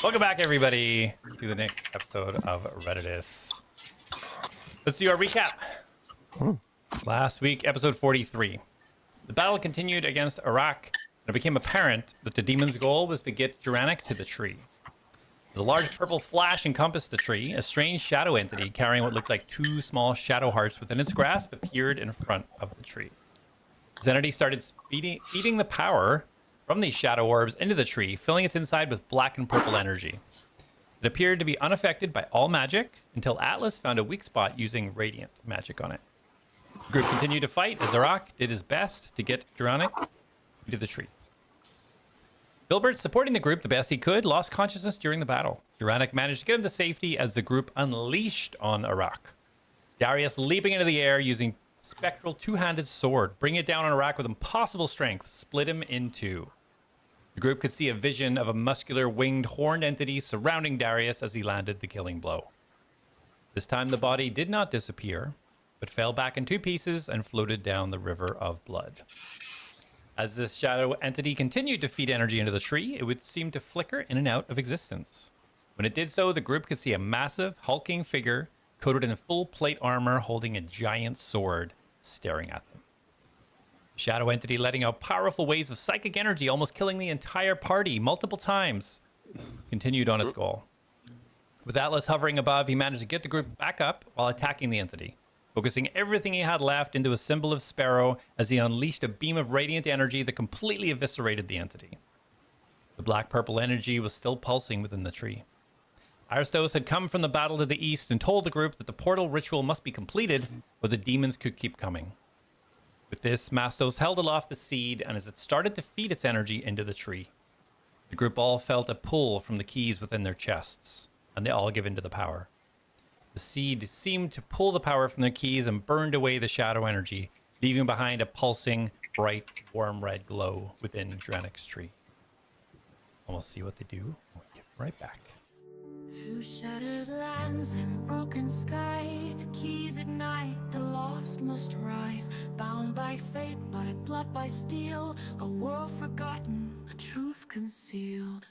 Welcome back, everybody, to the next episode of Reditus. Let's do our recap. Last week, episode 43. The battle continued against Iraq, and it became apparent that the demon's goal was to get Cleric to the tree. As a large purple flash encompassed the tree, a strange shadow entity carrying what looked like two small shadow hearts within its grasp appeared in front of the tree. This entity started feeding the power from these shadow orbs into the tree, filling its inside with black and purple energy. It appeared to be unaffected by all magic until Atlas found a weak spot using radiant magic on it. The group continued to fight as Iraq did his best to get Cleric into the tree. Filbert, supporting the group the best he could, lost consciousness during the battle. Cleric managed to get him to safety as the group unleashed on Iraq. Darius leaping into the air using spectral two-handed sword, bringing it down on Iraq with impossible strength, split him in two. The group could see a vision of a muscular winged horned entity surrounding Darius as he landed the killing blow. This time the body did not disappear, but fell back in two pieces and floated down the river of blood. As this shadow entity continued to feed energy into the tree, it would seem to flicker in and out of existence. When it did so, the group could see a massive, hulking figure coated in full plate armor holding a giant sword staring at them. The shadow entity letting out powerful waves of psychic energy, almost killing the entire party multiple times, continued on its goal. With Atlas hovering above, he managed to get the group back up while attacking the entity, focusing everything he had left into a symbol of Sparrow as he unleashed a beam of radiant energy that completely eviscerated the entity. The black-purple energy was still pulsing within the tree. Aristos had come from the battle to the east and told the group that the portal ritual must be completed, or the demons could keep coming. With this, Mastos held aloft the seed, and as it started to feed its energy into the tree, the group all felt a pull from the keys within their chests, and they all gave into the power. The seed seemed to pull the power from their keys and burned away the shadow energy, leaving behind a pulsing, bright, warm red glow within Cleric's tree. And we'll see what they do. We'll get right back. Through shattered lands and broken sky, the keys ignite, the lost must rise. Bound by fate, by blood, by steel, a world forgotten, a truth concealed.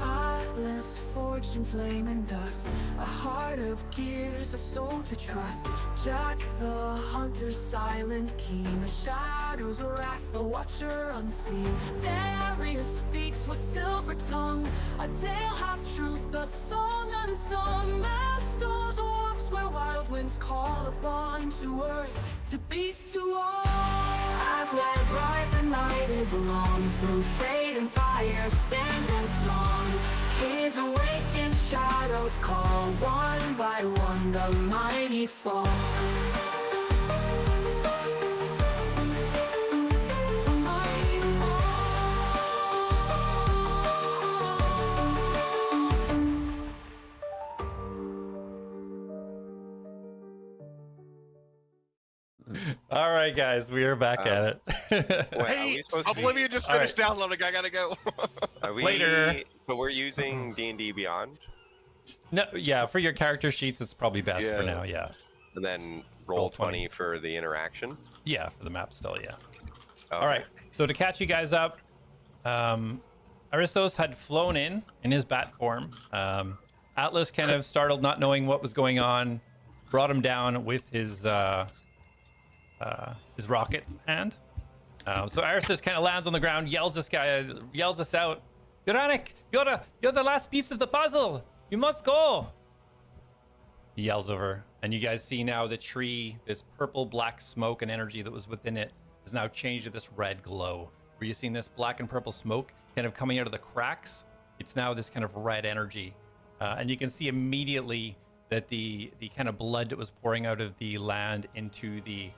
Atlas forged in flame and dust, a heart of gears, a soul to trust. Jack the hunter, silent keen, a shadow's wrath, the watcher unseen. Darius speaks with silver tongue, a tale half truth, a song unsung. Mastos walks where wild winds call upon, to earth, to beast, to all. Atlas rise, the night is long, through fate and fire standing strong. His awakened shadows call, one by one the mighty fall. The mighty fall. All right, guys, we are back at it. Wait, Hey, Oblivion just finished downloading. I gotta go. are we Later. So we're using D&D Beyond, No, yeah, for your character sheets, it's probably best for now, yeah. and then roll 20 for the interaction. Yeah, for the map still, yeah. Oh, All right, so to catch you guys up, Aristos had flown in his bat form. Atlas kind of startled, not knowing what was going on, brought him down with his rocket hand. So Aristos kind of lands on the ground, yells us out, Cleric, you're the last piece of the puzzle. You must go. He yells over, and you guys see now the tree, this purple black smoke and energy that was within it has now changed to this red glow. Where you're seeing this black and purple smoke kind of coming out of the cracks, it's now this kind of red energy. And you can see immediately that the kind of blood that was pouring out of the land into the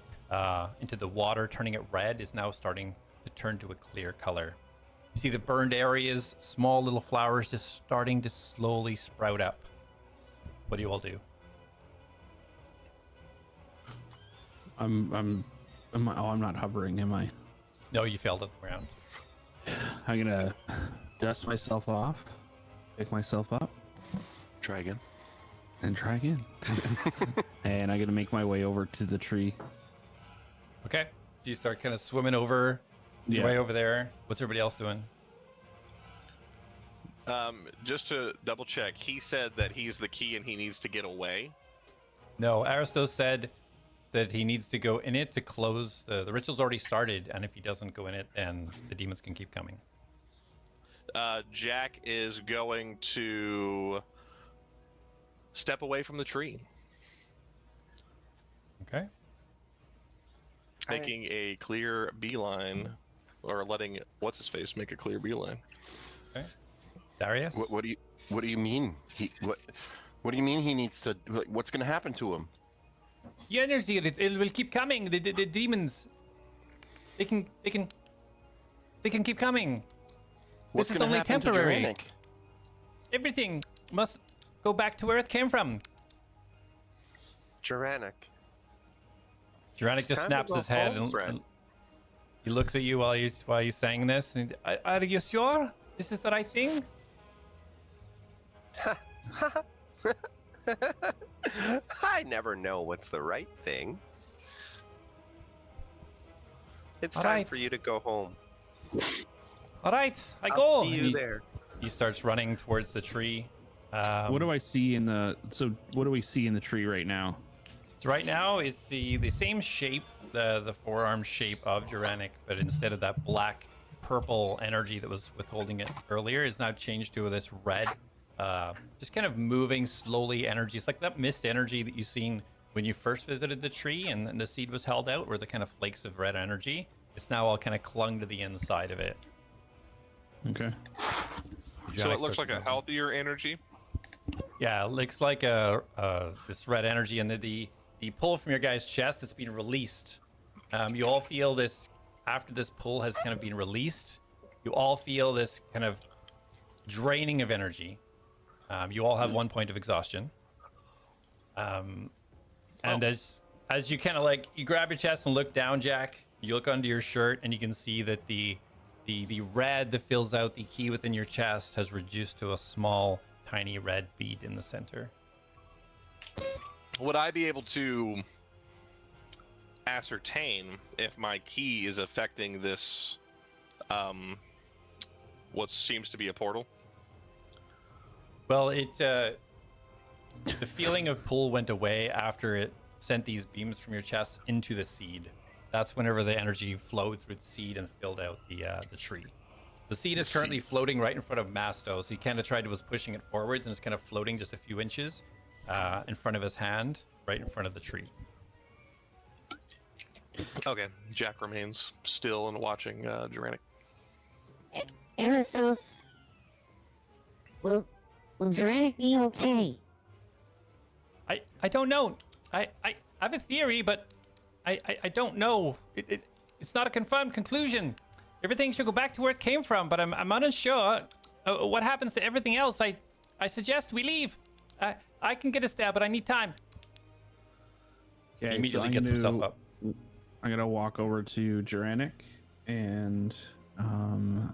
water, turning it red, is now starting to turn to a clear color. You see the burned areas, small little flowers just starting to slowly sprout up. What do you all do? I'm not hovering, am I? No, you fell to the ground. I'm gonna dust myself off, pick myself up, Try again. and try again. And I'm gonna make my way over to the tree. Okay. Do you start kind of swimming over your Yeah. way over there? What's everybody else doing? Just to double check, he said that he's the key and he needs to get away. No, Aristos said that he needs to go in it to close. The ritual's already started, and if he doesn't go in it, then the demons can keep coming. Jack is going to step away from the tree, Okay. making a clear beeline, or letting what's his face make a clear beeline. Okay. Darius? What do you mean? What do you mean he needs to? What's going to happen to him? The energy, it will keep coming. The demons, they can keep coming. What's This is gonna only happen to temporary. Duranic? Everything must go back to where it came from. Duranic. Duranic It's just time to snaps go his head home, and friend. he looks at you while he's saying this. And, are you sure this is the right thing? I never know what's the right thing. It's All time right. for you to go home. All right, I I'll go. see And you he, there. he starts running towards the tree. What do I see in the? So what do we see in the tree right now? So right now it's the same shape, the forearm shape of Duranic, but instead of that black purple energy that was withholding it earlier, is now changed to this red, just kind of moving slowly energy. It's like that mist energy that you seen when you first visited the tree and the seed was held out, where the kind of flakes of red energy. It's now all kind of clung to the inside of it. Okay. So Duranic it looks starts like a moving. healthier energy. Yeah, it looks like this red energy, and the pull from your guy's chest that's been released. You all feel this after this pull has kind of been released. You all feel this kind of draining of energy. You all have 1 point of exhaustion. And as you kind of like you grab your chest and look down, Jack, you look under your shirt and you can see that the red that fills out the key within your chest has reduced to a small, tiny red bead in the center. Would I be able to ascertain if my key is affecting this, what seems to be a portal? Well, the feeling of pull went away after it sent these beams from your chest into the seed. That's whenever the energy flowed through the seed and filled out the tree. The seed is currently floating right in front of Masto, so he kind of was pushing it forwards, and it's kind of floating just a few inches in front of his hand, right in front of the tree. Okay, Jack remains still and watching Duranic. Aristos, will Duranic be okay? I don't know. I have a theory, but I don't know. It's not a confirmed conclusion. Everything should go back to where it came from, but I'm unsure. What happens to everything else? I suggest we leave. I can get us there, but I need time. Okay, He immediately so gets himself up. I'm gonna walk over to Duranic and I'm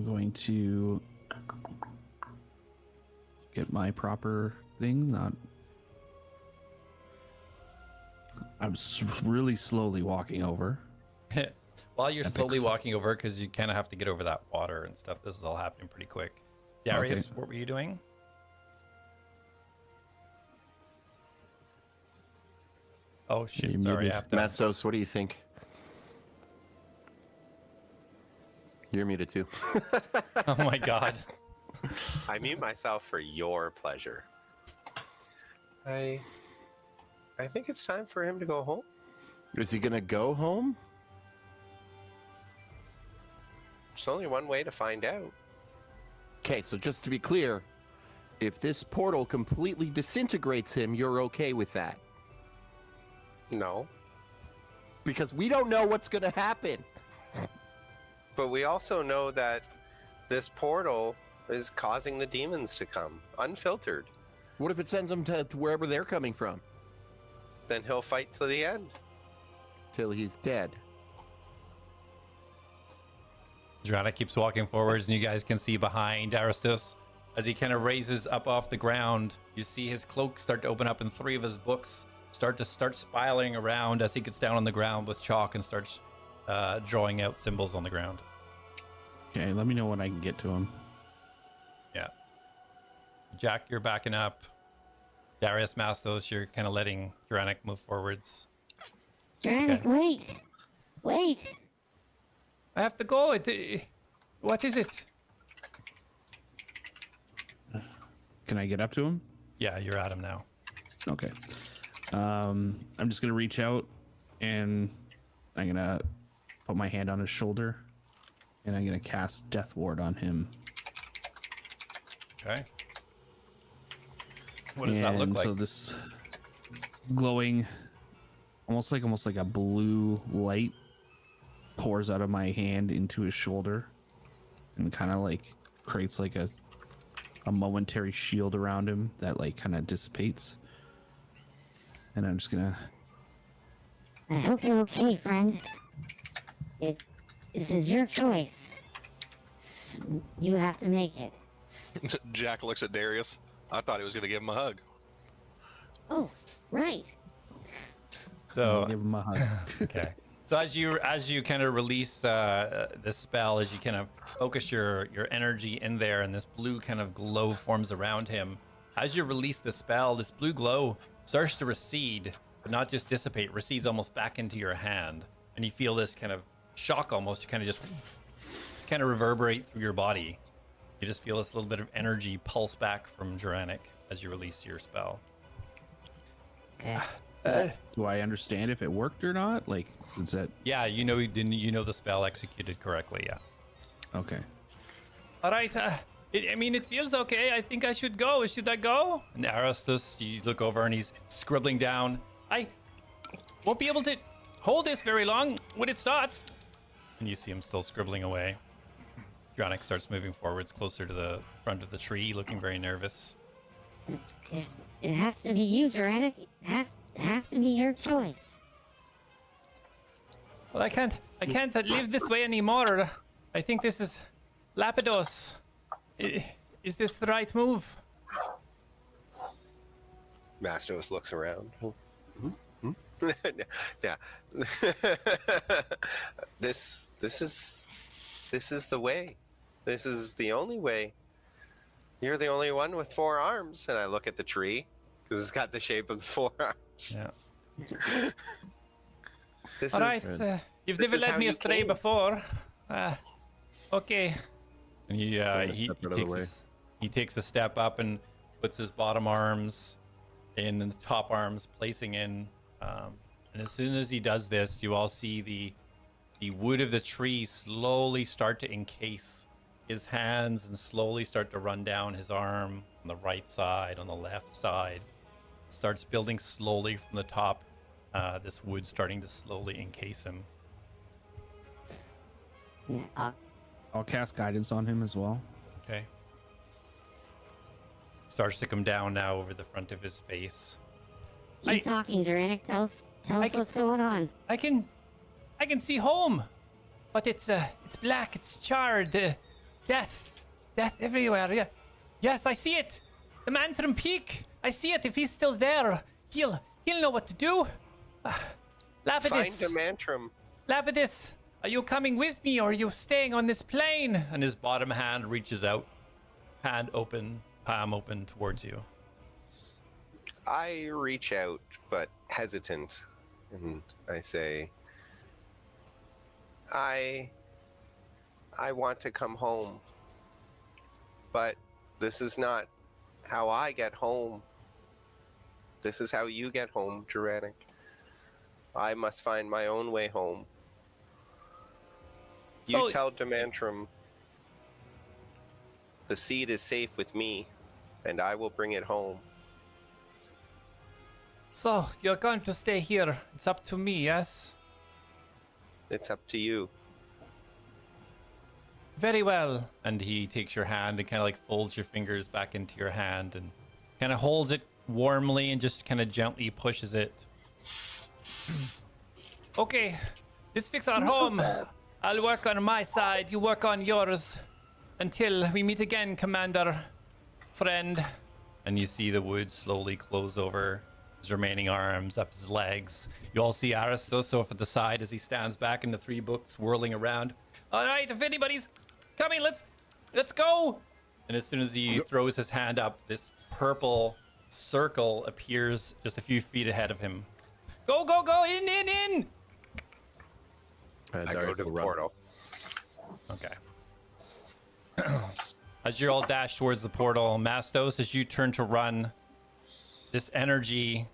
going to get my proper thing. I'm really slowly walking over. While you're slowly Epics. walking over, because you kind of have to get over that water and stuff, this is all happening pretty quick. Darius, Okay. what were you doing? Oh shit! You Sorry, I muted. have to. Mastos, what do you think? You're muted too. Oh my god! I mute myself for your pleasure. I think it's time for him to go home. Is he gonna go home? There's only one way to find out. Okay, so just to be clear, if this portal completely disintegrates him, you're okay with that? No. Because we don't know what's gonna happen. But we also know that this portal is causing the demons to come, unfiltered. What if it sends him to wherever they're coming from? Then he'll fight to the end. Till he's dead. Drana keeps walking forwards, and you guys can see behind Aristos as he kind of raises up off the ground. You see his cloak start to open up, and 3 of his books start spiraling around as he gets down on the ground with chalk and starts drawing out symbols on the ground. Okay, let me know when I can get to him. Yeah. Jack, you're backing up. Darius, Mastos, you're kind of letting Duranic move forwards. Dranic, wait! Wait! I have to go. What is it? Can I get up to him? Yeah, you're at him now. Okay. I'm just gonna reach out and I'm gonna put my hand on his shoulder and I'm gonna cast Death Ward on him. Okay. What does that look like? So this glowing, almost like a blue light pours out of my hand into his shoulder and kind of like creates like a momentary shield around him that like kind of dissipates. And I'm just gonna... I hope you're okay, friend. This is your choice. You have to make it. Jack looks at Darius. I thought he was going to give him a hug. Oh, right. So give him a hug. okay. So as you kind of release this spell, as you kind of focus your energy in there, and this blue kind of glow forms around him. As you release the spell, this blue glow starts to recede, but not just dissipate, recedes almost back into your hand, and you feel this kind of shock almost. You kind of just kind of reverberate through your body. You just feel this little bit of energy pulse back from Duranic as you release your spell. Okay. Do I understand if it worked or not? Like, is that... Yeah, you know the spell executed correctly. Yeah. Okay. All right. I mean, it feels okay. I think I should go. Should I go? And Aristus, you look over and he's scribbling down. I won't be able to hold this very long when it starts. And you see him still scribbling away. Dronic starts moving forwards closer to the front of the tree, looking very nervous. It has to be you, Dranic. It has to be your choice. Well, I can't live this way anymore. I think this is Lapidos. Is this the right move? Mastos looks around. Yeah. This is the way. This is the only way. You're the only one with 4 arms. And I look at the tree because it's got the shape of the 4 arms. Yeah. This All is, right. You've this never is led how me you astray came. before. Okay. And he takes a step up and puts his bottom arms in the top arms, placing in. And as soon as he does this, you all see the wood of the tree slowly start to encase his hands and slowly start to run down his arm on the right side, on the left side. Starts building slowly from the top. This wood starting to slowly encase him. Yeah, I'll cast guidance on him as well. Okay. Starts to come down now over the front of his face. keep talking, Dranic. Tell us what's going on. I can see home, but it's black, it's charred, death everywhere. Yeah, yes, I see it. The Mantram Peak. I see it. If he's still there, he'll know what to do. find Lapidus. a mantram. Lapidus, are you coming with me or are you staying on this plane? And his bottom hand reaches out, hand open, palm open towards you. I reach out, but hesitant, and I say, I want to come home, but this is not how I get home. This is how you get home, Duranic. I must find my own way home. So- You tell Demantrum the seed is safe with me, and I will bring it home. So, you're going to stay here. It's up to me, yes? It's up to you. Very well. And he takes your hand and kind of like folds your fingers back into your hand and kind of holds it warmly and just kind of gently pushes it. Okay, let's fix our home. I'll work on my side, you work on yours. Until we meet again, Commander, friend. And you see the wood slowly close over his remaining arms, up his legs. You all see Aristos off at the side as he stands back in the 3 books whirling around. All right, if anybody's coming. Let's go. And as soon as he throws his hand up, this purple circle appears just a few feet ahead of him. Go, go, go, in. I go to the portal. Okay. As you all dash towards the portal, Mastos, as you turn to run, this energy,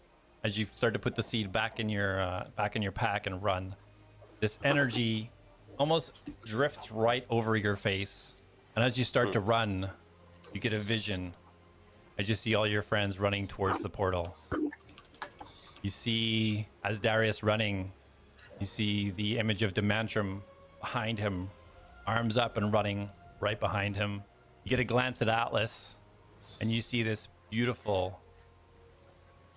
as you start to put the seed back in your pack and run, this energy almost drifts right over your face. And as you start to run, you get a vision. As you see all your friends running towards the portal. You see, as Darius running, you see the image of Demantrum behind him, arms up and running right behind him. You get a glance at Atlas, and you see this beautiful,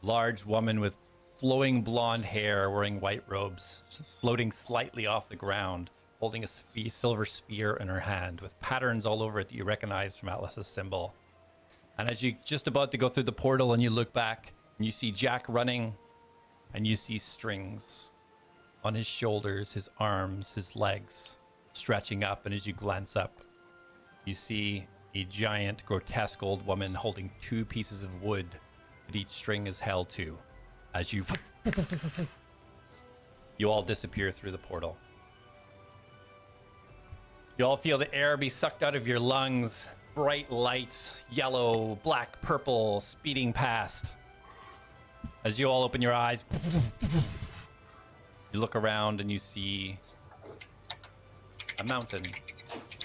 large woman with flowing blonde hair, wearing white robes, floating slightly off the ground, holding a silver sphere in her hand with patterns all over it that you recognize from Atlas's symbol. And as you're just about to go through the portal and you look back, and you see Jack running, and you see strings on his shoulders, his arms, his legs stretching up. And as you glance up, you see a giant, grotesque old woman holding 2 pieces of wood that each string is held to. As you all disappear through the portal. You all feel the air be sucked out of your lungs. Bright lights, yellow, black, purple, speeding past. As you all open your eyes, you look around and you see a mountain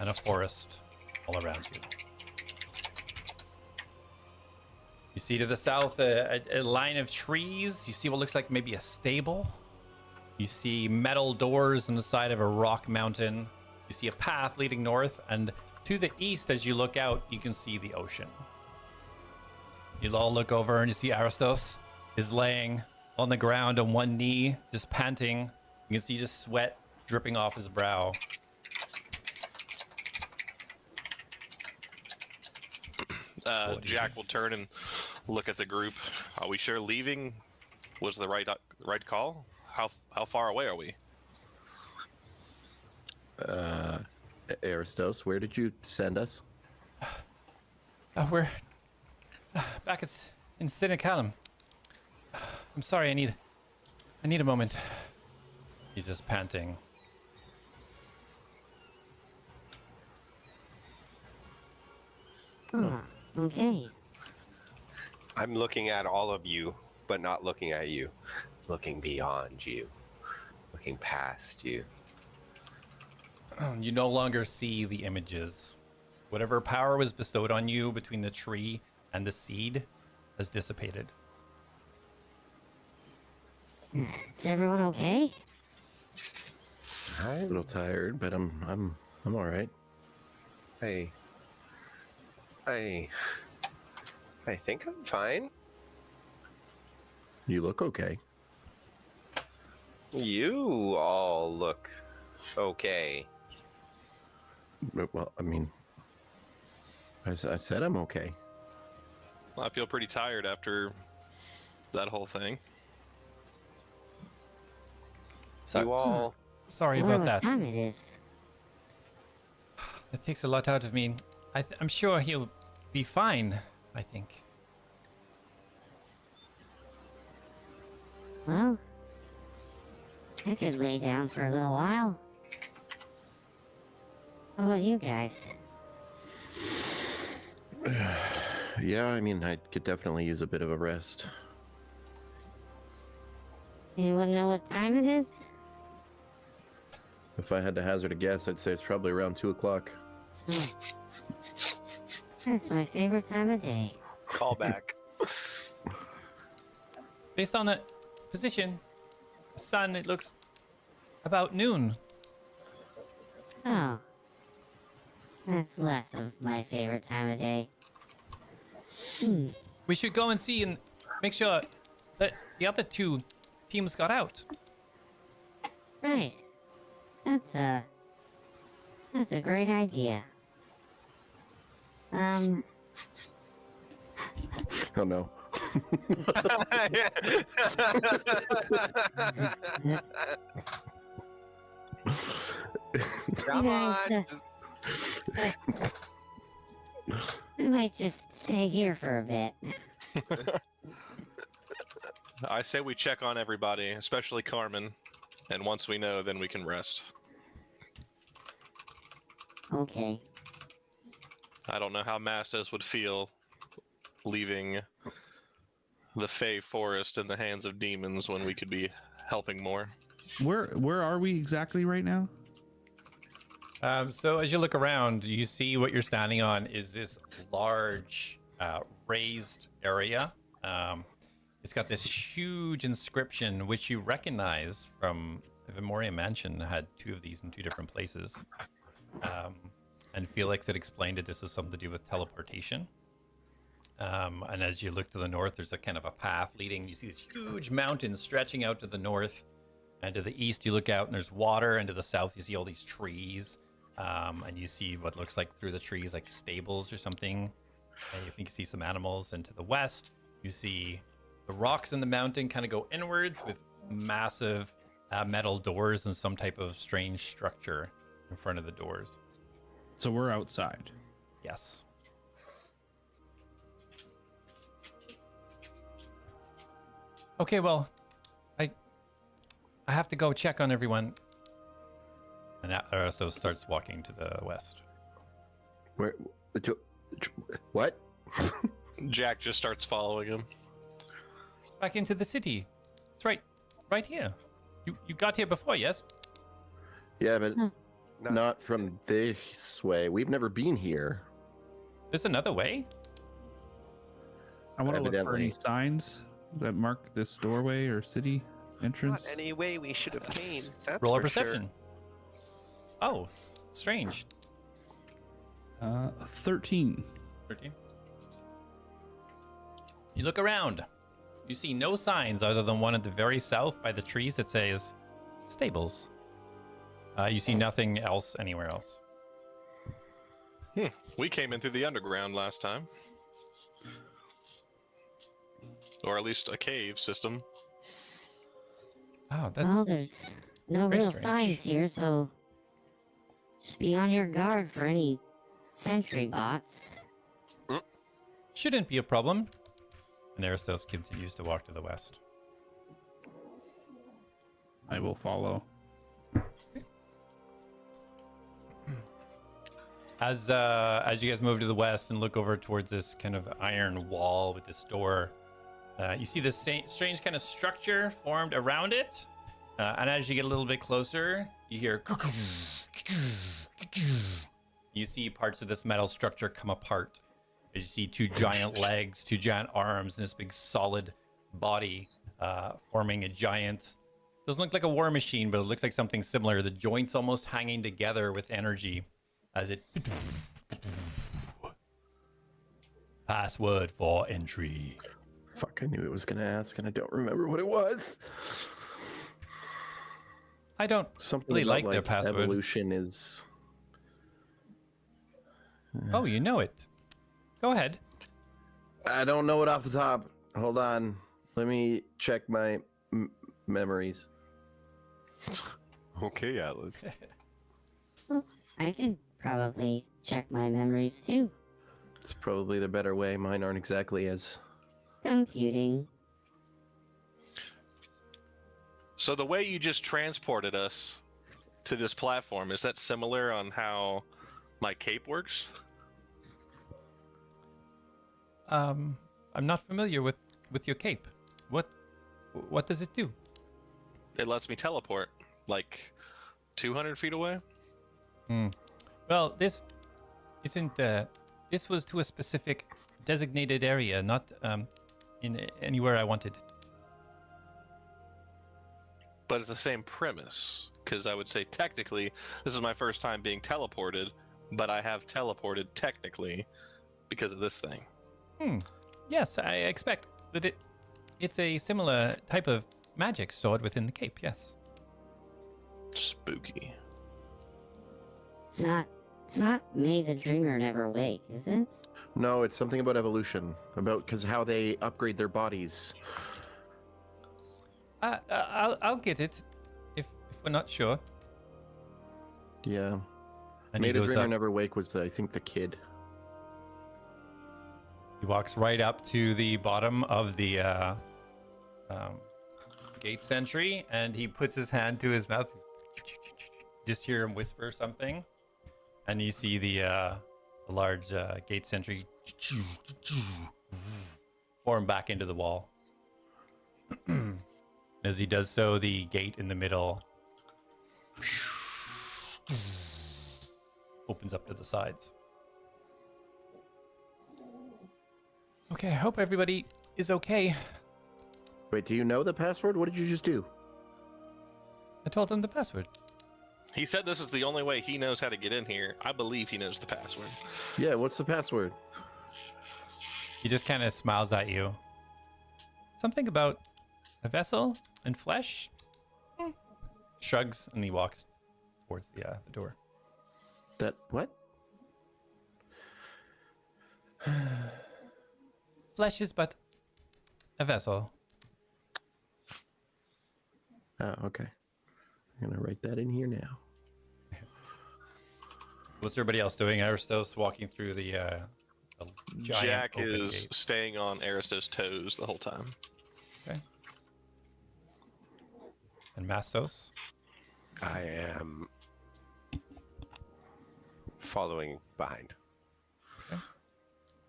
and a forest all around you. You see to the south a line of trees. You see what looks like maybe a stable. You see metal doors on the side of a rock mountain. You see a path leading north, and to the east, as you look out, you can see the ocean. You all look over and you see Aristos is laying on the ground on one knee, just panting. You can see just sweat dripping off his brow. Jack will turn and look at the group. Are we sure leaving was the right call? How far away are we? Aristos, where did you send us? We're back in Ciniculam. I'm sorry, I need a moment. He's just panting. Oh, okay. I'm looking at all of you, but not looking at you. Looking beyond you. Looking past you. You no longer see the images. Whatever power was bestowed on you between the tree and the seed has dissipated. Is everyone okay? I'm a little tired, but I'm all right. I think I'm fine. You look okay. You all look okay. Well, I mean, I said I'm okay. I feel pretty tired after that whole thing. You all... Sorry I wonder about what that. time it is. It takes a lot out of me. I'm sure he'll be fine, I think. Well, I could lay down for a little while. How about you guys? Yeah, I mean, I could definitely use a bit of a rest. Anyone know what time it is? If I had to hazard a guess, I'd say it's probably around 2 o'clock. That's my favorite time of day. Call back. Based on the position, the sun, it looks about noon. Oh. That's less of my favorite time of day. We should go and see and make sure that the other 2 teams got out. Right. That's a great idea. Oh no. Come You on. guys, I might just stay here for a bit. I say we check on everybody, especially Carmen, and once we know, then we can rest. Okay. I don't know how Mastos would feel leaving the Fey Forest in the hands of demons when we could be helping more. Where are we exactly right now? So as you look around, you see what you're standing on is this large raised area. It's got this huge inscription, which you recognize from the Moria Mansion. Had two of these in two different places. And Felix had explained that this was something to do with teleportation. And as you look to the north, there's a kind of a path leading. You see this huge mountain stretching out to the north. And to the east, you look out and there's water. And to the south, you see all these trees. And you see what looks like through the trees, like stables or something. And you think you see some animals. And to the west, you see the rocks in the mountain kind of go inwards with massive metal doors and some type of strange structure in front of the doors. So we're outside. Yes. Okay, well, I have to go check on everyone. And Aristo starts walking to the west. Where? What? Jack just starts following him. Back into the city. It's right here. You got here before, yes? Yeah, but not from this way. We've never been here. There's another way? I want to look for Evidently. any signs that mark this doorway or city entrance. Not any way we should obtain. That's Roll a for perception. Oh, strange. 13. 13. You look around. You see no signs other than one at the very south by the trees that says stables. You see nothing else anywhere else. We came in through the underground last time. Or at least a cave system. Oh, that's Well, there's no very real strange. signs here, so just be on your guard for any sentry bots. shouldn't be a problem. And Aristos continues to walk to the west. I will follow. As you guys move to the west and look over towards this kind of iron wall with this door, you see this strange kind of structure formed around it. And as you get a little bit closer, you hear. You see parts of this metal structure come apart. As you see two giant legs, two giant arms, and this big solid body forming a giant. Doesn't look like a war machine, but it looks like something similar. The joints almost hanging together with energy as it. Password for entry. Fuck, I knew it was gonna ask, and I don't remember what it was. I don't Something really about, like their password. Evolution is. Oh, you know it. Go ahead. I don't know it off the top. Hold on. Let me check my memories. Okay, Atlas. I can probably check my memories too. It's probably the better way. Mine aren't exactly as. Computing. So the way you just transported us to this platform, is that similar on how my cape works? I'm not familiar with your cape. What does it do? It lets me teleport, like 200 feet away? Well, this isn't. This was to a specific designated area, not in anywhere I wanted. But it's the same premise, because I would say technically, this is my first time being teleported, but I have teleported technically because of this thing. Yes, I expect that it's a similar type of magic stored within the cape. Yes. Spooky. It's not may the dreamer never wake, is it? No, it's something about evolution. About because how they upgrade their bodies. I'll get it if we're not sure. Yeah. And May he the goes Grinner up. never wake was, I think, the kid. He walks right up to the bottom of the gate sentry, and he puts his hand to his mouth. Just hear him whisper something, and you see the large gate sentry form back into the wall. As he does so, the gate in the middle opens up to the sides. Okay, I hope everybody is okay. Wait, do you know the password? What did you just do? I told him the password. He said this is the only way he knows how to get in here. I believe he knows the password. Yeah, what's the password? He just kind of smiles at you. Something about a vessel and flesh? Shrugs, and he walks towards the door. That what? Flesh is but a vessel. Oh, okay. I'm gonna write that in here now. What's everybody else doing? Aristos walking through the giant Jack open is gates. staying on Aristo's toes the whole time. Okay. And Mastos? I am following behind. Okay.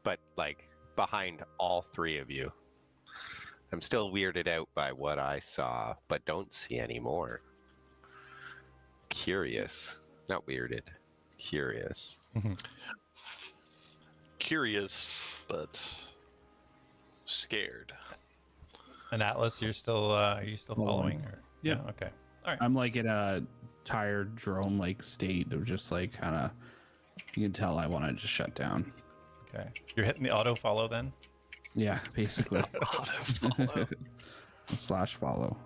But, like, behind all three of you. I'm still weirded out by what I saw, but don't see anymore. Curious. Not weirded. Curious. Curious, but scared. And Atlas, you're still are you still following? Or? Yep. Yeah. Okay. All right. I'm like in a tired drone-like state of just like kind of. You can tell I want to just shut down. Okay. You're hitting the auto follow then. Yeah, basically. Slash follow.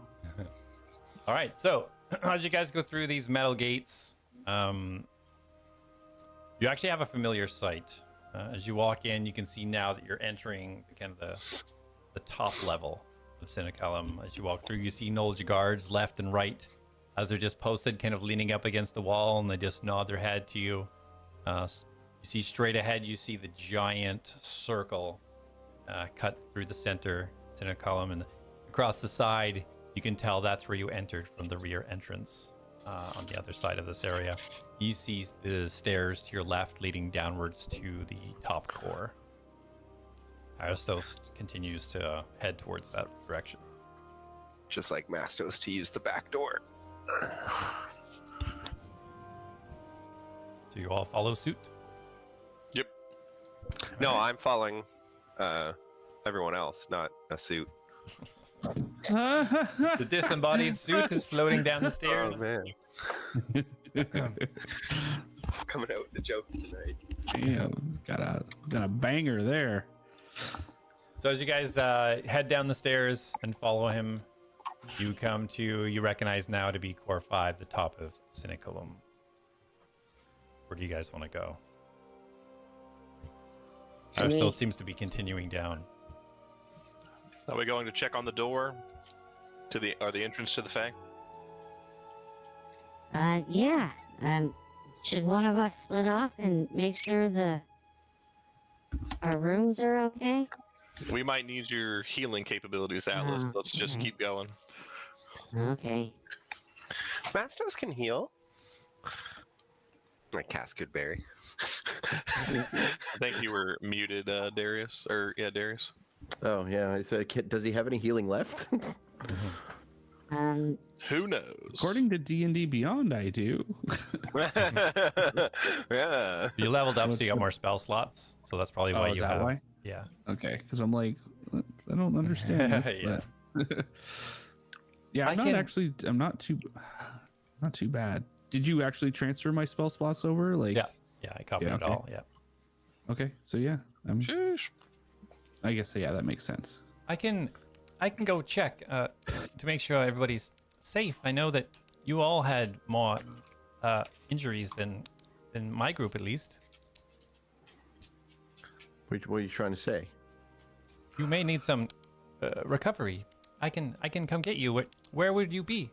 All right. So as you guys go through these metal gates, you actually have a familiar sight. As you walk in, you can see now that you're entering kind of the top level of Ciniculam. As you walk through, you see Nolge guards left and right as they're just posted, kind of leaning up against the wall, and they just nod their head to you. You see straight ahead, you see the giant circle cut through the center, Ciniculam, and across the side, you can tell that's where you entered from the rear entrance on the other side of this area. You see the stairs to your left leading downwards to the top core. Aristos continues to head towards that direction. Just like Mastos to use the back door. So you all follow suit? Yep. No, I'm following everyone else, not a suit. The disembodied suit is floating down the stairs. Oh, man. Coming out with the jokes tonight. Damn, got a banger there. So as you guys head down the stairs and follow him, you come to, you recognize now to be Core 5, the top of Ciniculam. Where do you guys want to go? Still seems to be continuing down. Are we going to check on the door to the entrance to the Fae? Yeah. Should one of us split off and make sure our rooms are okay? We might need your healing capabilities, Atlas. Let's just keep going. Okay. Mastos can heal. I cast Goodberry. I think you were muted, Darius. Darius. Oh yeah, I said, does he have any healing left? Who knows? According to D&D Beyond, I do. Yeah. You leveled up, so you got more spell slots. So that's probably why is you that have. why? Yeah. Okay, because I'm like, what? I don't understand this. Yeah. But... yeah, I'm not too bad. Did you actually transfer my spell slots over? Like, Yeah. Yeah, I copied it all. Yeah. Okay, so yeah, Sheesh. I guess yeah, that makes sense. I can go check to make sure everybody's safe. I know that you all had more injuries than my group, at least. What are you trying to say? You may need some recovery. I can come get you. Where would you be?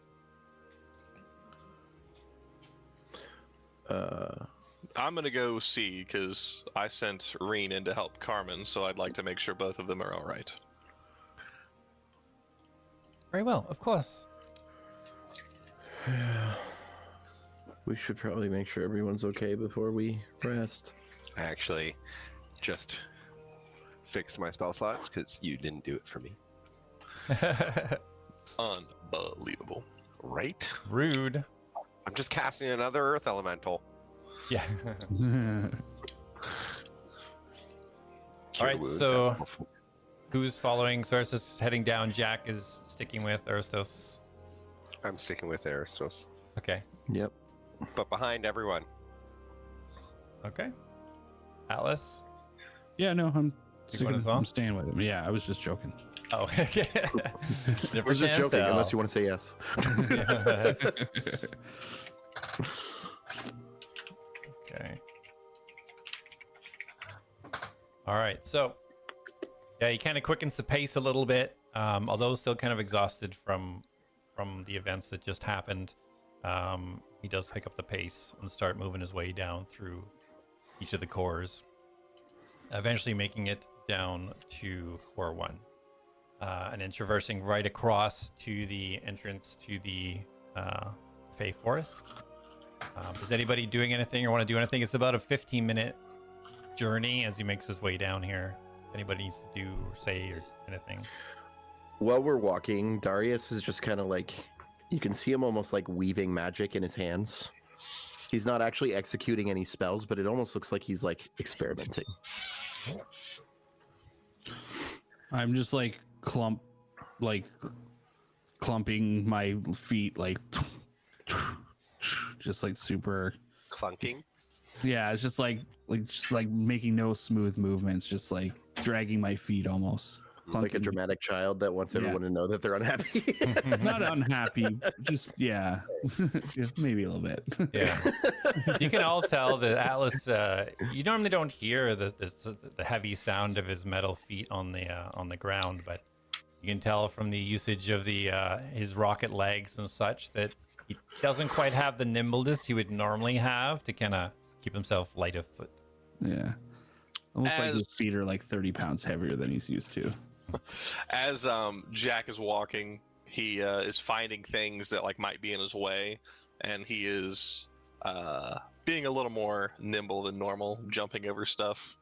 I'm gonna go see because I sent Reen in to help Carmen, so I'd like to make sure both of them are all right. Very well, of course. We should probably make sure everyone's okay before we rest. I actually just fixed my spell slots because you didn't do it for me. Unbelievable. Right? Rude. I'm just casting another earth elemental. Yeah. Cure Alright, wounds so- at level 4. Who's following? Source is heading down. Jack is sticking with Aristos. I'm sticking with Aristos. Okay. Yep. But behind everyone. Okay. Atlas? Yeah, no, I'm You going as well? I'm staying with him. Yeah, I was just joking. Oh, okay. We're just joking, unless you want to say yes. Okay. All right. So, yeah, he kind of quickens the pace a little bit, although still kind of exhausted from the events that just happened. He does pick up the pace and start moving his way down through each of the cores, eventually making it down to core 1, and then traversing right across to the entrance to the Fey Forest. Is anybody doing anything or want to do anything? It's about a 15-minute journey as he makes his way down here. If anybody needs to do or say or anything. While we're walking, Darius is just kind of like, you can see him almost like weaving magic in his hands. He's not actually executing any spells, but it almost looks like he's like experimenting. I'm just like clumping my feet, like just like super. Clunking. Yeah, it's just like making no smooth movements, just like dragging my feet almost. Like a Clunking. dramatic child that wants everyone to know that they're unhappy. Not unhappy, just yeah, just maybe a little bit. Yeah. You can all tell that Atlas, you normally don't hear the heavy sound of his metal feet on the ground, but you can tell from the usage of the his rocket legs and such that he doesn't quite have the nimbleness he would normally have to kind of keep himself light of foot. Yeah, almost like As- his feet are like 30 pounds heavier than he's used to. As Jack is walking, he is finding things that like might be in his way, and he is being a little more nimble than normal, jumping over stuff,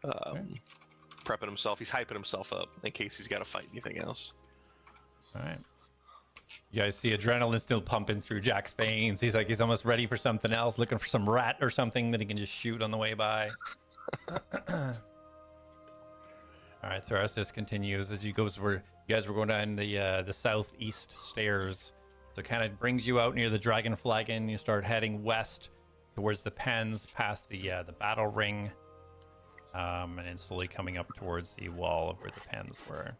prepping himself. He's hyping himself up in case he's got to fight anything else. All right. You guys see adrenaline still pumping through Jack's veins. He's like he's almost ready for something else, looking for some rat or something that he can just shoot on the way by. All right, Thrastus continues as you guys were going down the southeast stairs. So it kind of brings you out near the Dragon Flagon. You start heading west towards the pens, past the battle ring, and then slowly coming up towards the wall of where the pens were.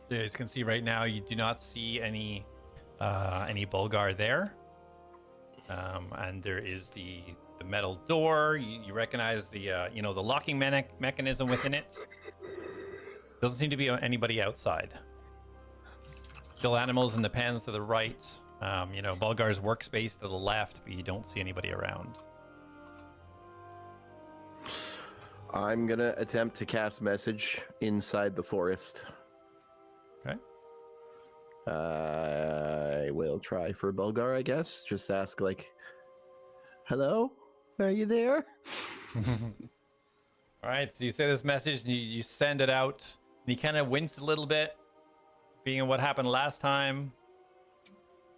So as you can see right now, you do not see any Bulgar there, and there is the metal door. You recognize the the locking mechanism within it. Doesn't seem to be anybody outside. Still animals in the pens to the right. Bulgar's workspace to the left, but you don't see anybody around. I'm gonna attempt to cast message inside the forest. Okay. I will try for Bulgar, I guess. Just ask like, "Hello, are you there?" All right, so you say this message and you send it out. And he kind of wince a little bit, being what happened last time,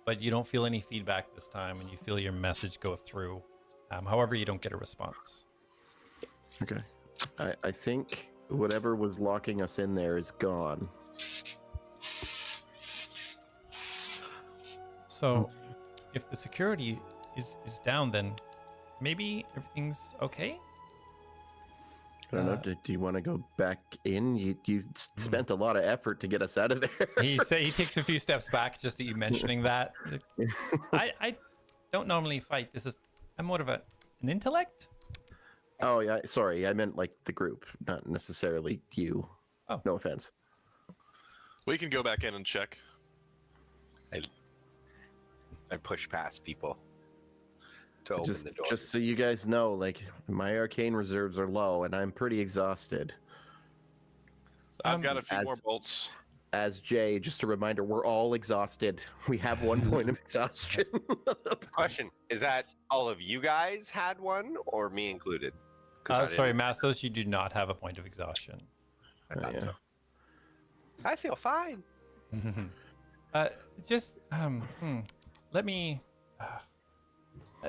but you don't feel any feedback this time, and you feel your message go through. However, you don't get a response. Okay. I think whatever was locking us in there is gone. So, if the security is down, then maybe everything's okay? I don't know. Do you want to go back in? You spent a lot of effort to get us out of there. He takes a few steps back, just at you mentioning that. I don't normally fight. I'm more of an intellect. Oh yeah, sorry. I meant like the group, not necessarily you. Oh. No offense. We can go back in and check. I push past people. to open the door. Just so you guys know, like my arcane reserves are low, and I'm pretty exhausted. I've got a few more bolts. As Jay, just a reminder, we're all exhausted. We have 1 point of exhaustion. Question: is that all of you guys had one, or me included? 'Cause I Sorry, didn't- Mastos, you do not have a point of exhaustion. I thought yeah. so. I feel fine. Just let me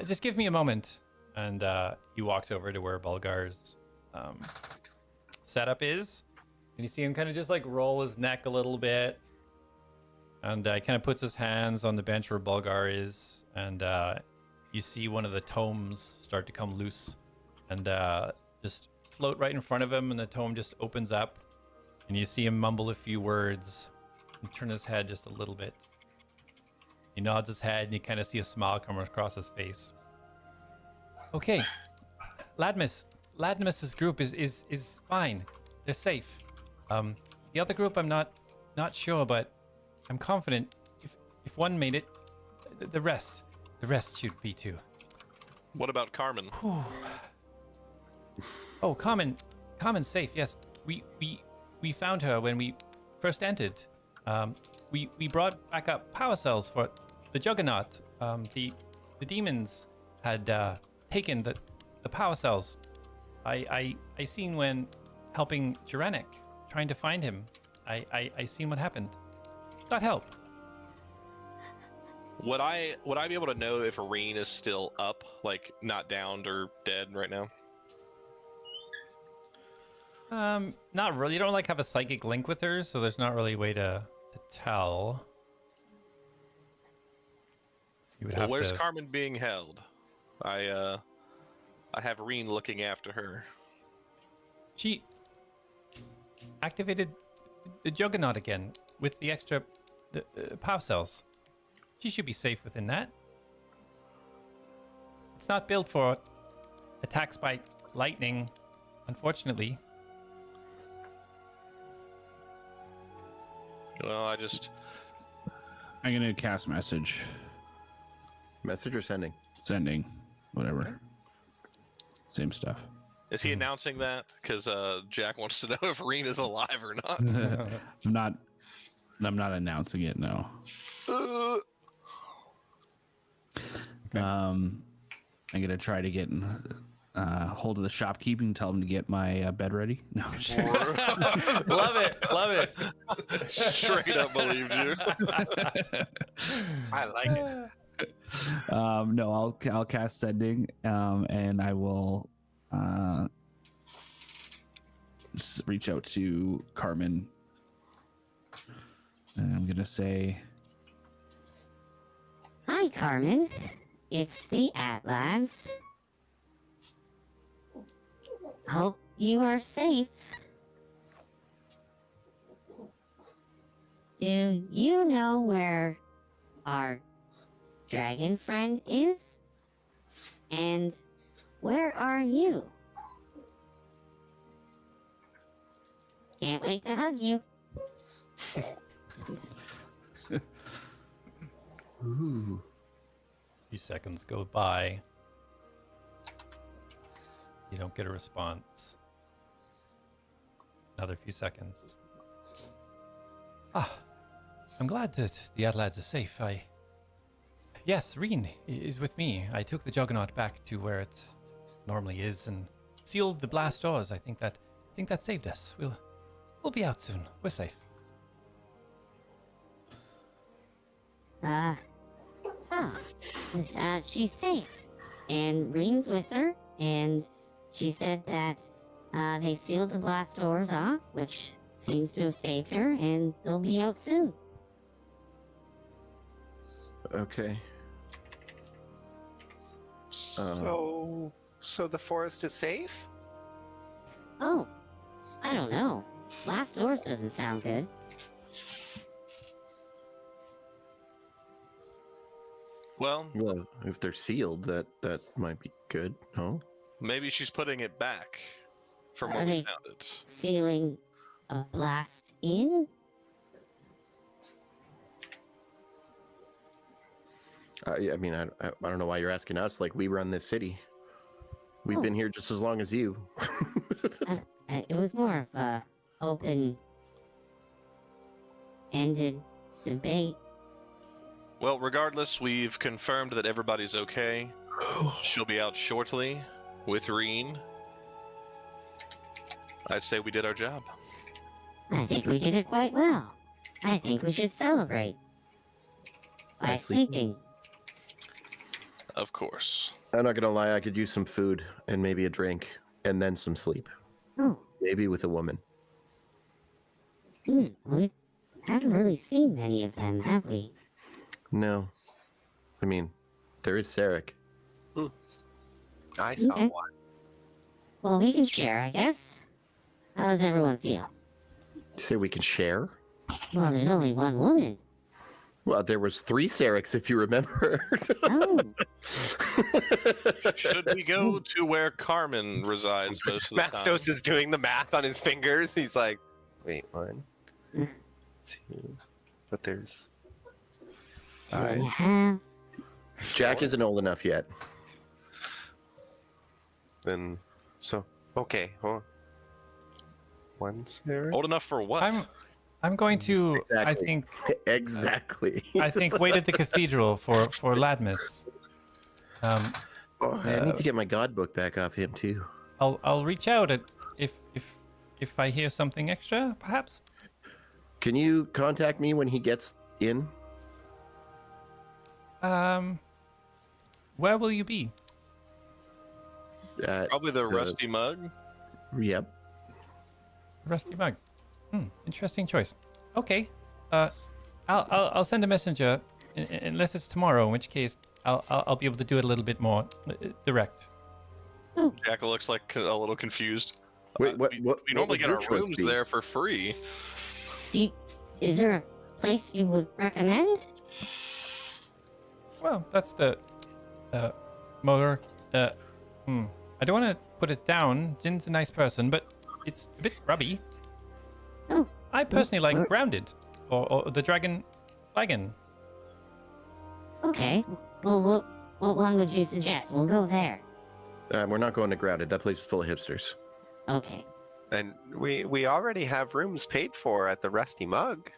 just give me a moment. And he walks over to where Bulgar's setup is, and you see him kind of just like roll his neck a little bit, and kind of puts his hands on the bench where Bulgar is, and you see one of the tomes start to come loose and just float right in front of him, and the tome just opens up, and you see him mumble a few words and turn his head just a little bit. He nods his head, and you kind of see a smile come across his face. Okay, Ladmus's group is fine. They're safe. The other group, I'm not sure, but I'm confident if one made it, the rest should be too. What about Carmen? Oh, Carmen's safe. Yes, we found her when we first entered. We brought back up power cells for the Juggernaut. The demons had taken the power cells. I seen when helping Juranic, trying to find him. I seen what happened. Got help. Would I be able to know if Irene is still up, like not downed or dead right now? Not really. You don't like have a psychic link with her, so there's not really a way to tell. You would Well, have where's to. Carmen being held? I have Irene looking after her. She activated the Juggernaut again with the extra power cells. She should be safe within that. It's not built for attacks by lightning, unfortunately. Well, I'm gonna cast message. Message or sending? Sending. Whatever. Same stuff. Is he announcing that? Because Jack wants to know if Irene is alive or not. I'm not announcing it, no. I'm gonna try to get hold of the shopkeeping, tell them to get my bed ready. No, I'm just- Love it. Straight up believed you. I like it. no, I'll cast sending, and I will reach out to Carmen, and I'm gonna say, Hi, Carmen. It's the Atlas. Hope you are safe. Do you know where our dragon friend is? And where are you? Can't wait to hug you. Ooh. A few seconds go by. You don't get a response. Another few seconds. I'm glad that the Atlads are safe. Yes, Reen is with me. I took the Juggernaut back to where it normally is and sealed the blast doors. I think that saved us. We'll be out soon. We're safe. She's safe. And Reen's with her, and she said that they sealed the blast doors off, which seems to have saved her, and they'll be out soon. Okay. So the forest is safe? Oh, I don't know. Blast doors doesn't sound good. Well, Well, if they're sealed, that might be good. No. maybe she's putting it back from Are when we they found it. sealing a blast in? I mean, I don't know why you're asking us. Like, we run this city. We've been here just as long as you. It was more of a open-ended debate. Well, regardless, we've confirmed that everybody's okay. She'll be out shortly with Reen. I'd say we did our job. I think we did it quite well. I think we should celebrate by sleeping. Of course. I'm not gonna lie, I could use some food and maybe a drink and then some sleep. Oh, Maybe with a woman. we haven't really seen many of them, have we? No. I mean, there is Cleric. I saw Okay. one. Well, we can share, I guess. How does everyone feel? You say we can share? Well, there's only one woman. Well, there was 3 Clerics, if you remember. Oh, Should we go to where Carmen resides most of the time? Mastos is doing the math on his fingers. He's like, wait, 1, 2, but there's 5. yeah. Jack isn't old enough yet. Then, so, okay, hold on. 1 Sarah? Old enough for what? I'm going to. I Exactly. think. Exactly. I think wait at the cathedral for Ladmus. Oh, I need to get my god book back off him too. I'll reach out if I hear something extra, perhaps. Can you contact me when he gets in? Where will you be? Probably the rusty mug. Yep. Rusty mug. Interesting choice. Okay. I'll send a messenger unless it's tomorrow, in which case I'll be able to do it a little bit more direct. Jack looks like a little confused. Wait, what? We What normally would get your our choice rooms be? there for free. Is there a place you would recommend? Well, that's the motor. I don't want to put it down. Jin's a nice person, but it's a bit grubby. Oh, I personally like where- Grounded or the Dragon Flagon. okay. Well, what one would you suggest? We'll go there. We're not going to Grounded. That place is full of hipsters. Okay. And we already have rooms paid for at the Rusty Mug.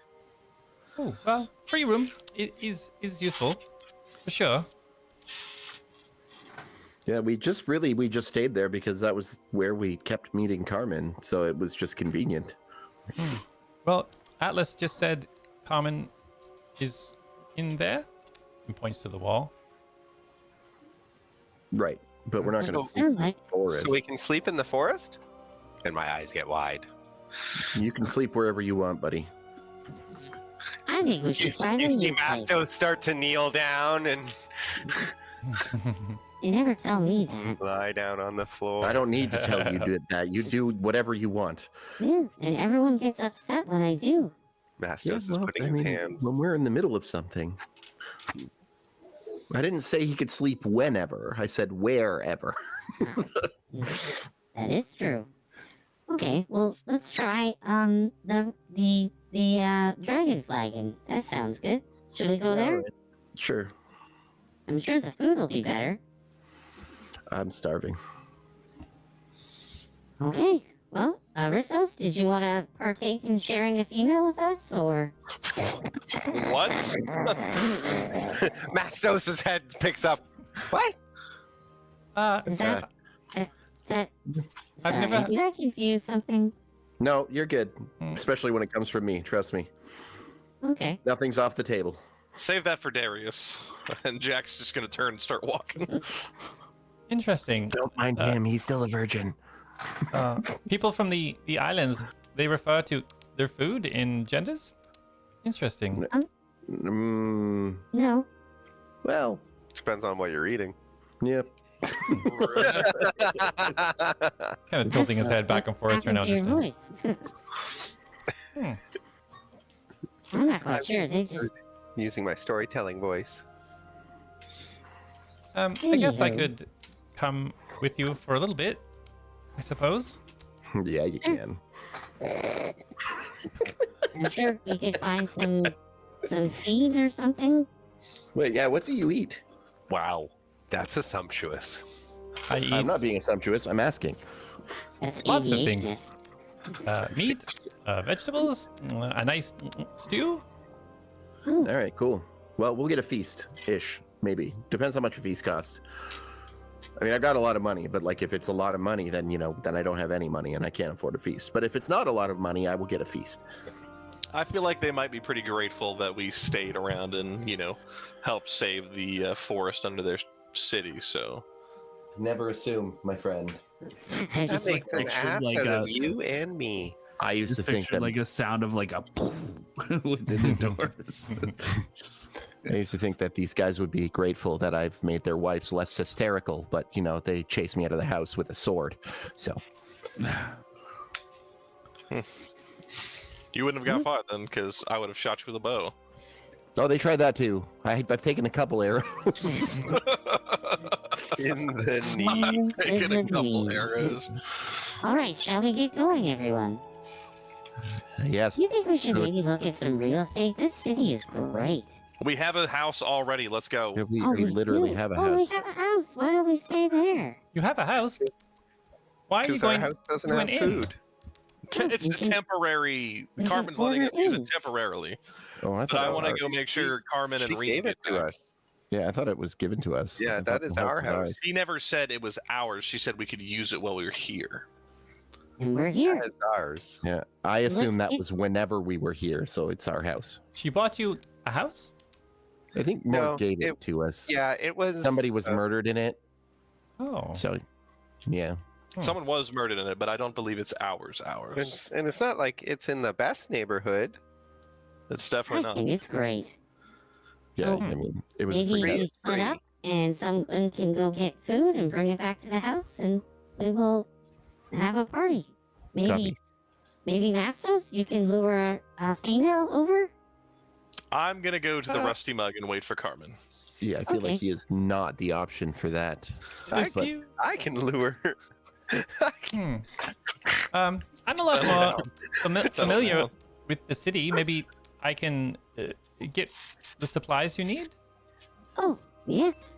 Oh, well, free room is useful for sure. Yeah, we just stayed there because that was where we kept meeting Carmen, so it was just convenient. Well, Atlas just said Carmen is in there and points to the wall. Right, but we're not going to sleep Sound in the like forest. So we can sleep in the forest? And my eyes get wide. You can sleep wherever you want, buddy. I think we should find You a see new place. Mastos start to kneel down and You never tell me that. lie down on the floor. I don't need to tell you that. You do whatever you want. Yeah, and everyone gets upset when I do. Mastos Yeah, is putting his hands. when we're in the middle of something. I didn't say he could sleep whenever. I said wherever. That is true. Okay, well, let's try the dragon flagon. That sounds good. Should we go there? Sure. I'm sure the food will be better. I'm starving. Okay. Well, Ristos, did you want to partake in sharing a female with us, or? What? Mastos' head picks up. What? Is that? That? I've Sorry, never- did I confuse something? No, you're good. Especially when it comes from me. Trust me. Okay. Nothing's off the table. Save that for Darius. And Jack's just gonna turn and start walking. Interesting. Don't mind him. He's still a virgin. People from the islands, they refer to their food in genders. Interesting. No. Well, Depends on what you're eating. yep. Kind of tilting his head back and forth, trying to Happened to your understand. voice. I'm not quite sure. They just. Using my storytelling voice. I guess I Anywho. could come with you for a little bit, I suppose. Yeah, you can. I'm sure we could find some seed or something. Wait, yeah, what do you eat? Wow, that's assumptuous. I eat I'm not being assumptuous. I'm asking. That's lots of ADHD. things. Meat, vegetables, a nice stew. All right, cool. Well, we'll get a feast-ish, maybe. Depends how much a feast costs. I mean, I've got a lot of money, but like if it's a lot of money, then then I don't have any money and I can't afford a feast. But if it's not a lot of money, I will get a feast. I feel like they might be pretty grateful that we stayed around and helped save the forest under their city. So Never assume, my friend. I That just makes an pictured ass like out a- of you and me. I used to think Pictured that like a sound of like a within the doors. I used to think that these guys would be grateful that I've made their wives less hysterical, but they chased me out of the house with a sword. So you wouldn't have got far then, because I would have shot you with a bow. oh, they tried that too. I've taken a couple arrows. In the knee. Taking a couple arrows. All right, shall we get going, everyone? Yes. Do you think we should Good. maybe look at some real estate? This city is great. We have a house already. Let's go. We, Oh, we literally do? have a Oh, we house. have a house. Why don't we stay there? You have a house. Why are you Because our going house doesn't to have an inn? food. It's a we can- temporary. we can Carmen's letting us order use in. it temporarily. Oh, I But thought I it was want to ours. go make sure Carmen and She Reed gave it get to back. us. Yeah, I thought it was given to us. Yeah, I that thought is the our was house. ours. She never said it was ours. She said we could use it while we were here. And we're here. That is ours. Yeah, I assume that get- was whenever we were here, so it's our house. She bought you a house? I think No, Mark gave it it- to us. Yeah, it was. Somebody was uh, murdered in it, Oh. so yeah. Hmm. Someone was murdered in it, but I don't believe it's ours. And it's not like it's in the best neighborhood. It's I definitely not. think it's great. Yeah, So, I mean, it was Maybe pretty we It's split free. up and someone can go get food and bring it back to the house and we will have a party. Maybe Copy. maybe Mastos, you can lure a female over? I'm gonna go to the Rusty Mug and wait for Carmen. Yeah, I feel Okay. like he is not the option for that. Thank But- you. I can lure her. Hmm. I'm a lot more familiar sound. with the city. Maybe I can get the supplies you need. Oh, yes.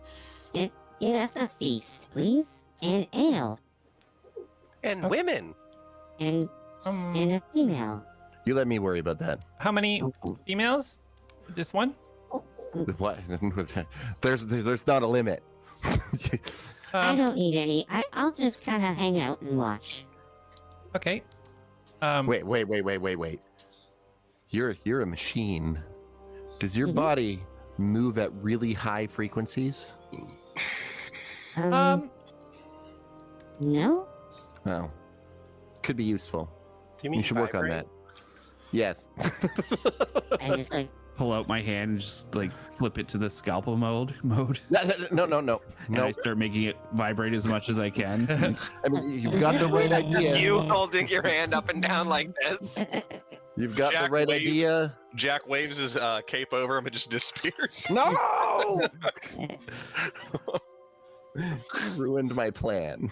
Get us a feast, please. And ale. And Okay. women. And a female. You let me worry about that. How many females? Just one? What? There's not a limit. I don't need any. I'll just kind of hang out and watch. Okay. Wait. You're a machine. Does your Mhm. body move at really high frequencies? No? Oh, could be useful. Do you mean You should work on vibrate? that. Yes. I just like, Pull out my hand and just like flip it to the scalpel mode. No. And I start making it vibrate as much as I can. I mean, you've got the right idea. You holding your hand up and down like this. You've got the Jack right waves. idea. Jack waves his cape over him and just disappears. No! You ruined my plan.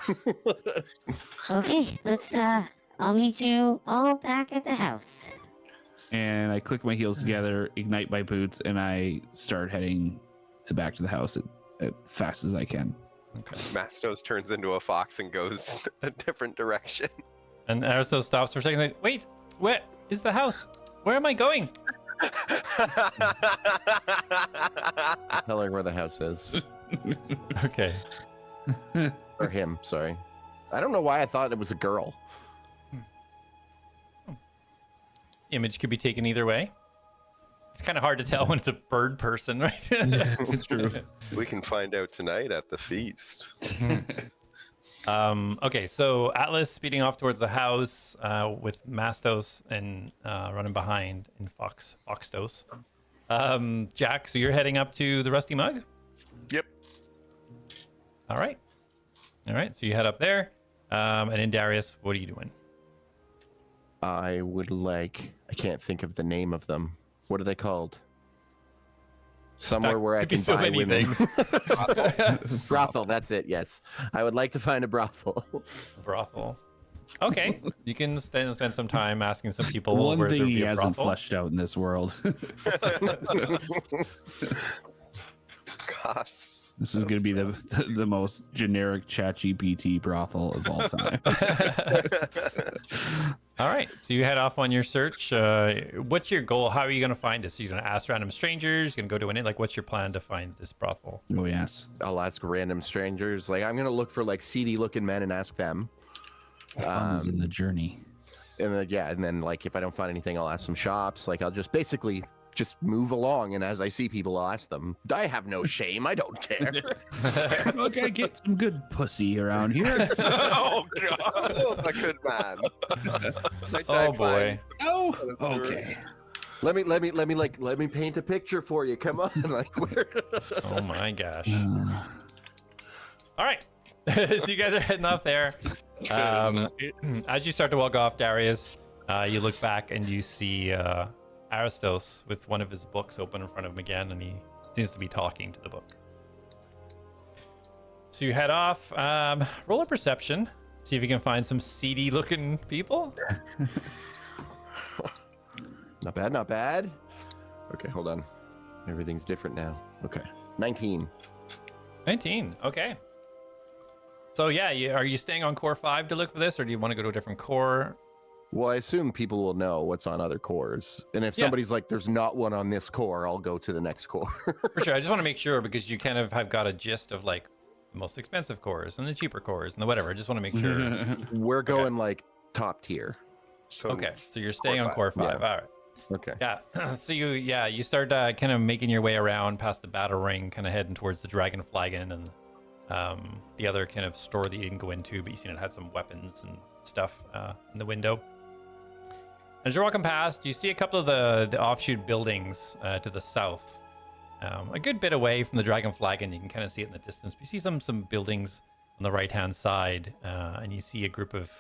okay, let's, I'll meet you all back at the house. And I click my heels together, ignite my boots, and I start heading back to the house as fast as I can. Mastos turns into a fox and goes a different direction. And Aristos stops for a second. Like, wait, where is the house? Where am I going? Tell her where the house is. Okay. Or him, sorry. I don't know why I thought it was a girl. Image could be taken either way. It's kind of hard to tell when it's a bird person, right? It's true. We can find out tonight at the feast. Okay, so Atlas speeding off towards the house with Mastos and running behind in Foxtos. Jack, so you're heading up to the Rusty Mug? Yep. All right. So you head up there. And in Darius, what are you doing? I would like. I can't think of the name of them. What are they called? Somewhere where I could be can so buy many women. things. Brothel, that's it. Yes, I would like to find a brothel. Brothel. Okay, you can spend some time asking some people One where thing there'd he be a hasn't brothel. fleshed out in this world. costs. This is going to be the most generic ChatGPT brothel of all time. All right, so you head off on your search. What's your goal? How are you going to find it? So you're going to ask random strangers? You're going to go to an inn? Like, what's your plan to find this brothel? Oh, yes. I'll ask random strangers. Like, I'm gonna look for like seedy looking men and ask them. Fun is in the journey. And then, yeah, and then like if I don't find anything, I'll ask some shops. Like I'll just basically just move along, and as I see people, I'll ask them. I have no shame. I don't care. Look, I get some good pussy around here. Oh god. Oh, a good man. Oh boy. Oh, okay. let me paint a picture for you. Come on, like where? Oh my gosh. All right. So you guys are heading off there. As you start to walk off, Darius, you look back and you see Aristos with one of his books open in front of him again, and he seems to be talking to the book. So you head off. Roll a perception. See if you can find some seedy looking people. Not bad, not bad. Okay, hold on. Everything's different now. Okay, 19. 19. Okay. So yeah, are you staying on core 5 to look for this, or do you want to go to a different core? Well, I assume people will know what's on other cores, and if Yeah. somebody's like, "There's not one on this core," I'll go to the next core. For sure. I just want to make sure, because you kind of have got a gist of like the most expensive cores and the cheaper cores and the whatever. I just want to make sure. We're going like top tier. So Okay, so you're staying on five. core 5. Yeah. All right. Okay. Yeah. So you start kind of making your way around past the battle ring, kind of heading towards the dragon flagon and the other kind of store that you didn't go into, but you seen it had some weapons and stuff in the window. As you're walking past, you see a couple of the offshoot buildings to the south, a good bit away from the dragon flagon. You can kind of see it in the distance. But you see some buildings on the right hand side, and you see a group of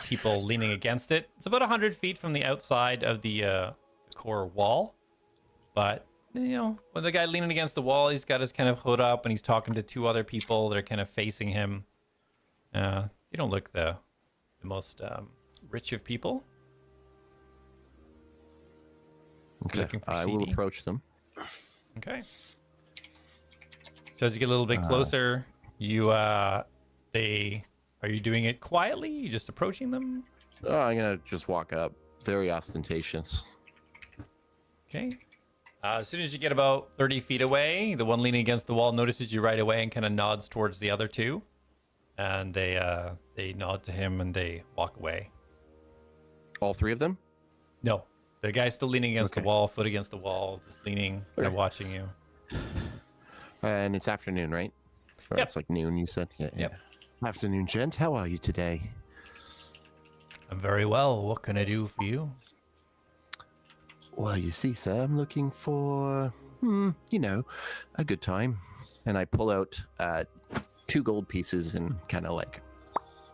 people leaning against it. It's about 100 feet from the outside of the core wall, but when the guy leaning against the wall, he's got his kind of hood up and he's talking to two other people that are kind of facing him. They don't look the most rich of people. Okay. Looking for I will CD. approach them. Okay. So as you get a little bit closer, are you doing it quietly? You just approaching them? Oh, I'm gonna just walk up. Very ostentatious. Okay. As soon as you get about 30 feet away, the one leaning against the wall notices you right away and kind of nods towards the other two. And they nod to him and they walk away. All three of them? No. The guy's still leaning against the Okay. wall, foot against the wall, just leaning, kind of watching you. And it's afternoon, right? Or Yep. It's like noon, you said? Yeah. Yep. Afternoon, gent. How are you today? I'm very well. What can I do for you? Well, you see, sir, I'm looking for, a good time. And I pull out 2 gold pieces and kind of like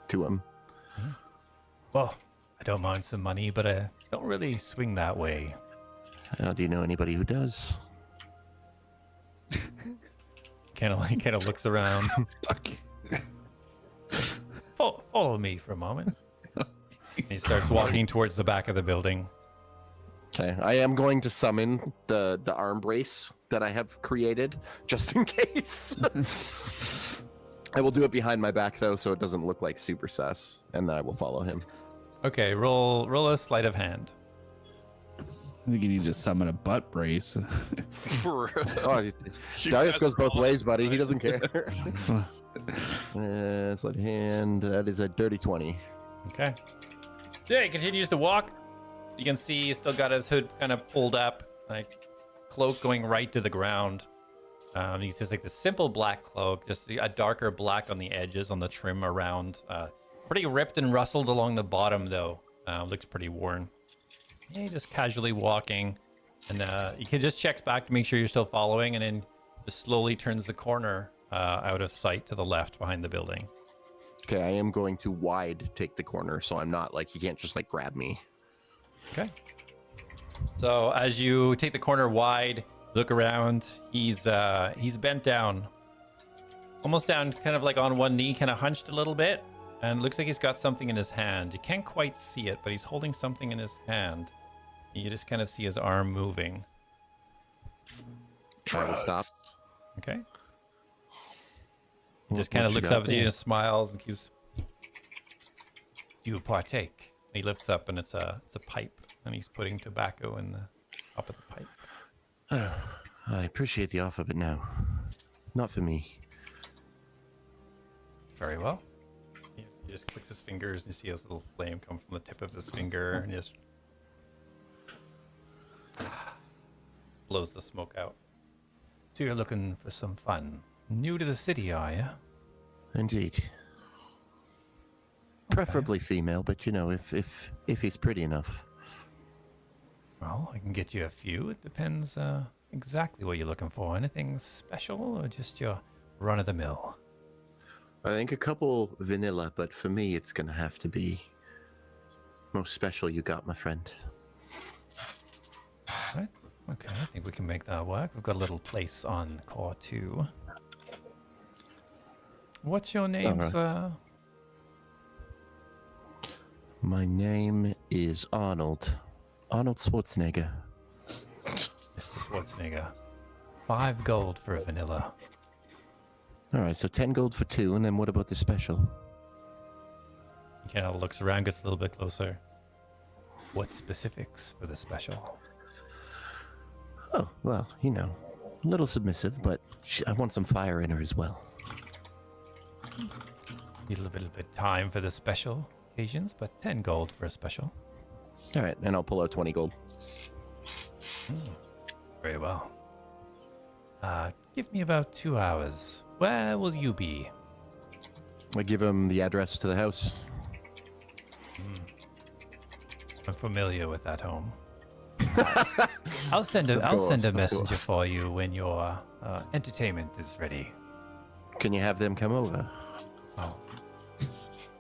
to him. Well, I don't mind some money, but I don't really swing that way. Do you know anybody who does? Kind of looks around. Follow me for a moment. He starts walking towards the back of the building. Okay, I am going to summon the arm brace that I have created, just in case. I will do it behind my back, though, so it doesn't look like super sus, and then I will follow him. Okay, roll a sleight of hand. I think you need to summon a butt brace. Oh, Darius goes both ways, buddy. He doesn't care. Sleight of hand. That is a dirty 20. Okay. So yeah, he continues to walk. You can see he's still got his hood kind of pulled up, like cloak going right to the ground. He's just like the simple black cloak, just a darker black on the edges, on the trim around. Pretty ripped and rustled along the bottom, though. Looks pretty worn. Yeah, just casually walking, and he just checks back to make sure you're still following, and then just slowly turns the corner out of sight to the left behind the building. Okay, I am going to wide take the corner, so I'm not like, you can't just like grab me. Okay. So as you take the corner wide, look around, he's bent down. Almost down, kind of like on one knee, kind of hunched a little bit. And looks like he's got something in his hand. You can't quite see it, but he's holding something in his hand. You just kind of see his arm moving. I will stop. Okay. He just What kind of you looks got up at you there? and smiles and keeps. Do you partake? And he lifts up and it's a pipe, and he's putting tobacco in the top of the pipe. I appreciate the offer, but no. Not for me. Very well. He just clicks his fingers and you see a little flame come from the tip of his finger and just blows the smoke out. So you're looking for some fun. New to the city, are you? Indeed. Preferably female, but you know, if he's pretty enough. Well, I can get you a few. It depends exactly what you're looking for. Anything special or just your run-of-the-mill? I think a couple vanilla, but for me, it's gonna have to be most special you got, my friend. Right. Okay, I think we can make that work. We've got a little place on core 2. What's your name, Alright. sir? My name is Arnold. Arnold Schwarzenegger. Mr. Schwarzenegger. 5 gold for a vanilla. Alright, so 10 gold for 2, and then what about the special? He kind of looks around, gets a little bit closer. What specifics for the special? Oh, well, you know, a little submissive, but I want some fire in her as well. Need a little bit of time for the special occasions, but 10 gold for a special. Alright, and I'll pull out 20 gold. Very well. Give me about 2 hours. Where will you be? I give him the address to the house. I'm familiar with that home. I'll send a course, of messenger course. for you when your entertainment is ready. Can you have them come over? Oh.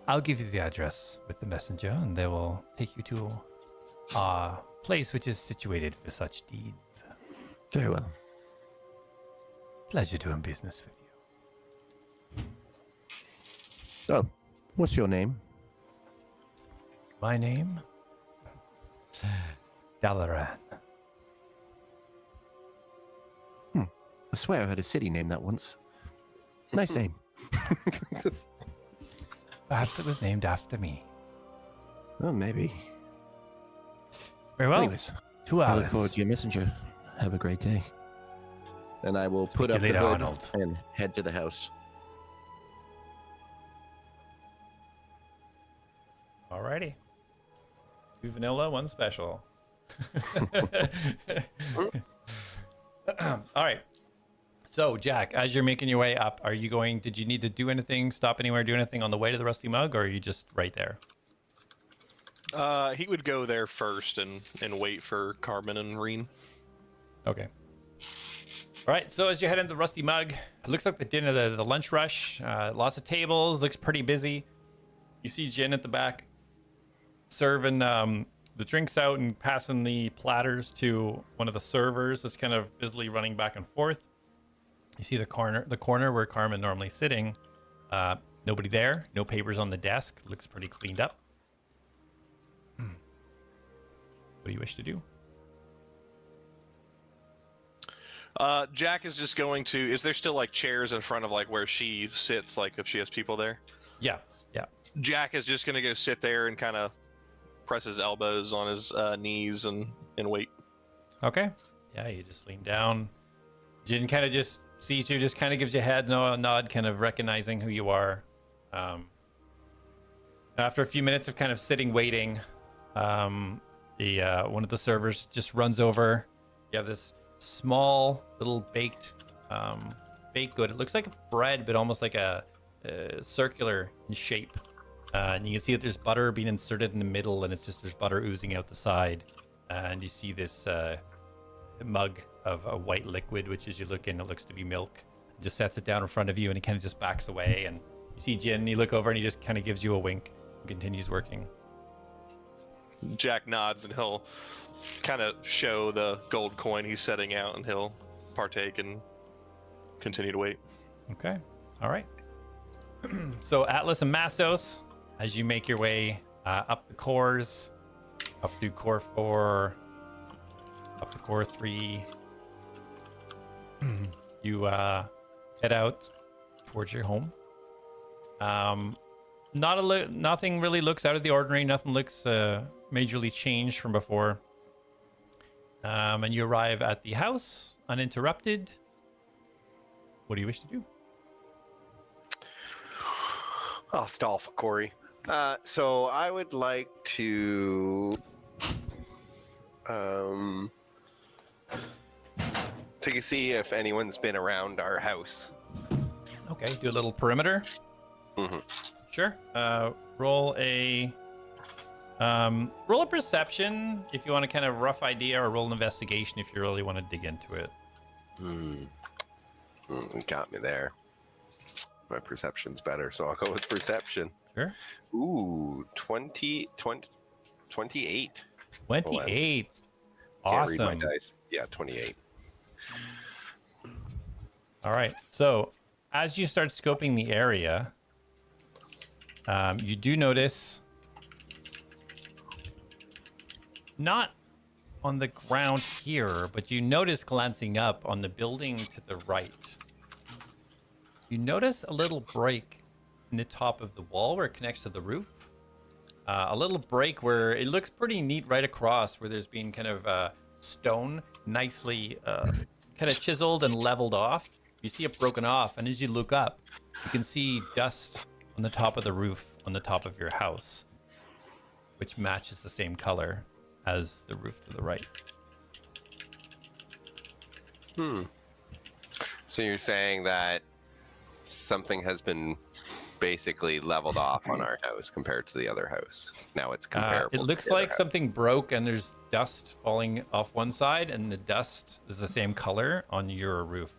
I'll give you the address with the messenger, and they will take you to our place which is situated for such deeds. Very well. Pleasure doing business with you. Oh, what's your name? My name? Dalaran. I swear I heard a city name that once. Nice name. Perhaps it was named after me. Oh, maybe. Very well. Anyways, 2 I hours. look forward to your messenger. Have a great day. And I will put to up you the later, hood Arnold. and head to the house. Alrighty. 2 vanilla, 1 special. All right. So, Jack, as you're making your way up, did you need to do anything, stop anywhere, do anything on the way to the Rusty Mug, or are you just right there? He would go there first and wait for Carmen and Reen. Okay. All right, so as you head into the Rusty Mug, it looks like the dinner, the lunch rush, lots of tables, looks pretty busy. You see Jin at the back serving the drinks out and passing the platters to one of the servers that's kind of busily running back and forth. You see the corner where Carmen normally sitting. Nobody there, no papers on the desk, looks pretty cleaned up. What do you wish to do? Jack is just going to. Is there still like chairs in front of like where she sits? Like if she has people there, Yeah, yeah. Jack is just going to go sit there and kind of press his elbows on his knees and wait. Okay. Yeah, you just lean down. Jin kind of just sees you, just kind of gives you a head nod, kind of recognizing who you are. After a few minutes of kind of sitting waiting, one of the servers just runs over. You have this small little baked good. It looks like bread, but almost like a circular in shape. And you can see that there's butter being inserted in the middle, and there's butter oozing out the side. And you see this mug of a white liquid, which as you look in, it looks to be milk. Just sets it down in front of you, and he kind of just backs away. And you see Jin, and you look over, and he just kind of gives you a wink and continues working. Jack nods and he'll kind of show the gold coin he's setting out, and he'll partake and continue to wait. Okay. All right. So Atlas and Mastos, as you make your way up the cores, up through core 4, up to core 3, you head out towards your home. Nothing really looks out of the ordinary. Nothing looks majorly changed from before. And you arrive at the house uninterrupted. What do you wish to do? I'll stall for Corey. So I would like to take a see if anyone's been around our house. Okay, do a little perimeter. Mm-hmm. Sure. Roll a perception if you want a kind of rough idea, or roll an investigation if you really want to dig into it. Got me there. My perception's better, so I'll go with perception. Sure. Ooh, 28. 28. Can't Awesome. read my dice. Yeah, 28. All right. So as you start scoping the area, you do notice, not on the ground here, but you notice glancing up on the building to the right. You notice a little break in the top of the wall where it connects to the roof. A little break where it looks pretty neat right across, where there's been kind of stone nicely kind of chiseled and leveled off. You see it broken off, and as you look up, you can see dust on the top of the roof on the top of your house, which matches the same color as the roof to the right. So you're saying that something has been basically leveled off on our house compared to the other house. Now it's comparable. It looks like something broke, and there's dust falling off one side, and the dust is the same color on your roof.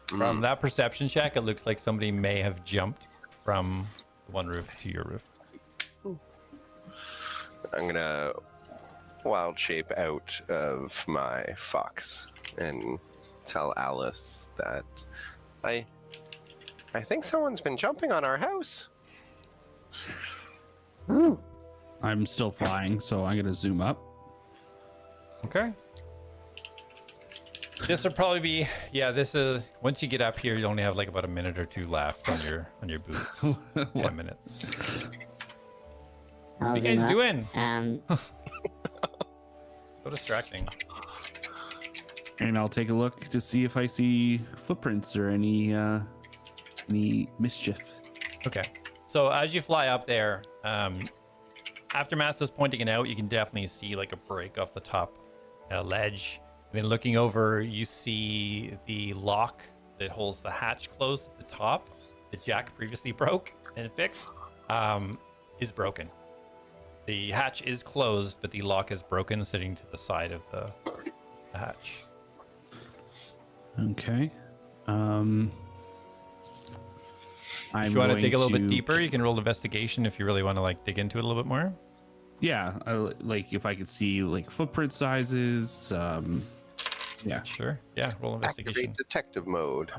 From that perception check, it looks like somebody may have jumped from one roof to your roof. I'm gonna wild shape out of my fox and tell Alice that I think someone's been jumping on our house. Ooh. I'm still flying, so I'm gonna zoom up. Okay. This will probably be, this is, once you get up here, you only have like about a minute or two left on your boots. 10 minutes. I'll What are you guys doing? So distracting. And I'll take a look to see if I see footprints or any mischief. Okay. So as you fly up there, after Masto's pointing it out, you can definitely see like a break off the top ledge. And then looking over, you see the lock that holds the hatch closed at the top that Jack previously broke and fixed is broken. The hatch is closed, but the lock is broken, sitting to the side of the hatch. Okay. If you want to dig a little bit deeper, you can roll investigation if you really want to like dig into it a little bit more. Yeah, like if I could see like footprint sizes. Yeah. Sure. Yeah, roll investigation. Activate detective mode.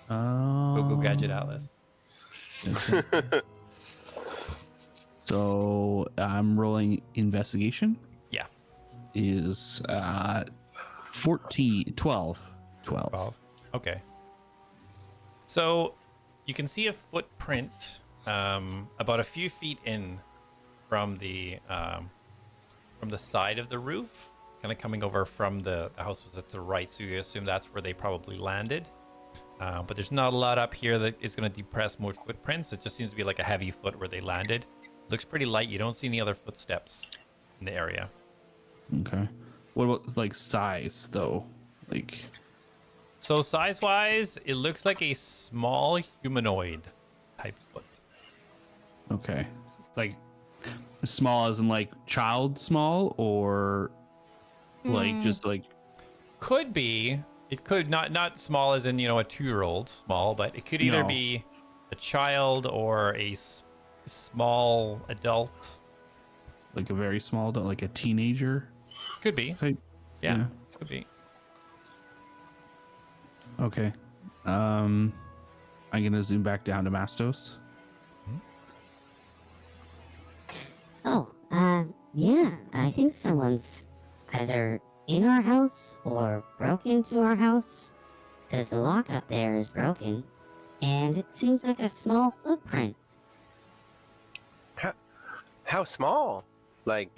Go Gadget Atlas. So I'm rolling investigation. Yeah. Is 12. 12. Okay. So you can see a footprint about a few feet in from the side of the roof, kind of coming over from the house was at the right, so you assume that's where they probably landed. But there's not a lot up here that is going to depress more footprints. It just seems to be like a heavy foot where they landed. Looks pretty light. You don't see any other footsteps in the area. Okay. What about like size though? Like, so size-wise, it looks like a small humanoid type foot. okay, like small as in like child small, or like just like Could be. It could not small as in, a 2-year-old small, but it could either No. be a child or a small adult. like a very small, like a teenager Could be. type. Yeah. Could be. Okay. I'm gonna zoom back down to Mastos. Oh, yeah, I think someone's either in our house or broke into our house. because the lock up there is broken, and it seems like a small footprint. How small? Like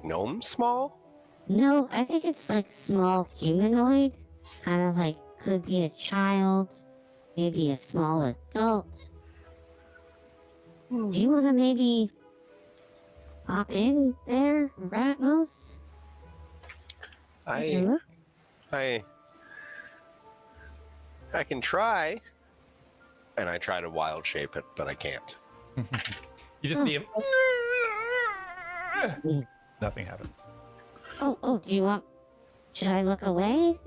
gnome small? No, I think it's like small humanoid. Kind of like could be a child, maybe a small adult. Do you want to maybe pop in there, Ratmos? Take a look? I can try. And I try to wild shape it, but I can't. You just see him. Nothing happens. Oh, do you want... Should I look away?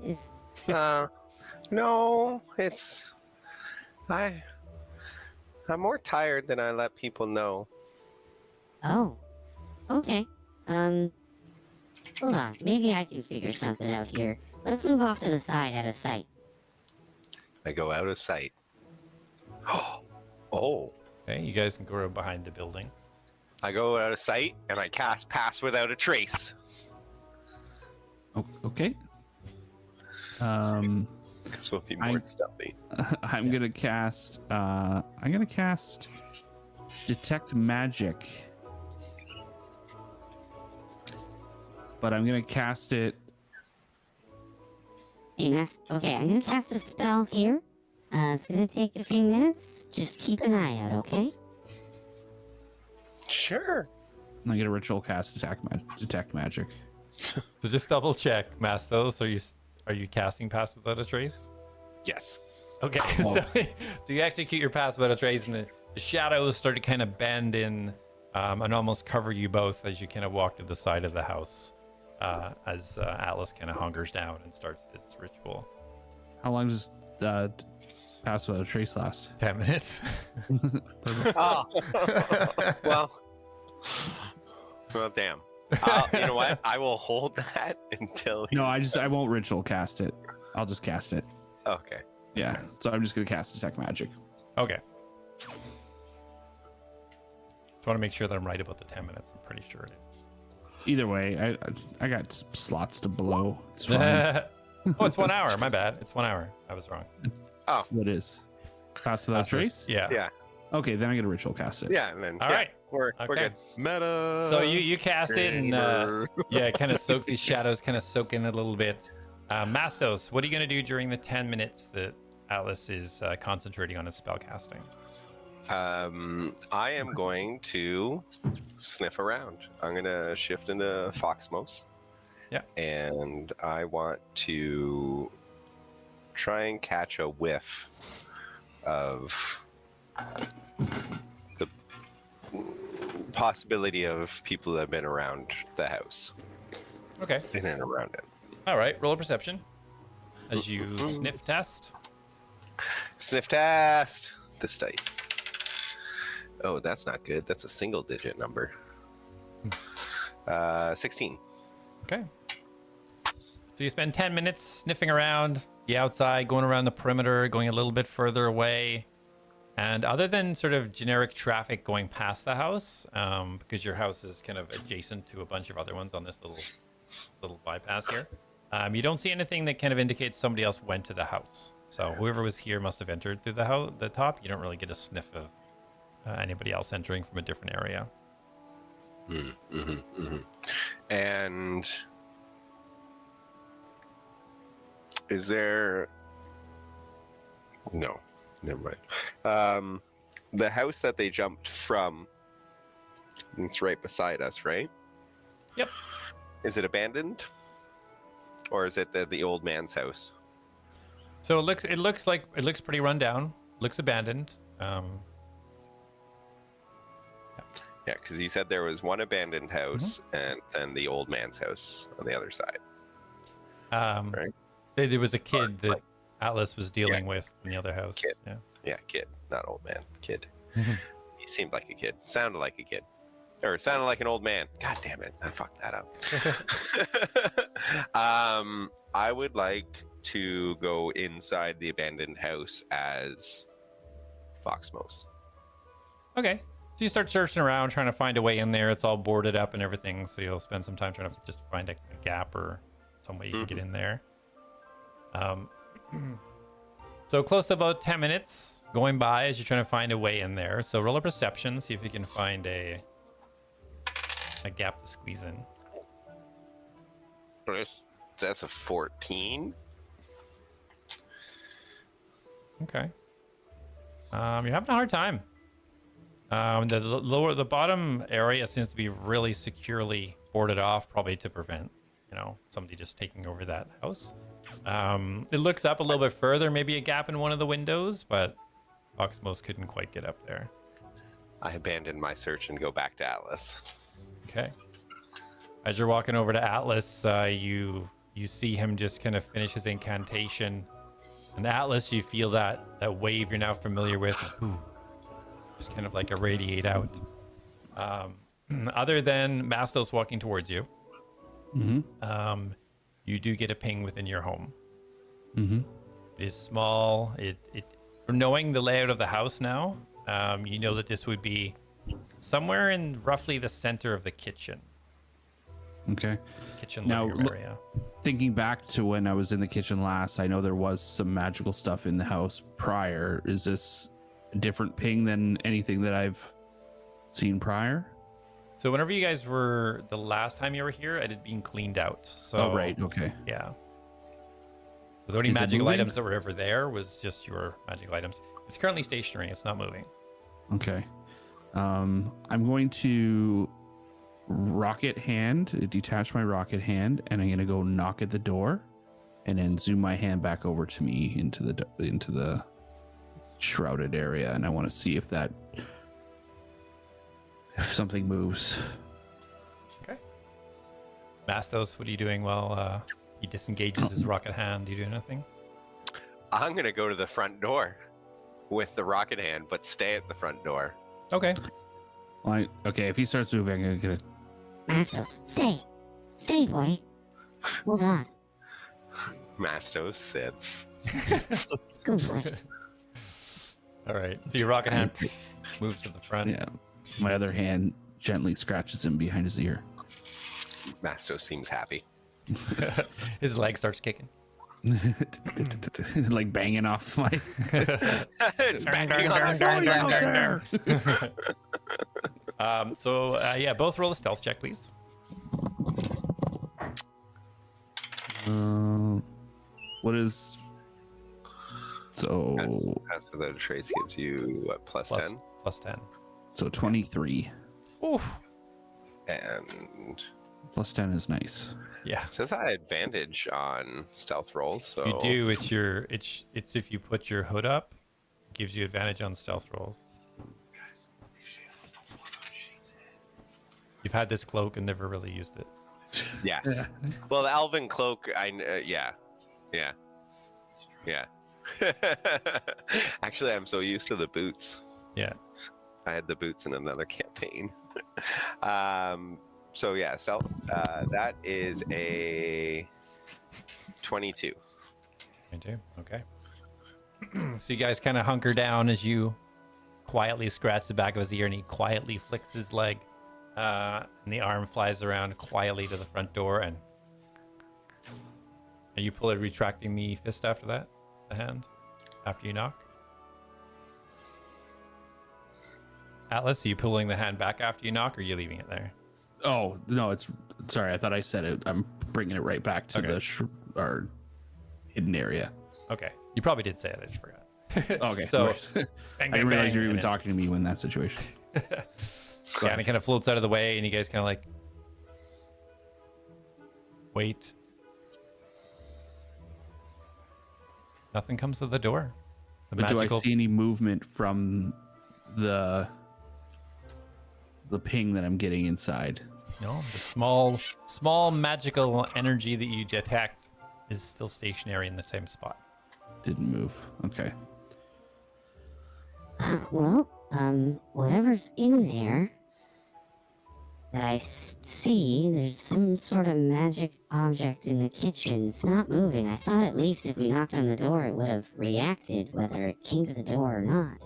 No, it's I'm more tired than I let people know. Oh. Okay. Hold on. Maybe I can figure something out here. Let's move off to the side out of sight. I go out of sight. Oh. Okay, you guys can go around behind the building. I go out of sight and I cast Pass Without a Trace. Okay. This will be more stealthy. I'm gonna cast. Detect Magic, but I'm gonna cast it. Okay, I'm gonna cast a spell here. It's gonna take a few minutes. Just keep an eye out, okay? Sure. I get a ritual cast Detect Magic. So just double check, Mastos. Are you casting Pass Without a Trace? Yes. Okay, so you execute your Pass Without a Trace, and the shadows start to kind of bend in and almost cover you both as you kind of walk to the side of the house as Atlas kind of hunkers down and starts its ritual. How long does Pass Without a Trace last? 10 minutes. Oh. well, damn. You know what? I will hold that until. No, I won't ritual cast it. I'll just cast it. Okay. Yeah. So I'm just gonna cast Detect Magic. Okay. Just want to make sure that I'm right about the 10 minutes. I'm pretty sure it is. Either way, I got slots to blow. It's fine. Oh, it's 1 hour. My bad. It's 1 hour. I was wrong. Oh. What is? Pass Without a Trace? Yeah. Yeah. Okay, then I get a ritual cast it. Yeah, and then. All right. We're Okay. good. Meta. So you cast it and kind of soak these shadows, kind of soak in a little bit. Mastos, what are you gonna do during the 10 minutes that Atlas is concentrating on his spell casting? I am going to sniff around. I'm gonna shift into Foxmos. Yeah. And I want to try and catch a whiff of the possibility of people that have been around the house. Okay. In and around it. All right. Roll a perception as you sniff test. Sniff test. This dice. Oh, that's not good. That's a single digit number. 16. Okay. So you spend 10 minutes sniffing around the outside, going around the perimeter, going a little bit further away. And other than sort of generic traffic going past the house, because your house is kind of adjacent to a bunch of other ones on this little bypass here, you don't see anything that kind of indicates somebody else went to the house. So whoever was here must have entered through the top. You don't really get a sniff of anybody else entering from a different area. And is there... No, never mind. The house that they jumped from, it's right beside us, right? Yep. Is it abandoned? Or is it the old man's house? So it looks pretty run down. Looks abandoned. Yeah, because he said there was one abandoned house and then the old man's house on the other side. Right? There was a kid that Atlas was dealing with in the other house. Kid. Yeah. Yeah, kid, not old man. Kid. He seemed like a kid. Sounded like a kid. Or sounded like an old man. God damn it. I fucked that up. I would like to go inside the abandoned house as Foxmos. Okay. So you start searching around, trying to find a way in there. It's all boarded up and everything. So you'll spend some time trying to just find a gap or some way you can get in there. Um, so close to about 10 minutes going by as you're trying to find a way in there. So roll a perception, see if you can find a gap to squeeze in. That's a 14. Okay. You're having a hard time. The bottom area seems to be really securely boarded off, probably to prevent, somebody just taking over that house. It looks up a little bit further, maybe a gap in one of the windows, but Oxmos couldn't quite get up there. I abandon my search and go back to Atlas. Okay. As you're walking over to Atlas, you see him just kind of finish his incantation. And Atlas, you feel that wave you're now familiar with, just kind of like irradiate out. Other than Mastos walking towards you, you do get a ping within your home. It is small. From knowing the layout of the house now, you know that this would be somewhere in roughly the center of the kitchen. Okay. Kitchen Now, living room area. Thinking back to when I was in the kitchen last, I know there was some magical stuff in the house prior. Is this a different ping than anything that I've seen prior? So whenever you guys were, the last time you were here, it had been cleaned out. So, Oh, right. Okay. Yeah. So the only Is it magical moving? items that were ever there was just your magical items. It's currently stationary. It's not moving. Okay. I'm going to rocket hand, detach my rocket hand, and I'm going to go knock at the door and then zoom my hand back over to me into the shrouded area. And I want to see if something moves. Okay. Mastos, what are you doing while he disengages his rocket hand? Do you do anything? I'm going to go to the front door with the rocket hand, but stay at the front door. Okay. Okay, if he starts moving, I'm going to... Mastos, stay. Stay, boy. Hold on. Mastos sits. Good boy. All right. So your rocket hand moves to the front. Yeah. My other hand gently scratches him behind his ear. Mastos seems happy. His leg starts kicking. Like banging off my... It's banging on So both roll a stealth check, please. What is... So... As for the traits gives you what, plus 10? Plus 10. So 23. Oof. And Plus 10 is nice. Yeah. it says I advantage on stealth rolls, so You do. It's if you put your hood up, it gives you advantage on stealth rolls. You've had this cloak and never really used it. yes. Well, the elven cloak, yeah. Actually, I'm so used to the boots. Yeah. I had the boots in another campaign. So yeah, stealth. That is a 22. I do. Okay. So you guys kind of hunker down as you quietly scratch the back of his ear, and he quietly flicks his leg, and the arm flies around quietly to the front door, and you pull it, retracting the fist after that, the hand, after you knock. Atlas, are you pulling the hand back after you knock, or are you leaving it there? Oh, no, it's... Sorry, I thought I said it. I'm bringing it right back to Okay. our hidden area. Okay. You probably did say it. I just forgot. Okay. So, no worries. bang, I bang, didn't realize bang, you were even and talking to me when that situation. Yeah, and it kind of floats out of the way, and you guys kind of like wait. Nothing comes to the door. The But do I magical see any movement from the ping that I'm getting inside? no, the small magical energy that you detect is still stationary in the same spot. Didn't move. Okay. Well, whatever's in there that I see, there's some sort of magic object in the kitchen. It's not moving. I thought at least if we knocked on the door, it would have reacted, whether it came to the door or not.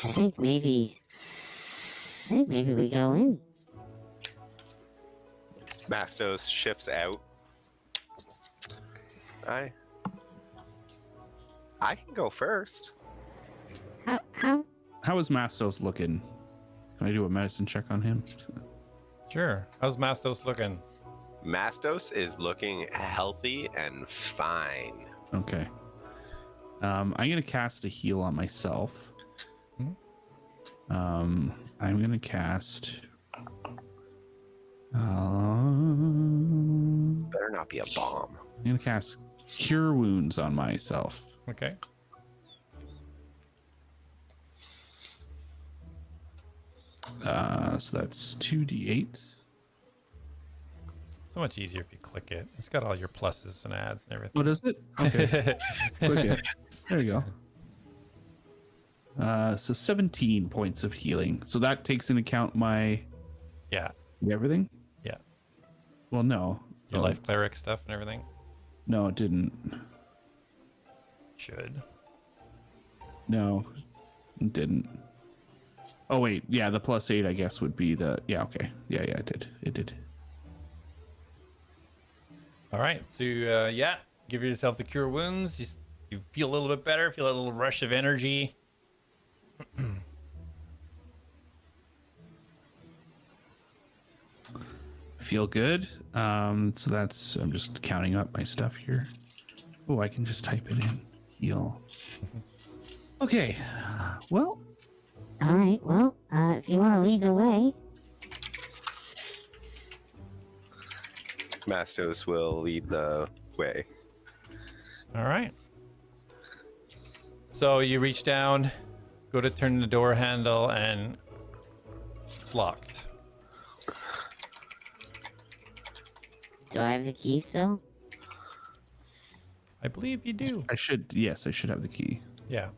I think maybe we go in. Mastos shifts out. I can go first. How is Mastos looking? Can I do a medicine check on him? Sure. How's Mastos looking? Mastos is looking healthy and fine. Okay. I'm gonna cast a heal on myself. I'm gonna cast. Better not be a bomb. I'm gonna cast Cure Wounds on myself. Okay. So that's 2d8. So much easier if you click it. It's got all your pluses and adds and everything. What is it? Okay. Click it. There you go. So 17 points of healing. So that takes into account my Yeah. everything? Yeah. Well, no. Your life cleric stuff and everything. No, it didn't. Should. No, it didn't. Oh, wait. Yeah, the +8, I guess, would be the... Yeah, okay. Yeah, it did. It did. All right. So, yeah, give yourself the cure wounds. You feel a little bit better, feel a little rush of energy. Feel good. So that's... I'm just counting up my stuff here. Oh, I can just type it in. Heal. Okay. Well... All right. Well, if you want to lead the way. Mastos will lead the way. All right. So you reach down, go to turn the door handle, and it's locked. Do I have the key still? I believe you do. I should... Yes, I should have the key. Yeah.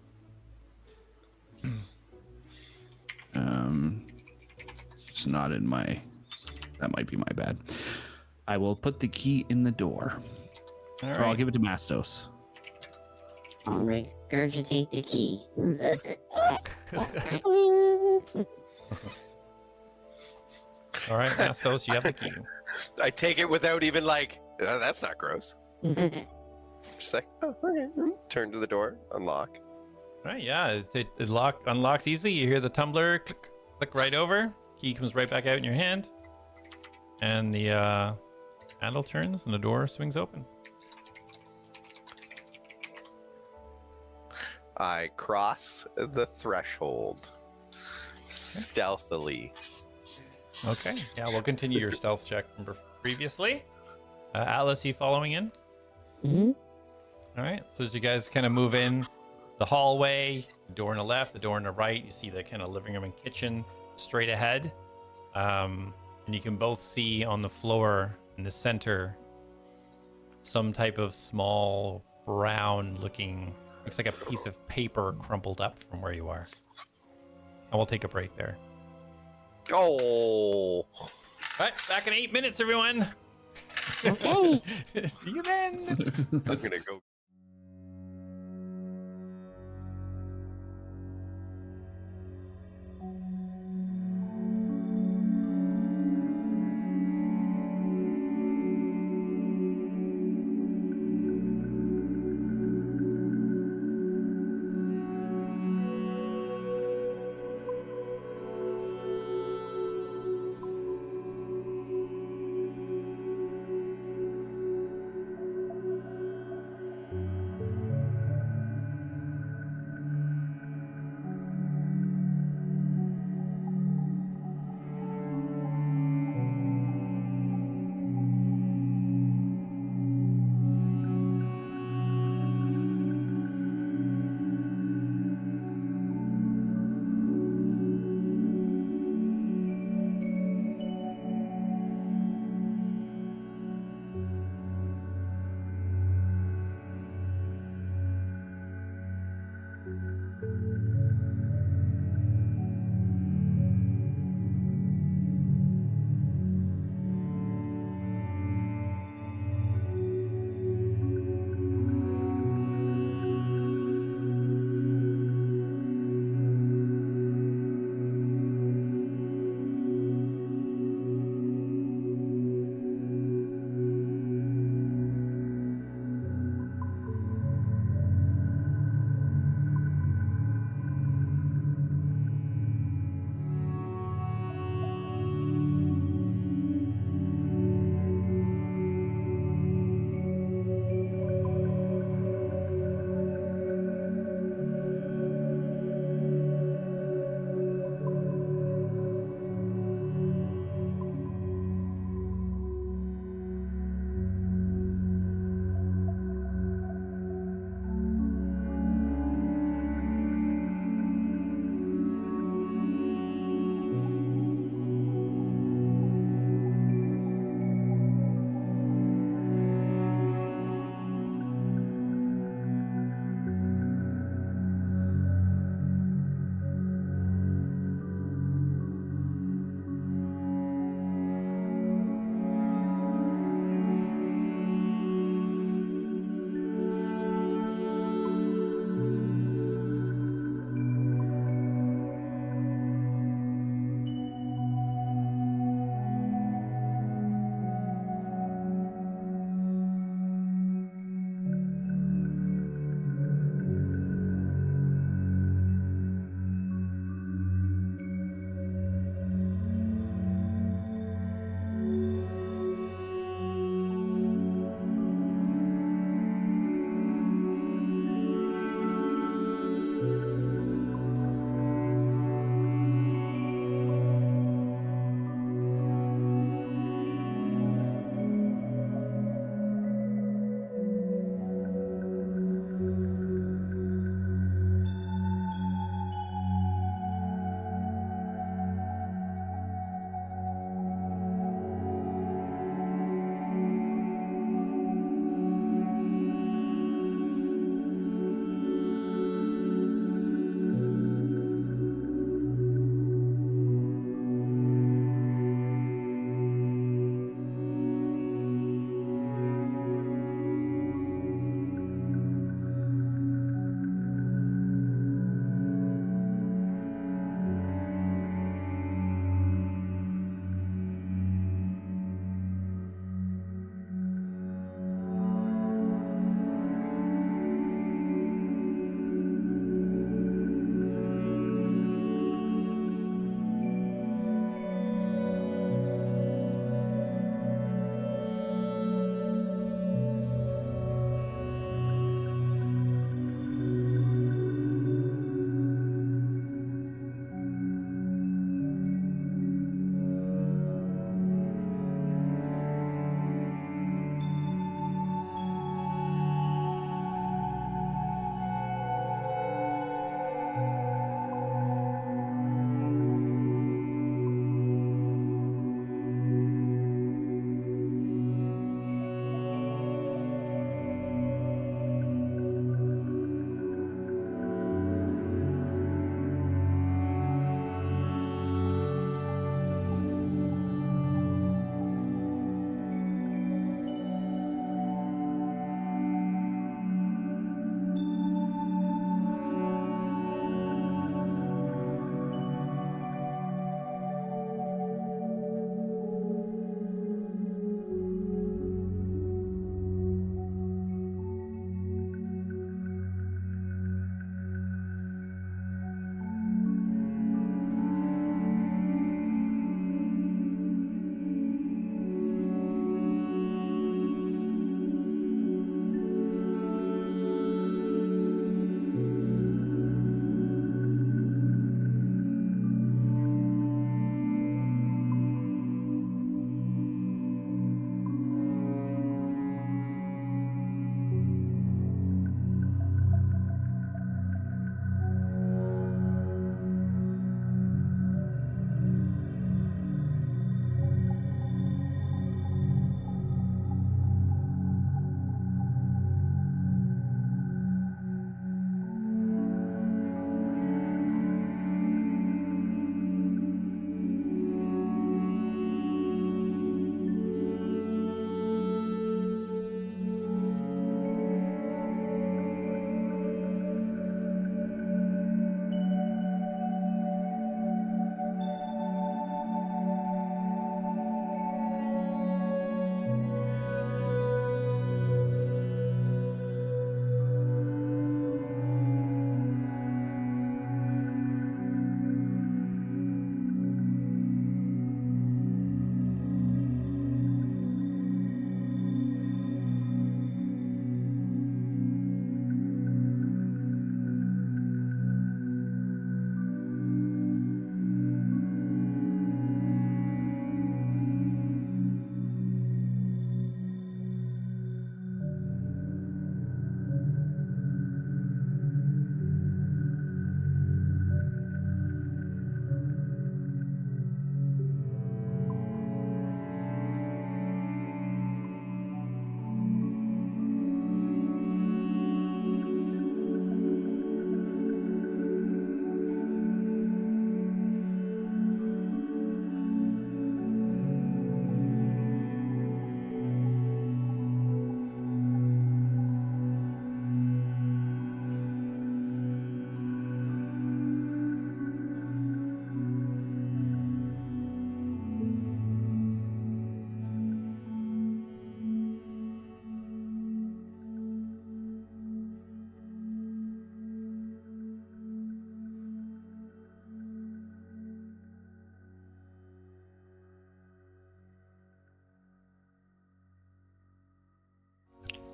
It's not in my... That might be my bad. I will put the key in the door. All Or right. I'll give it to Mastos. I'll regurgitate the key. All right, Mastos, you have the key. I take it without even like, that's not gross. Just like, oh, okay. Turn to the door, unlock. All right, yeah, it unlocks easily. You hear the tumbler click right over. Key comes right back out in your hand. And the handle turns and the door swings open. I cross the threshold stealthily. Okay. Yeah, we'll continue your stealth check from previously. Alice, you following in? Mm-hmm. All right. So as you guys kind of move in the hallway, the door on the left, the door on the right, you see the kind of living room and kitchen straight ahead. And you can both see on the floor in the center some type of small brown looking, looks like a piece of paper crumpled up from where you are. And we'll take a break there. Oh, All right, back in 8 minutes, everyone. Okay. See you then. I'm gonna go.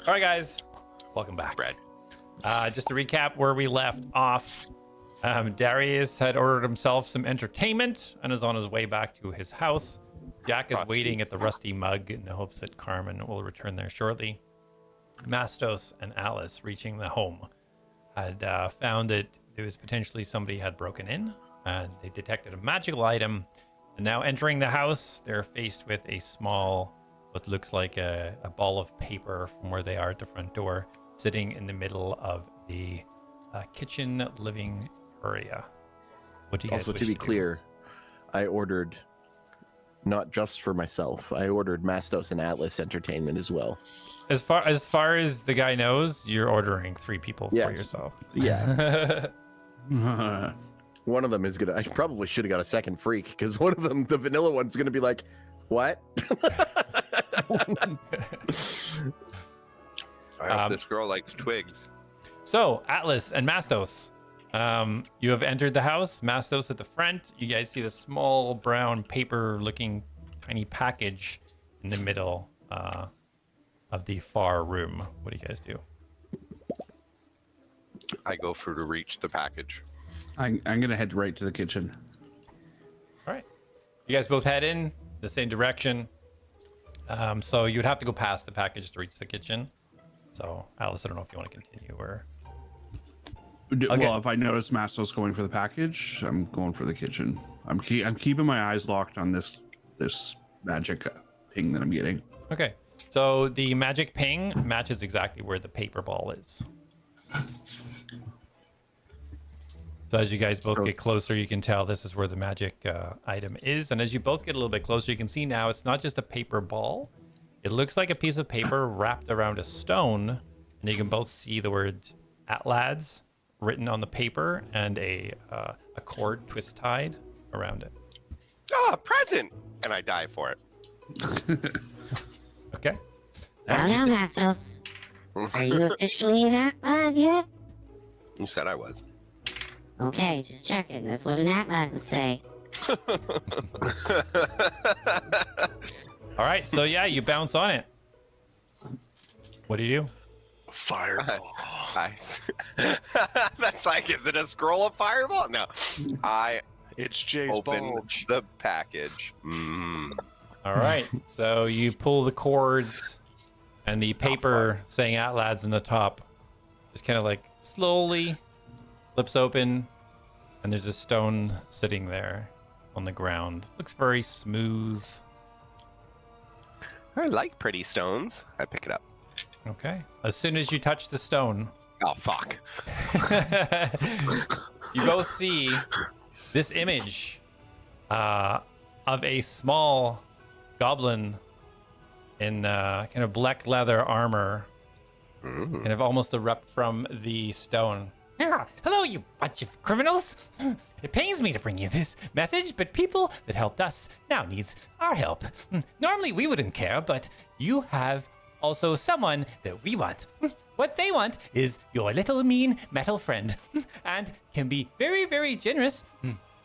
All right, guys, welcome back. Brad. Just to recap where we left off, Darius had ordered himself some entertainment and is on his way back to his house. Jack is waiting at the Rusty Mug in the hopes that Carmen will return there shortly. Mastos and Alice, reaching the home, had found that there was potentially somebody had broken in, and they detected a magical item. And now entering the house, they're faced with a small, what looks like a ball of paper from where they are at the front door, sitting in the middle of the kitchen living area. What do you guys Also, wish to be do? clear, I ordered not just for myself. I ordered Mastos and Atlas entertainment as well. As far as the guy knows, you're ordering 3 people for Yes. yourself. Yeah. One of them is gonna. I probably should have got a second freak because one of them, the vanilla one's gonna be like, "What?" I hope this girl likes twigs. So, Atlas and Mastos, you have entered the house. Mastos at the front. You guys see the small brown paper-looking tiny package in the middle of the far room. What do you guys do? I go for to reach the package. I'm gonna head right to the kitchen. All right. You guys both head in the same direction. So you would have to go past the package to reach the kitchen. So, Alice, I don't know if you want to continue or... Well, if I notice Mastos going for the package, I'm going for the kitchen. I'm keeping my eyes locked on this magic ping that I'm getting. Okay. So the magic ping matches exactly where the paper ball is. So as you guys both get closer, you can tell this is where the magic item is. And as you both get a little bit closer, you can see now it's not just a paper ball. It looks like a piece of paper wrapped around a stone. And you can both see the word "Atlads" written on the paper and a cord twist tied around it. Ah, present! And I die for it. Okay. Well, now, Mastos, are you officially an Atlad yet? You said I was. Okay, just checking. That's what an Atlad would say. All right. So yeah, you bounce on it. What do you do? Fireball. That's like, is it a scroll of fireball? No. I It's Jay's open bulge. the package. Mm. All right. So you pull the cords, and the paper saying "Atlads" in the top just kind of like slowly flips open, and there's a stone sitting there on the ground. Looks very smooth. I like pretty stones. I pick it up. Okay. As soon as you touch the stone, Oh, fuck. you both see this image of a small goblin in kind of black leather armor, kind of almost erupt from the stone. Yeah. Hello, you bunch of criminals. It pains me to bring you this message, but people that helped us now needs our help. Normally we wouldn't care, but you have also someone that we want. What they want is your little mean metal friend, and can be very, very generous.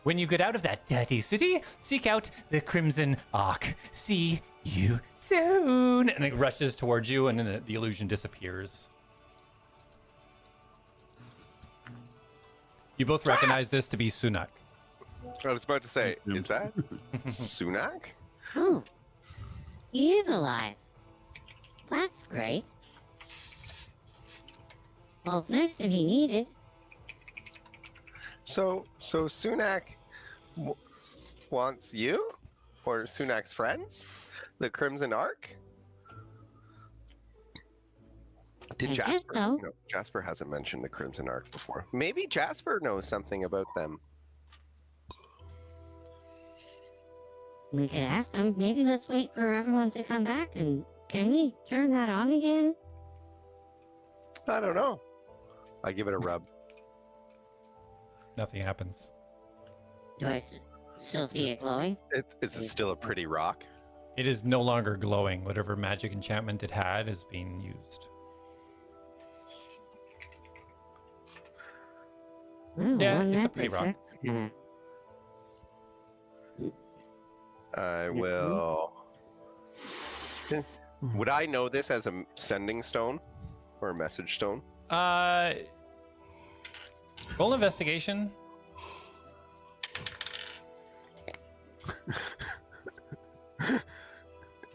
When you get out of that dirty city, seek out the Crimson Ark. See you soon. And it rushes towards you, and then the illusion disappears. You both recognize this to be Sunak. I was about to say, is that Sunak? Oh, he is alive. That's great. Well, it's nice to be needed. So Sunak wants you? Or Sunak's friends? The Crimson Ark? Did I guess Jasper? so. No, Jasper hasn't mentioned the Crimson Ark before. Maybe Jasper knows something about them. We could ask him. Maybe let's wait for everyone to come back, and can we turn that on again? I don't know. I give it a rub. Nothing happens. Do I still see it glowing? Is it still a pretty rock? It is no longer glowing. Whatever magic enchantment it had is being used. Oh, Yeah, one it's a message, pretty rock. that's kinda- I will. Would I know this as a sending stone or a message stone? Roll investigation.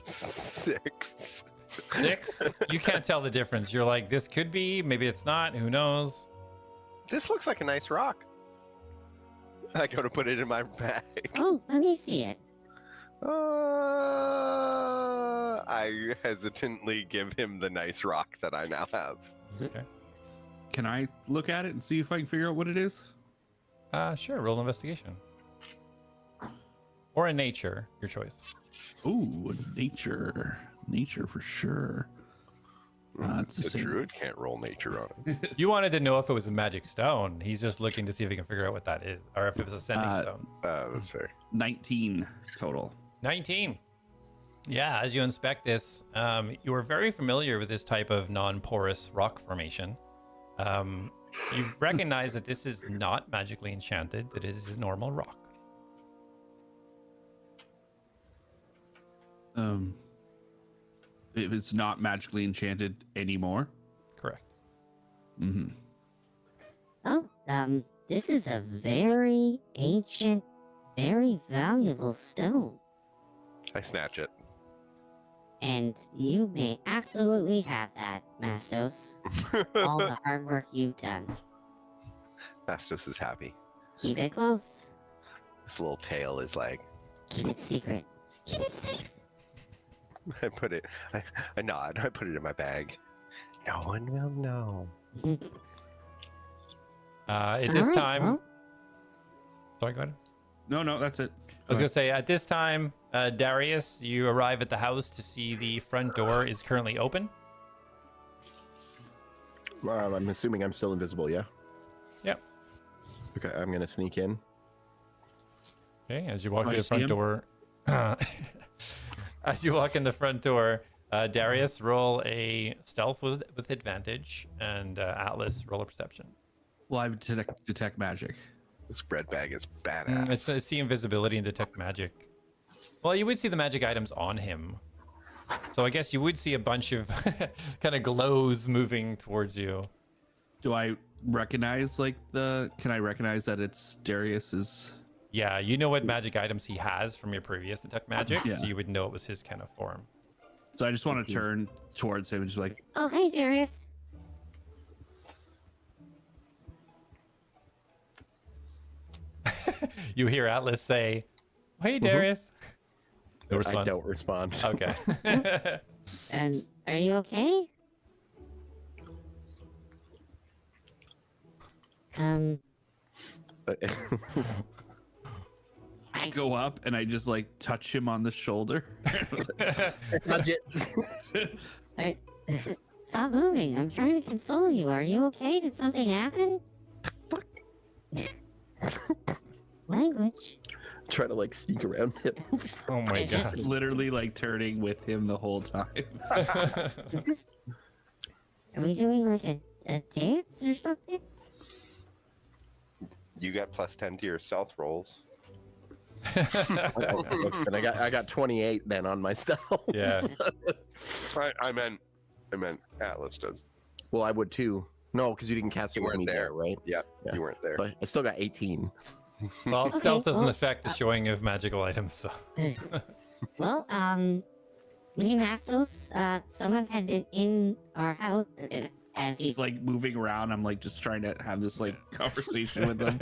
6. 6. You can't tell the difference. You're like, this could be, maybe it's not. Who knows? This looks like a nice rock. I go to put it in my bag. Oh, let me see it. I hesitantly give him the nice rock that I now have. Okay. Can I look at it and see if I can figure out what it is? Sure. Roll investigation. Or in nature, your choice. Ooh, nature. Nature for sure. It's the The same. druid can't roll nature on it. You wanted to know if it was a magic stone. He's just looking to see if he can figure out what that is, or if it was a sending stone. That's fair. 19 total. 19. Yeah, as you inspect this, you are very familiar with this type of non-porous rock formation. You recognize that this is not magically enchanted, that it is a normal rock. If it's not magically enchanted anymore. Correct. Mm-hmm. Oh, this is a very ancient, very valuable stone. I snatch it. And you may absolutely have that, Mastos. All the hard work you've done. Mastos is happy. Keep it close. This little tail is like, Keep it secret. Keep it secret. I put it, I nod, I put it in my bag. No one will know. At this All right, time... well, Sorry, go ahead. No, that's it. I was going to say, at this time, Darius, you arrive at the house to see the front door is currently open. I'm assuming I'm still invisible, yeah? Yep. Okay, I'm gonna sneak in. Okay, as you walk through I the see front him. door... As you walk in the front door, Darius, roll a stealth with advantage, and Atlas, roll a perception. Well, I have detect magic. This bread bag is badass. It's see invisibility and detect magic. Well, you would see the magic items on him. So I guess you would see a bunch of kind of glows moving towards you. Do I recognize can I recognize that it's Darius's? Yeah, you know what magic items he has from your previous detect magic, Yeah. so you would know it was his kind of form. So I just want to turn towards him and just like, oh, hey, Darius. You hear Atlas say, "Hey, Darius." No response. I don't respond. Okay. And are you okay? I go up and I just like touch him on the shoulder. Touch it. Stop moving. I'm trying to console you. Are you okay? Did something happen? Fuck. Language. Try to like sneak around him. Oh my god. Literally like turning with him the whole time. Is this... Are we doing like a dance or something? You got +10 to your stealth rolls. And I got 28 then on my stealth. Yeah. I meant Atlas does. Well, I would too. No, because you didn't cast it You with weren't me there. right? Yep, Yeah. you weren't there. So I still got 18. Well, Okay, stealth doesn't well, affect the showing of magical items, so. Well, me and Mastos, someone had been in our house as He's like moving around. I'm like just trying to have this like conversation with him.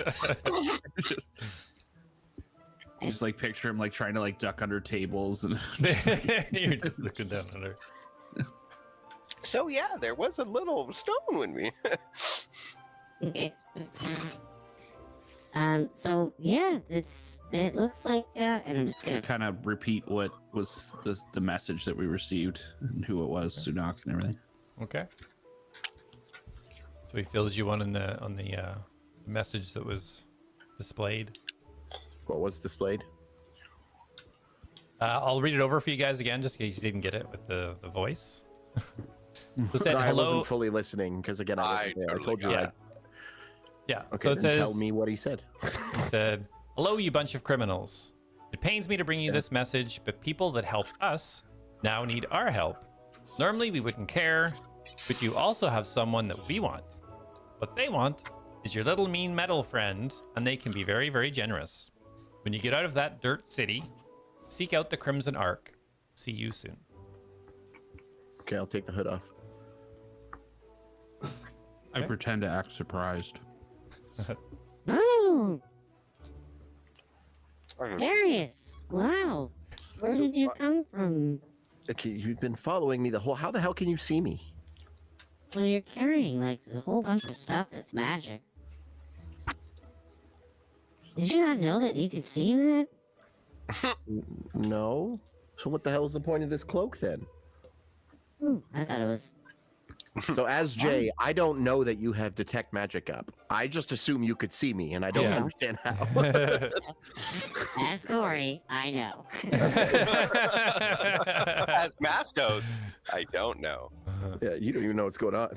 just like picture him like trying to like duck under tables and You're just looking down under. So yeah, there was a little stone with me. So yeah, it looks like and I'm just gonna kind of repeat what was the message that we received and who it was, Sunak and everything. Okay. So he fills you on the message that was displayed. What was displayed? I'll read it over for you guys again, just in case you didn't get it with the voice. It said, I hello. wasn't fully listening because again I wasn't there. I told you. Yeah. Yeah. Okay, So it then says, tell me what he said. He said, hello, you bunch of criminals. It pains me to bring you this message, but people that helped us now need our help. Normally we wouldn't care, but you also have someone that we want. What they want is your little mean metal friend, and they can be very, very generous. When you get out of that dirt city, seek out the Crimson Ark. See you soon. Okay, I'll take the hood off. I pretend to act surprised. Oh, Darius! Wow, where did you come from? Okay, you've been following me the whole. How the hell can you see me? Well, you're carrying like a whole bunch of stuff that's magic. Did you not know that you could see that? No. So what the hell is the point of this cloak then? I thought it was. So as Jay, I don't know that you have detect magic up. I just assume you could see me, and I don't Yeah. understand how. As Corey, I know. As Mastos, I don't know. Yeah, you don't even know what's going on.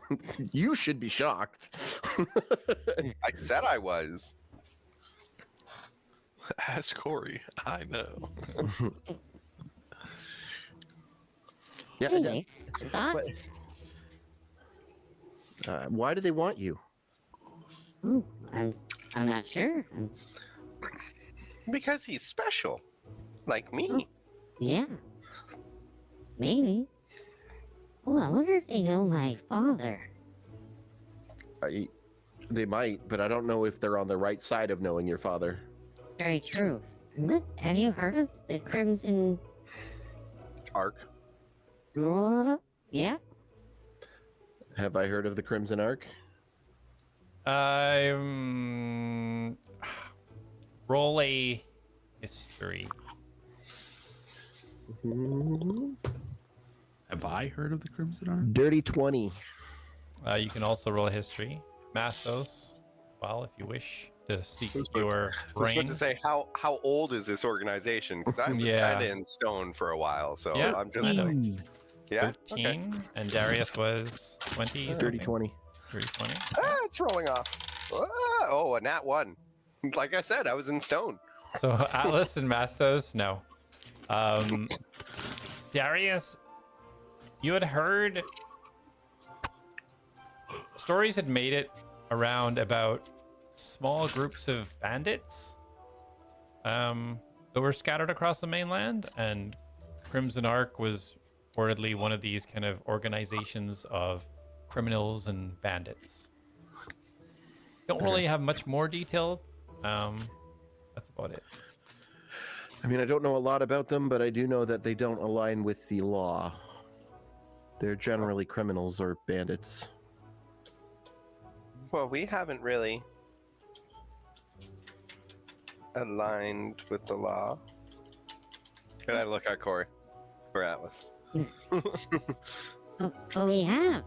You should be shocked. I said I was. Ask Corey. I know. Yeah. Anyways, thoughts? Why do they want you? I'm not sure. Because he's special. Like me. Yeah. Maybe. Oh, I wonder if they know my father. They might, but I don't know if they're on the right side of knowing your father. Very true. What? Have you heard of the Crimson... Ark. Yeah? Have I heard of the Crimson Ark? Roll a history. Have I heard of the Crimson Ark? Dirty 20. You can also roll a history. Mastos, well, if you wish to seek your I was about brain. to say, how old is this organization? Because I was Yeah. kind of in stone for a while, so Yeah. I'm just like, yeah, 13, okay. and Darius was 20. Dirty something. 20. 20. It's rolling off. Oh, a nat 1. Like I said, I was in stone. So Atlas and Mastos, no. Darius, you had heard stories had made it around about small groups of bandits that were scattered across the mainland, and Crimson Ark was reportedly one of these kind of organizations of criminals and bandits. Don't really have much more detail. That's about it. I mean, I don't know a lot about them, but I do know that they don't align with the law. They're generally criminals or bandits. Well, we haven't really aligned with the law. Can I look at Corey or Atlas? Oh, we have.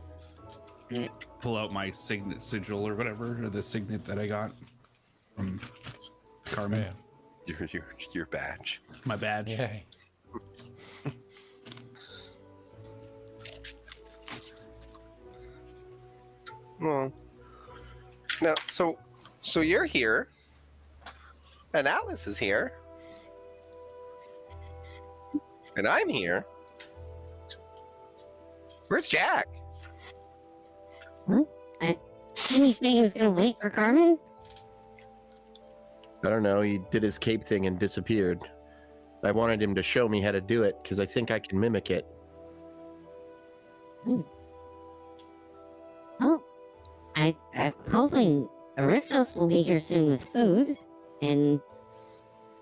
Pull out my sigil or whatever, or the signet that I got from Carmen. Your badge. My badge. Yay. Well, now, so you're here, and Atlas is here, and I'm here. Where's Jack? Didn't you think he was gonna wait for Carmen? I don't know. He did his cape thing and disappeared. I wanted him to show me how to do it because I think I can mimic it. Oh, I'm hoping Aristos will be here soon with food, and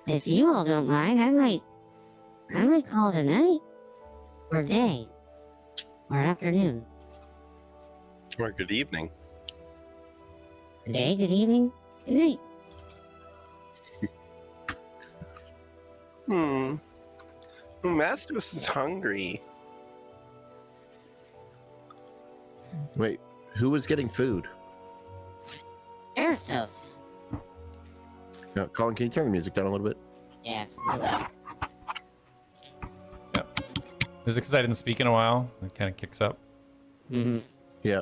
if you all don't mind, I might call it a night, or day, or afternoon. Or good evening. Good day, good evening, good night. Mastos is hungry. Wait, who was getting food? Aristos. Colin, can you turn the music down a little bit? Yes. Is it because I didn't speak in a while? It kind of kicks up. Mm-hmm. Yeah.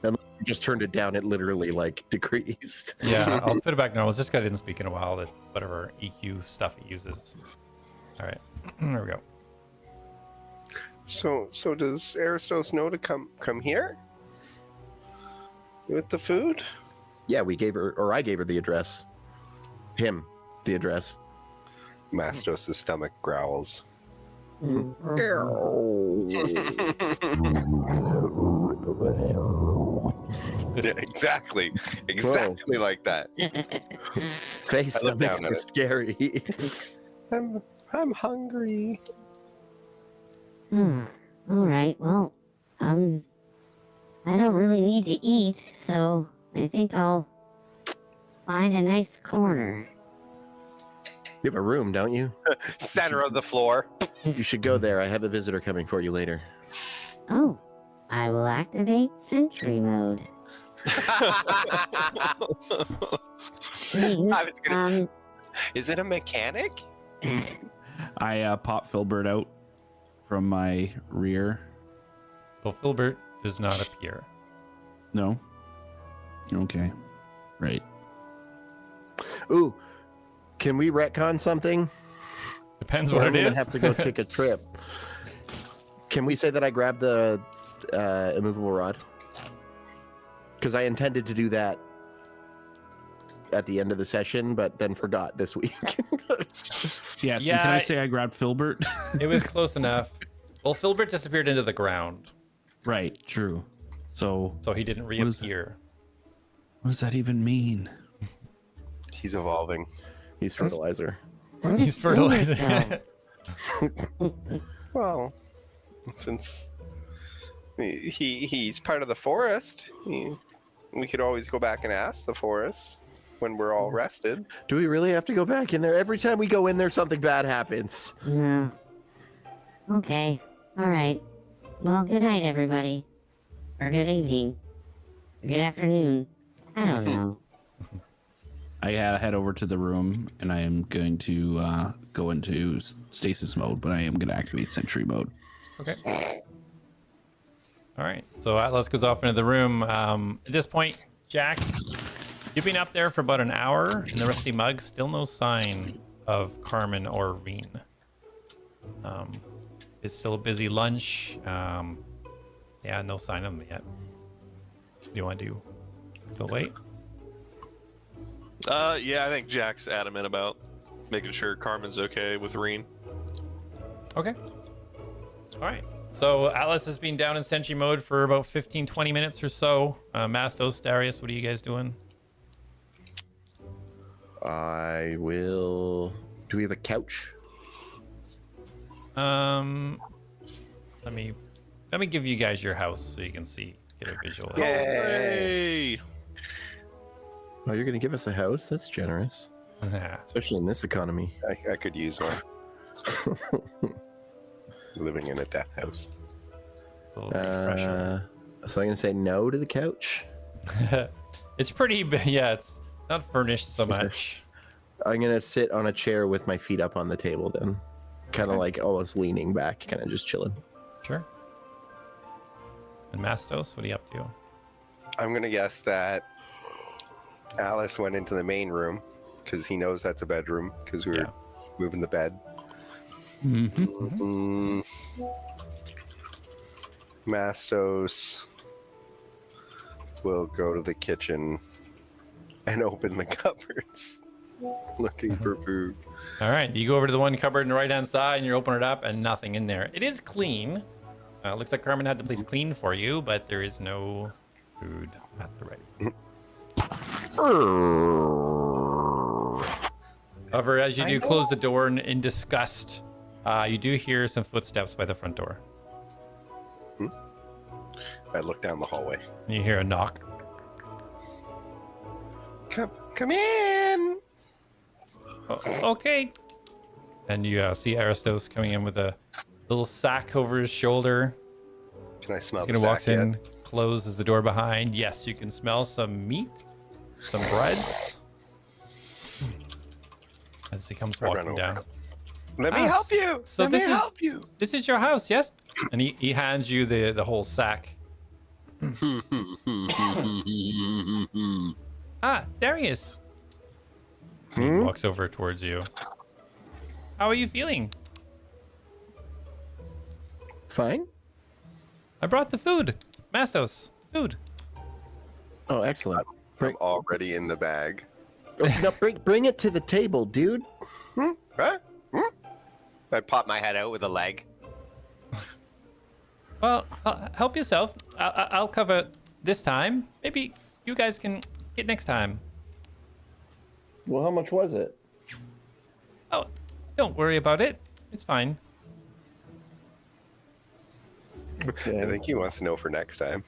And you just turned it down. It literally like decreased. Yeah, I'll put it back normal. It's just because I didn't speak in a while. That whatever EQ stuff it uses. All right, there we go. So does Aristos know to come here with the food? Yeah, we gave her, or I gave her the address. Him, the address. Mastos' stomach growls. Yeah, exactly like that. Face I look that makes down her at it. scary. I'm hungry. All right. Well, I don't really need to eat, so I think I'll find a nice corner. You have a room, don't you? Center of the floor. You should go there. I have a visitor coming for you later. Oh, I will activate sentry mode. Please, I was gonna. Is it a mechanic? I pop Filbert out from my rear. So Filbert does not appear. No. Okay. Right. Ooh, can we retcon something? Depends Or what I'm it gonna is. have to go take a trip. Can we say that I grabbed the immovable rod? Because I intended to do that at the end of the session, but then forgot this week. Yes. Yeah, and can I I- say I grabbed Filbert? It was close enough. Well, Filbert disappeared into the ground, Right. True. So so he didn't is that? reappear. what does that even mean? He's evolving. He's fertilizer. He's fertilizing. Well, since he's part of the forest, we could always go back and ask the forest when we're all rested. Do we really have to go back in there? Every time we go in there, something bad happens. No. Okay. All right. Well, good night, everybody. Or good evening. Or good afternoon. I don't know. I gotta head over to the room, and I am going to go into stasis mode, but I am going to activate sentry mode. Okay. All right. So Atlas goes off into the room. At this point, Jack, you've been up there for about an hour in the Rusty Mug. Still no sign of Carmen or Reen. It's still a busy lunch. Yeah, no sign of them yet. What do you want to do? Go wait? Yeah, I think Jack's adamant about making sure Carmen's okay with Reen. Okay. All right. So Atlas has been down in sentry mode for about 15, 20 minutes or so. Mastos, Darius, what are you guys doing? I will. Do we have a couch? Let me give you guys your house so you can get a visual. Hey! Oh, you're gonna give us a house? That's generous, Yeah. especially in this economy. I could use one. Living in a death house. A little refresher. So I'm gonna say no to the couch. It's pretty, yeah, it's not furnished so much. I'm gonna sit on a chair with my feet up on the table, then, kind of like almost leaning back, kind of just chilling. Sure. And Mastos, what are you up to? I'm gonna guess that Alice went into the main room because he knows that's a bedroom because we were Yeah. moving the bed. Mm-hmm. Mastos will go to the kitchen and open the cupboards looking for food. All right, you go over to the one cupboard on the right-hand side, and you open it up, and nothing in there. It is clean. Looks like Carmen had the place clean for you, but there is no food at the ready. However, as you do close the door in disgust, you do hear some footsteps by the front door. I look down the hallway. And you hear a knock. Come in. Oh, okay. And you see Aristos coming in with a little sack over his shoulder. Can I smell He's the gonna walk sack yet? in, closes the door behind. Yes, you can smell some meat, some breads. As he comes I run walking over. down. Let me Ah, help you. so Let this me is- help you. This is your house, yes? And he hands you the whole sack. Ah, Darius. He walks over towards you. How are you feeling? fine? I brought the food. Mastos, food. Oh, excellent. I'm already in the bag. Oh, no, bring it to the table, dude. Huh? I pop my head out with a leg. Well, help yourself. I'll cover this time. Maybe you guys can get next time. Well, how much was it? Oh, don't worry about it. It's fine. I think he wants to know for next time.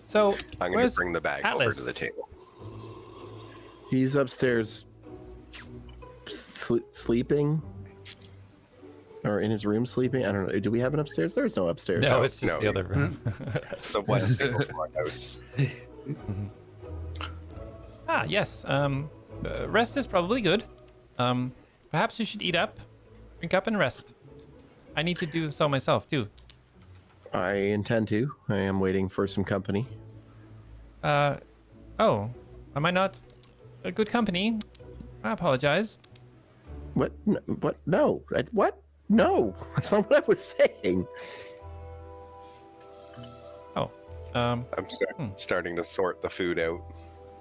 So, I'm going to where's bring the bag over Atlas? to the table. He's upstairs sleeping. Or in his room sleeping. I don't know. Do we have an upstairs? There's no upstairs. No, it's just no, the other room. It's the one table from our house. Ah, yes. Rest is probably good. Perhaps you should eat up, drink up, and rest. I need to do so myself too. I intend to. I am waiting for some company. Oh, am I not a good company? I apologize. What? What? No. What? No. That's not what I was saying. Oh, I'm starting to sort the food out.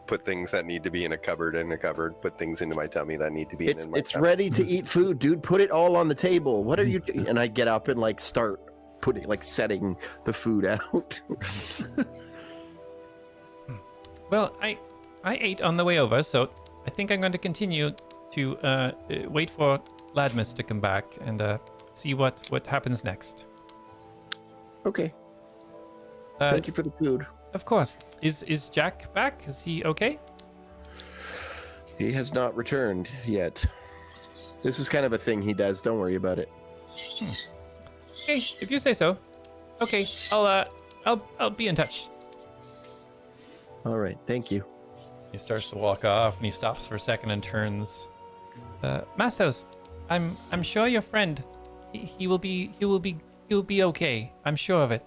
Put things that need to be in a cupboard in a cupboard. Put things into my tummy that need to be in my It's tummy. ready to eat food, dude. Put it all on the table. What are you doing? And I get up and like start putting, like setting the food out. well, I ate on the way over, so I think I'm going to continue to wait for Ladmus to come back and see what happens next. Okay. Thank you for the food. Of course. Is Jack back? Is he okay? He has not returned yet. This is kind of a thing he does. Don't worry about it. Okay, if you say so. Okay, I'll be in touch. All right. Thank you. He starts to walk off, and he stops for a second and turns. Mastos, I'm sure your friend, he will be okay. I'm sure of it.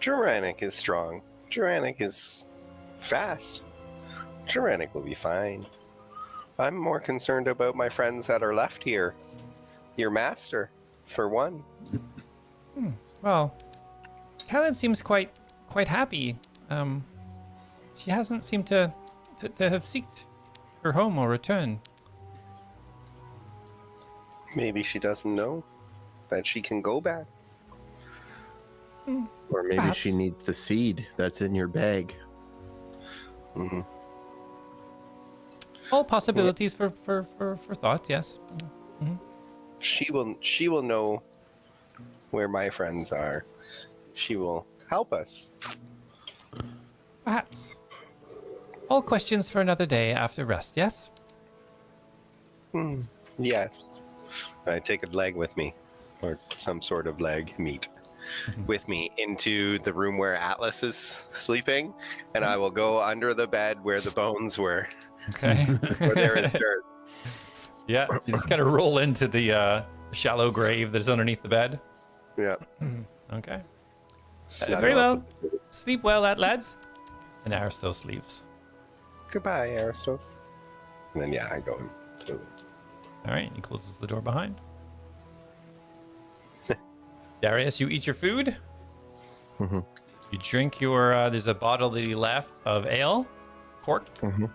Duranic is strong. Duranic is fast. Duranic will be fine. I'm more concerned about my friends that are left here. Your master, for one. Well, Helen seems quite happy. She hasn't seemed to have seeked her home or return. Maybe she doesn't know that she can go back. Or maybe Perhaps. she needs the seed that's in your bag. Hmm. All possibilities for thought. Yes. She will know where my friends are. She will help us. Perhaps. All questions for another day after rest. Yes. Yes. I take a leg with me, or some sort of leg meat, with me into the room where Atlas is sleeping, and I will go under the bed where the bones were, Okay. where there is dirt. Yeah. You just kind of roll into the shallow grave that's underneath the bed. Yeah. Okay. Snuggle Very up well. with- Sleep well, lads. And Aristos leaves. Goodbye, Aristos. And then I go to. All right. He closes the door behind. Darius, you eat your food. Mhm. You drink your. There's a bottle left of ale, corked. Mhm.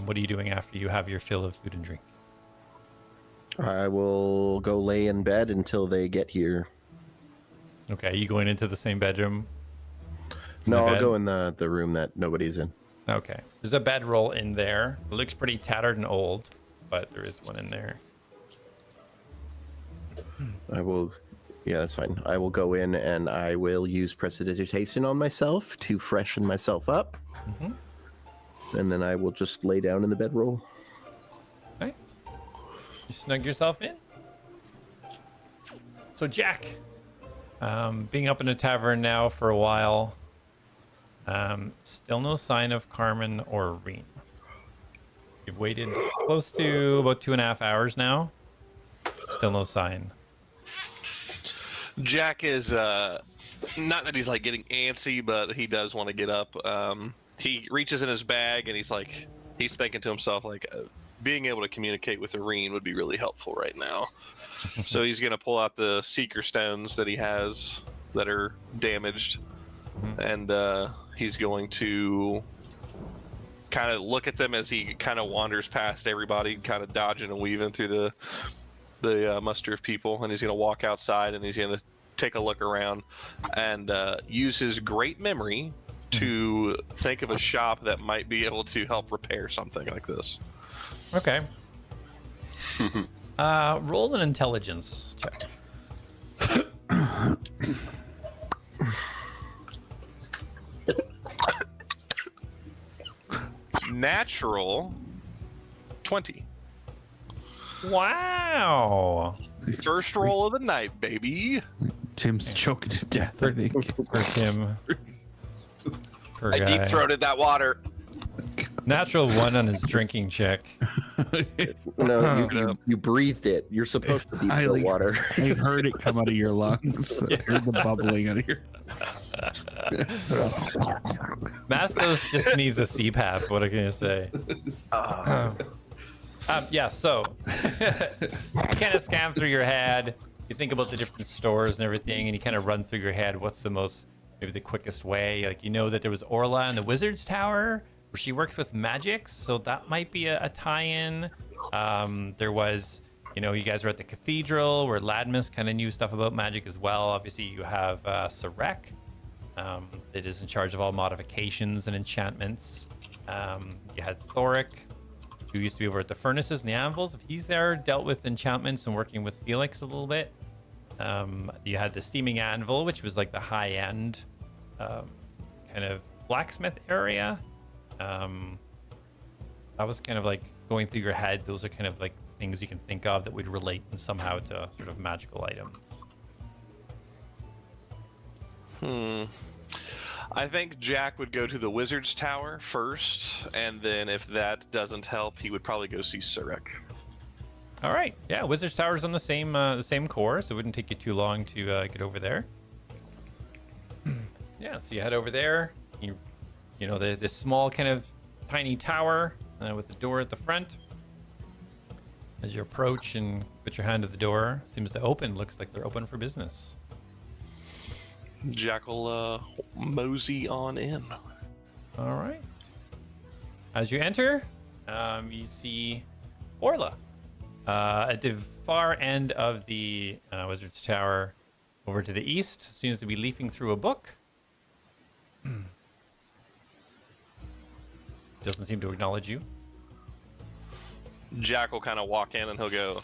What are you doing after you have your fill of food and drink? I will go lay in bed until they get here. Okay, you going into the same bedroom? No, The I'll bed? go in the room that nobody's in. Okay. There's a bedroll in there. It looks pretty tattered and old, but there is one in there. I will. Yeah, that's fine. I will go in and I will use prestidigitation on myself to freshen myself up. Mhm. And then I will just lay down in the bedroll. Nice. You snug yourself in. So Jack, being up in a tavern now for a while, still no sign of Carmen or Reen. You've waited close to about 2.5 hours now. Still no sign. Jack is not that he's like getting antsy, but he does want to get up. he reaches in his bag and he's thinking to himself like, being able to communicate with Irene would be really helpful right now. So he's gonna pull out the seeker stones that he has that are damaged, and he's going to kind of look at them as he kind of wanders past everybody, kind of dodging and weaving through the muster of people, and he's gonna walk outside and he's gonna take a look around and use his great memory to think of a shop that might be able to help repair something like this. Okay. Roll an intelligence check. Natural 20. Wow. First roll of the night, baby. Tim's choking to death, I think. For Tim. Poor I guy. deep throated that water. Natural 1 on his drinking check. No, you breathed it. You're supposed to deep throat water. I heard it come out of your lungs. I heard the bubbling out of your. Mastos just needs a CPAP. What can you say? Yeah, so you kind of scan through your head. You think about the different stores and everything, and you kind of run through your head what's the most, maybe the quickest way. Like, you know that there was Orla in the Wizard's Tower, where she works with magics, so that might be a tie-in. There was, you know, you guys were at the cathedral, where Ladmus kind of knew stuff about magic as well. Obviously, you have Cleric, that is in charge of all modifications and enchantments. You had Thoric, who used to be over at the furnaces and the anvils. If he's there, dealt with enchantments and working with Felix a little bit. You had the steaming anvil, which was like the high-end kind of blacksmith area. That was kind of like going through your head. Those are kind of like things you can think of that would relate somehow to sort of magical items. I think Jack would go to the Wizard's Tower first, and then if that doesn't help, he would probably go see Cleric. All right, yeah, Wizard's Tower's on the same core, so it wouldn't take you too long to get over there. Yeah, so you head over there. You know, this small kind of tiny tower with the door at the front. As you approach and put your hand to the door, seems to open. Looks like they're open for business. Jack will mosey on in. All right. As you enter, you see Orla at the far end of the Wizard's Tower, over to the east. Seems to be leafing through a book. Doesn't seem to acknowledge you. Jack will kind of walk in and he'll go,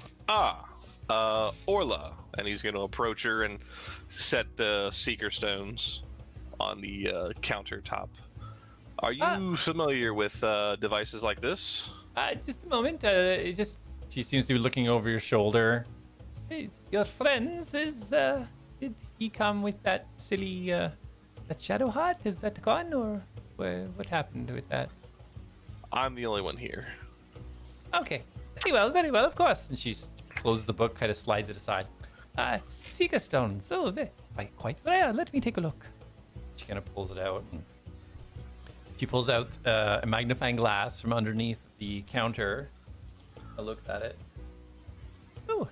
Orla. And he's going to approach her and set the Seeker Stones on the countertop. Are you familiar with devices like this? Just a moment. She seems to be looking over your shoulder. Hey, your friends, did he come with that silly, that shadow heart? Is that gone, or what happened with that? I'm the only one here. Okay. Very well, of course. And she closes the book, kind of slides it aside. Seeker stones. Oh, quite rare. Let me take a look. She kind of pulls it out. And she pulls out a magnifying glass from underneath the counter. Looks at it. Oh,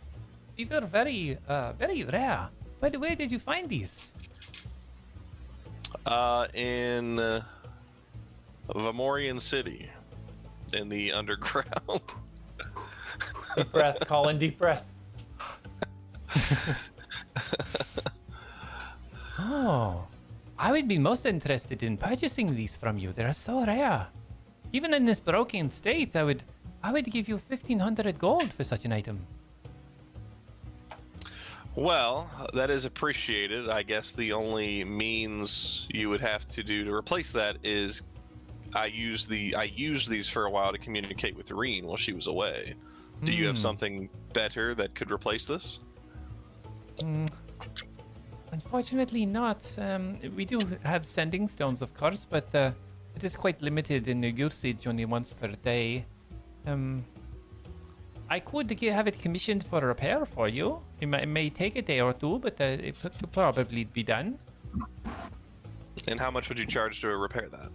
these are very rare. By the way, did you find these? In Vamorian City, in the underground. Deep breaths, Colin. Deep breaths. Oh, I would be most interested in purchasing these from you. They are so rare. Even in this broken state, I would give you 1,500 gold for such an item. Well, that is appreciated. I guess the only means you would have to do to replace that is I used these for a while to communicate with Irene while she was away. Do you have something better that could replace this? Unfortunately not. We do have sending stones, of course, but it is quite limited in the usage, only once per day. I could have it commissioned for repair for you. It may take a day or two, but it could probably be done. And how much would you charge to repair that?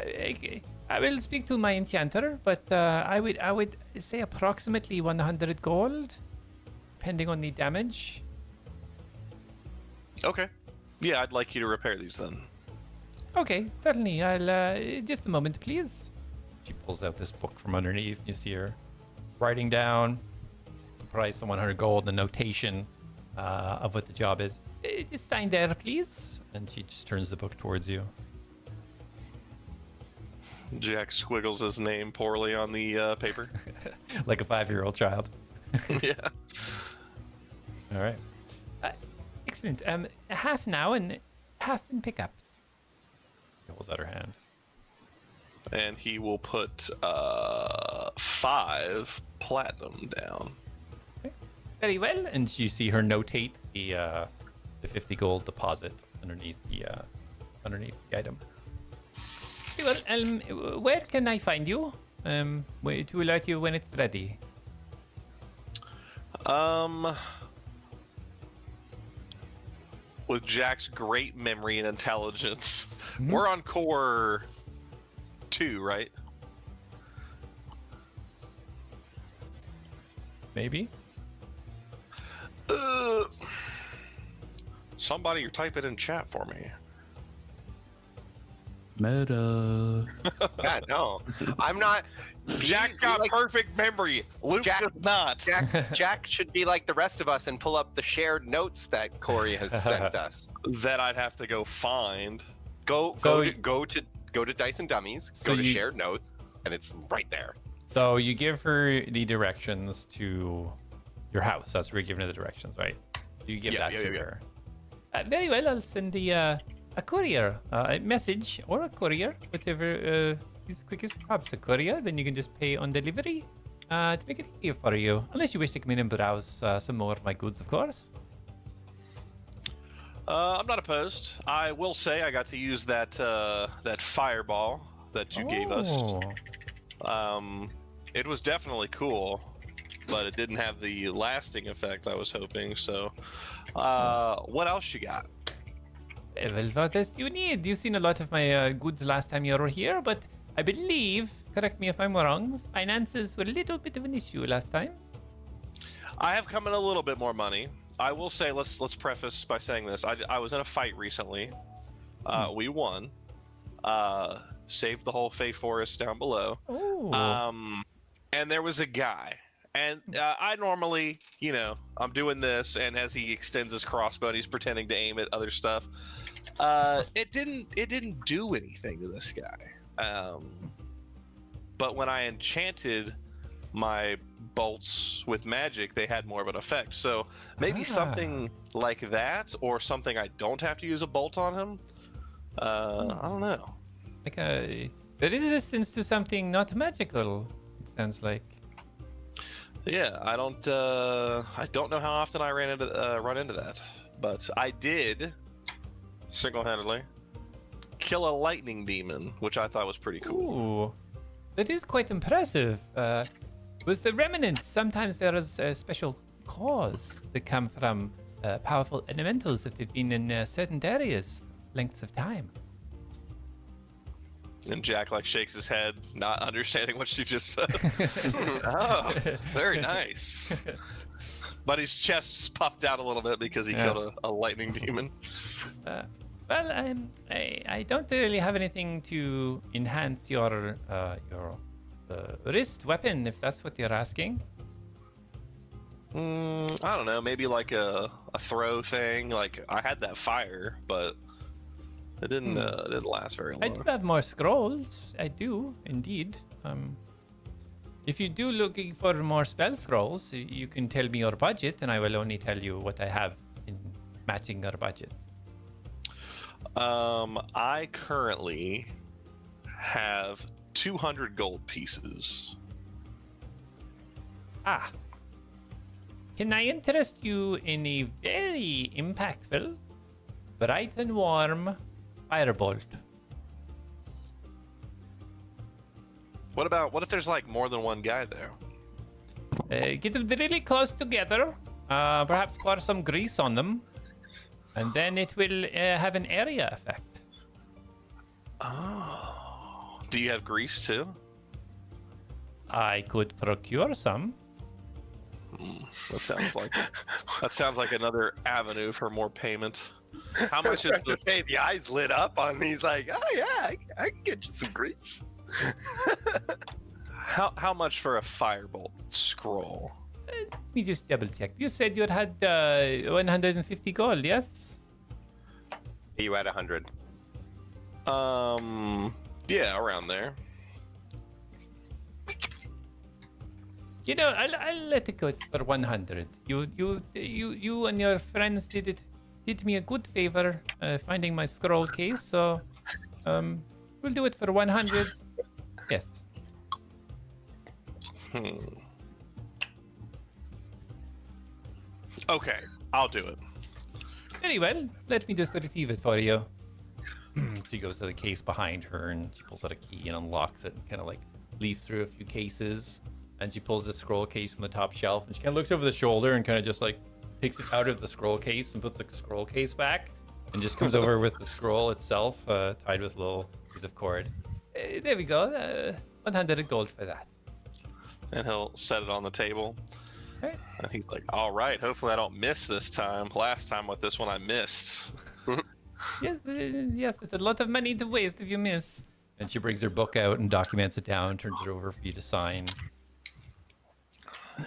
I will speak to my enchanter, but I would say approximately 100 gold, depending on the damage. Okay. Yeah, I'd like you to repair these then. Okay, certainly. I'll just a moment, please. She pulls out this book from underneath. You see her writing down the price, the 100 gold, the notation of what the job is. Just sign there, please. And she just turns the book towards you. Jack squiggles his name poorly on the paper. Like a 5-year-old child. Yeah. All right. Excellent. Half now and half in pickup. She holds out her hand. And he will put 5 platinum down. Okay. Very well. And you see her notate the 50 gold deposit underneath the item. Very well. Where can I find you? To alert you when it's ready. With Jack's great memory and intelligence, we're on core 2, right? Maybe. Somebody type it in chat for me. Meta. God, no. I'm not. Jack's got perfect memory. Luke does not. Jack should be like the rest of us and pull up the shared notes that Corey has sent us. That I'd have to go find. Go to Dice and Dummies. So Go to you- shared notes, and it's right there. So you give her the directions to your house. That's where you're giving her the directions, right? You give that to her. Very well. I'll send a courier, a message or a courier, whatever is quickest. Perhaps a courier. Then you can just pay on delivery to make it easier for you. Unless you wish to come in and browse some more of my goods, of course. I'm not opposed. I will say I got to use that that fireball that you gave us. It was definitely cool, but it didn't have the lasting effect I was hoping. So, what else you got? Well, what else do you need? You've seen a lot of my goods last time you were here, but I believe, correct me if I'm wrong, finances were a little bit of an issue last time. I have come in a little bit more money. I will say, let's preface by saying this. I was in a fight recently. We won. Saved the whole Fey Forest down below. Oh. And there was a guy. And I normally, I'm doing this, and as he extends his crossbow, he's pretending to aim at other stuff. It didn't do anything to this guy. But when I enchanted my bolts with magic, they had more of an effect. So maybe something like that, or something I don't have to use a bolt on him. I don't know. Like a resistance to something not magical, it sounds like. Yeah, I don't know how often I run into that, but I did single-handedly kill a lightning demon, which I thought was pretty cool. Ooh, that is quite impressive. Was the remnants? Sometimes there is a special cause that come from powerful elementals if they've been in certain areas lengths of time. And Jack shakes his head, not understanding what she just said. Oh, very nice. But his chest's puffed out a little bit because he killed a lightning demon. Well, I don't really have anything to enhance your wrist weapon, if that's what you're asking. I don't know, maybe like a throw thing. Like I had that fire, but it didn't last very long. I do have more scrolls. I do indeed. If you do looking for more spell scrolls, you can tell me your budget, and I will only tell you what I have in matching your budget. I currently have 200 gold pieces. Can I interest you in a very impactful, bright and warm firebolt? What if there's more than one guy there? Get them really close together. Perhaps pour some grease on them, and then it will have an area effect. Oh. Do you have grease too? I could procure some. That sounds like another avenue for more payment. How I was much is trying to the say the eyes lit up on me. He's like, oh yeah, I can get you some grease. how much for a firebolt scroll? Let me just double check. You said you had 150 gold, yes? You at 100. Yeah, around there. You know, I'll let it go for 100. You and your friends did me a good favor finding my scroll case, so we'll do it for 100. Yes. Okay, I'll do it. Very well. Let me just retrieve it for you. So he goes to the case behind her and she pulls out a key and unlocks it and kind of like leafs through a few cases. And she pulls the scroll case from the top shelf and she kind of looks over the shoulder and kind of just like takes it out of the scroll case and puts the scroll case back and just comes over with the scroll itself tied with a little piece of cord. There we go. 100 gold for that. And he'll set it on the table. Okay. And he's like, all right, hopefully I don't miss this time. Last time with this one I missed. Yes, it's a lot of money to waste if you miss. And she brings her book out and documents it down, turns it over for you to sign.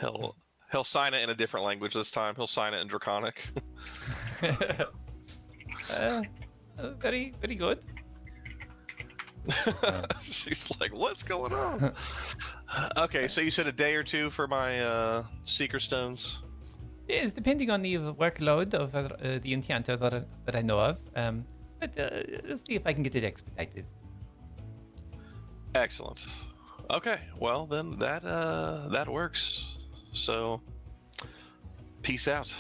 He'll sign it in a different language this time. He'll sign it in Draconic. Very, very good. She's like, what's going on? Okay, so you said a day or two for my Seeker Stones? Yes, depending on the workload of the enchanter that I know of. But let's see if I can get it expedited. Excellent. Okay, well then that works. So, peace out.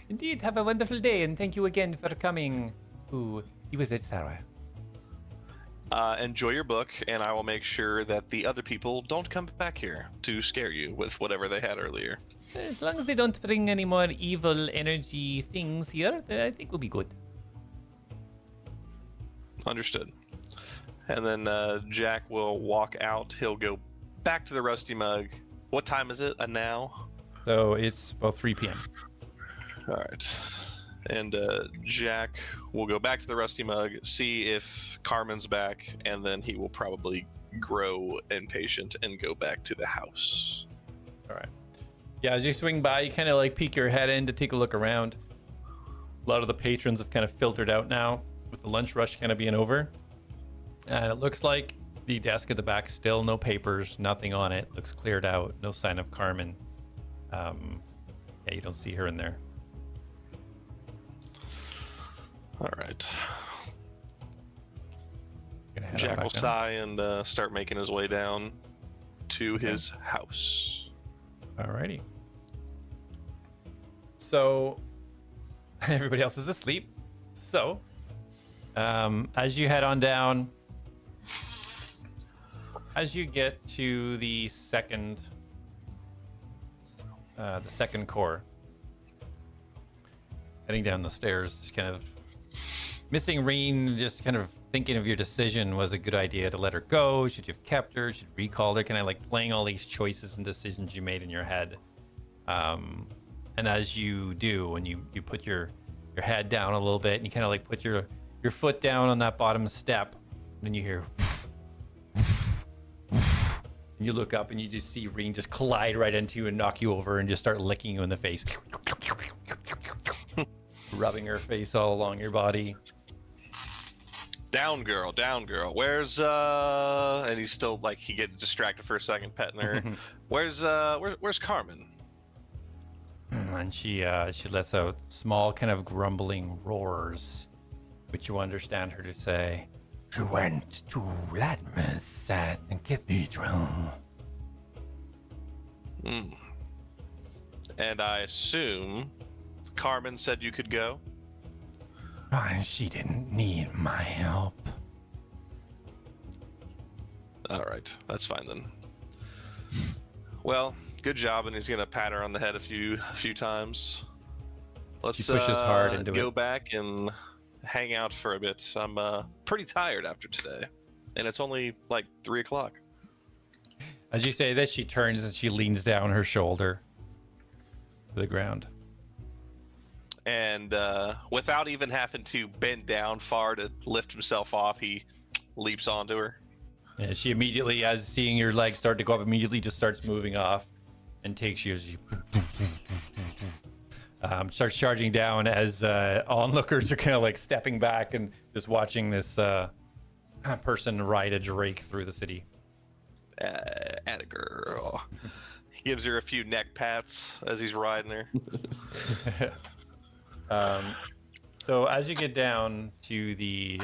Indeed, have a wonderful day, and thank you again for coming to the Wizard's Tower. Enjoy your book, and I will make sure that the other people don't come back here to scare you with whatever they had earlier. As long as they don't bring any more evil energy things here, I think we'll be good. Understood. And then Jack will walk out. He'll go back to the Rusty Mug. What time is it now? So it's about 3 p.m. All right. And Jack will go back to the Rusty Mug, see if Carmen's back, and then he will probably grow impatient and go back to the house. All right. Yeah, as you swing by, you kind of like peek your head in to take a look around. A lot of the patrons have kind of filtered out now, with the lunch rush kind of being over. And it looks like the desk at the back, still no papers, nothing on it. Looks cleared out, no sign of Carmen. Yeah, you don't see her in there. All right. Gonna head on Jack back will down. sigh and start making his way down to his house. Alrighty. So everybody else is asleep. So as you head on down, as you get to the second core, heading down the stairs, just kind of missing Reen, just kind of thinking of your decision. Was a good idea to let her go? Should you have kept her? Should you recall her? Kind of like playing all these choices and decisions you made in your head. And as you do, when you put your head down a little bit and you kind of like put your foot down on that bottom step, and then you hear and you look up and you just see Reen just collide right into you and knock you over and just start licking you in the face. Rubbing her face all along your body. Down girl. Where's and he's still like, he gets distracted for a second petting her. Where's Carmen? And she lets out small kind of grumbling roars, which you understand her to say, "She went to Latimer's at the cathedral." And I assume Carmen said you could go? She didn't need my help. All right, that's fine then. Well, good job, and he's gonna pat her on the head a few times. Let's She pushes hard into go it. back and hang out for a bit. I'm pretty tired after today. and it's only like 3 o'clock. As you say this, she turns and she leans down her shoulder to the ground. And without even having to bend down far to lift himself off, he leaps onto her. Yeah, she immediately, as seeing your legs start to go up, immediately just starts moving off and takes you as you starts charging down as onlookers are kind of like stepping back and just watching this person ride a drake through the city. Atta girl. He gives her a few neck pats as he's riding her. So as you get down to the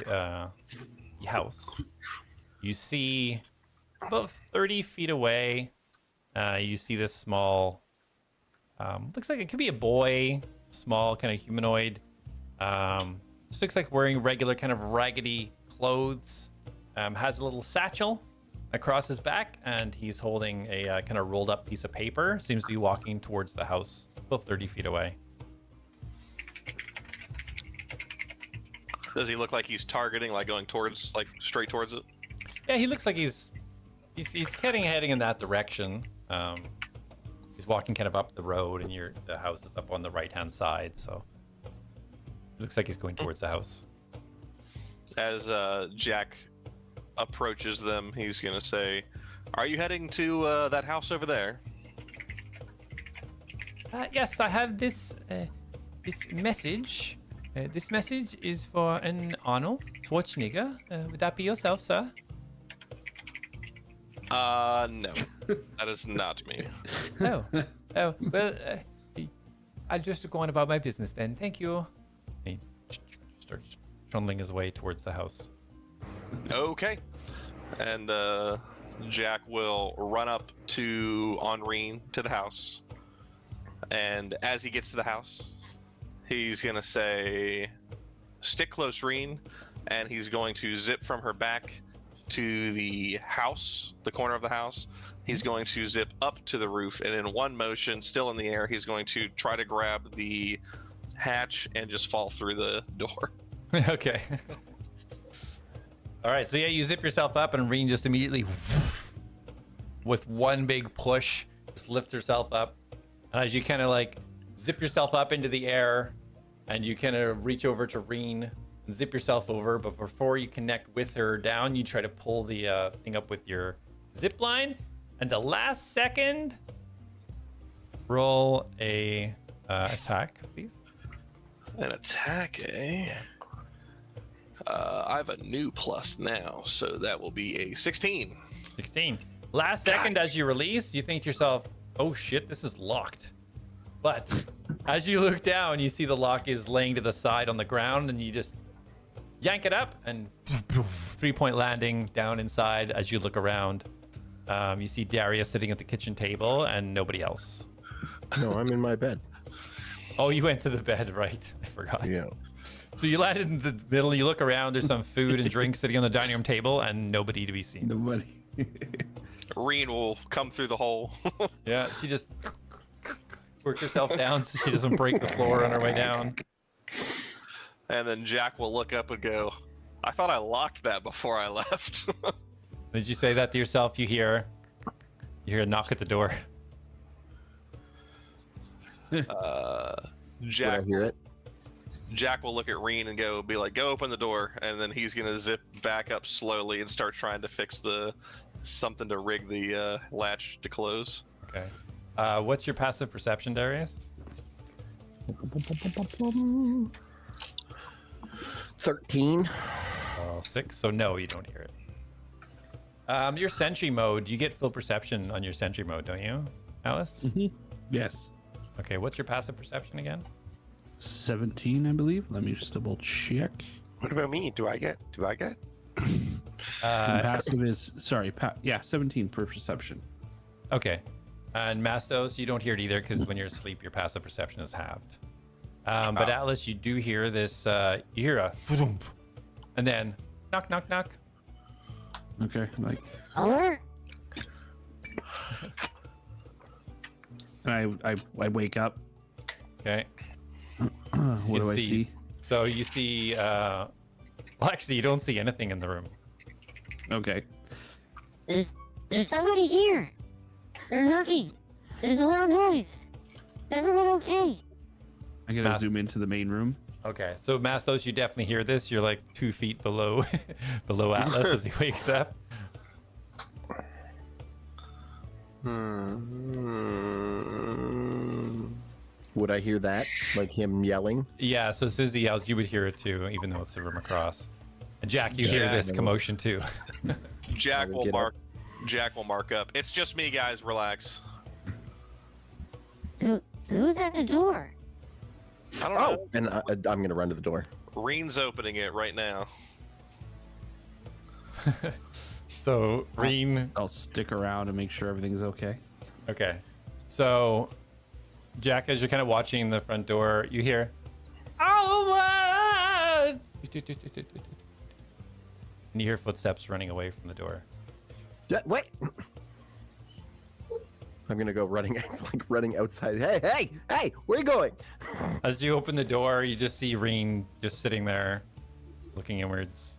house, you see about 30 feet away, you see this small, looks like it could be a boy, small kind of humanoid. Just looks like wearing regular kind of raggedy clothes. Has a little satchel across his back, and he's holding a kind of rolled up piece of paper. Seems to be walking towards the house, about 30 feet away. Does he look like he's targeting, like going towards, like straight towards it? Yeah, he looks like he's heading in that direction. He's walking kind of up the road, and the house is up on the right hand side, so it looks like he's going towards the house. As Jack approaches them, he's gonna say, "Are you heading to that house over there?" Yes, I have this message. This message is for an Arnold Schwarzenegger. Would that be yourself, sir? No, that is not me. Oh, well, I'll just go on about my business then. Thank you. He starts trundling his way towards the house. Okay. And Jack will run up to Henri to the house. And as he gets to the house, he's going to say, "Stick close, Reen." And he's going to zip from her back to the house, the corner of the house. He's going to zip up to the roof. And in one motion, still in the air, he's going to try to grab the hatch and just fall through the door. Okay. All right, so yeah, you zip yourself up, and Reen just immediately, with one big push, just lifts herself up. And as you kind of like zip yourself up into the air, and you kind of reach over to Reen and zip yourself over, but before you connect with her down, you try to pull the thing up with your zip line. And the last second, roll a attack, please. An attack, eh? I have a new plus now, so that will be a 16. 16. Last second, as you release, you think to yourself, oh shit, this is locked. But as you look down, you see the lock is laying to the side on the ground, and you just yank it up, and 3-point landing down inside. As you look around, you see Darius sitting at the kitchen table and nobody else. No, I'm in my bed. Oh, you went to the bed, right? I forgot. Yeah. So you landed in the middle, you look around, there's some food and drinks sitting on the dining room table, and nobody to be seen. Nobody. Reen will come through the hole. Yeah, she just works herself down so she doesn't break the floor on her way down. And then Jack will look up and go, "I thought I locked that before I left." Did you say that to yourself? You hear a knock at the door. Did Jack I hear it? Jack will look at Reen and be like, "Go open the door," and then he's gonna zip back up slowly and start trying to fix something to rig the latch to close. Okay. What's your passive perception, Darius? 13. 6. So no, you don't hear it. Your sentry mode, you get full perception on your sentry mode, don't you, Alice? Yes. Okay, what's your passive perception again? 17, I believe. Let me just double check. What about me? Do I get? Passive is 17 per perception. Okay. And Mastos, you don't hear it either because when you're asleep, your passive perception is halved. But Atlas, you do hear this. You hear a thump, and then knock, knock, knock. Okay, like, Alert! and I wake up. Okay. What can do I see? So you see. Well, actually, you don't see anything in the room. Okay. There's somebody here. They're knocking. There's a loud noise. Is everyone okay? I gotta Mas- zoom into the main room. Okay, so Mastos, you definitely hear this. You're like 2 feet below below Atlas as he wakes up. Would I hear that? Like him yelling? Yeah, so as soon as he yells, you would hear it too, even though it's a room across. And Jack, you hear this commotion too. Jack will will get mark. Jack will mark up. It's just me, guys. Relax. Who's at the door? I don't Oh, know. and I'm gonna run to the door. Reen's opening it right now. So Reen, I'll stick around and make sure everything's okay. okay. So Jack, as you're kind of watching the front door, you hear, "Oh, what?" And you hear footsteps running away from the door. Wait! I'm gonna go running, like running outside. Hey! Where you going? As you open the door, you just see Reen just sitting there, looking inwards.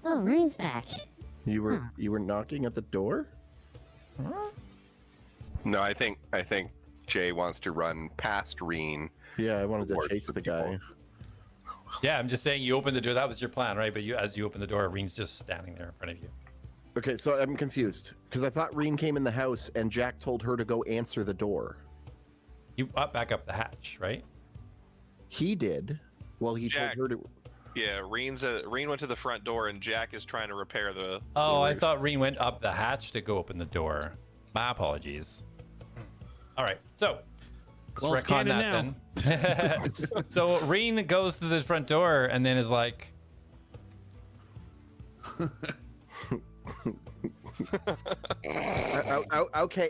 Oh, Reen's back. You were knocking at the door? No, I think Jay wants to run past Reen. Yeah, I wanted to Towards chase the the guy. Yeah, I'm just saying you opened the door. That was your plan, right? But as you open the door, Reen's just standing there in front of you. Okay, so I'm confused because I thought Reen came in the house and Jack told her to go answer the door. You back up the hatch, right? He did. Well, he Jack. told her to. Yeah, Reen went to the front door, and Jack is trying to repair the. Oh, the I roof. thought Reen went up the hatch to go open the door. My apologies. All right, so let's Well, it's retcon canon that then. So Reen goes to the front door and then is like,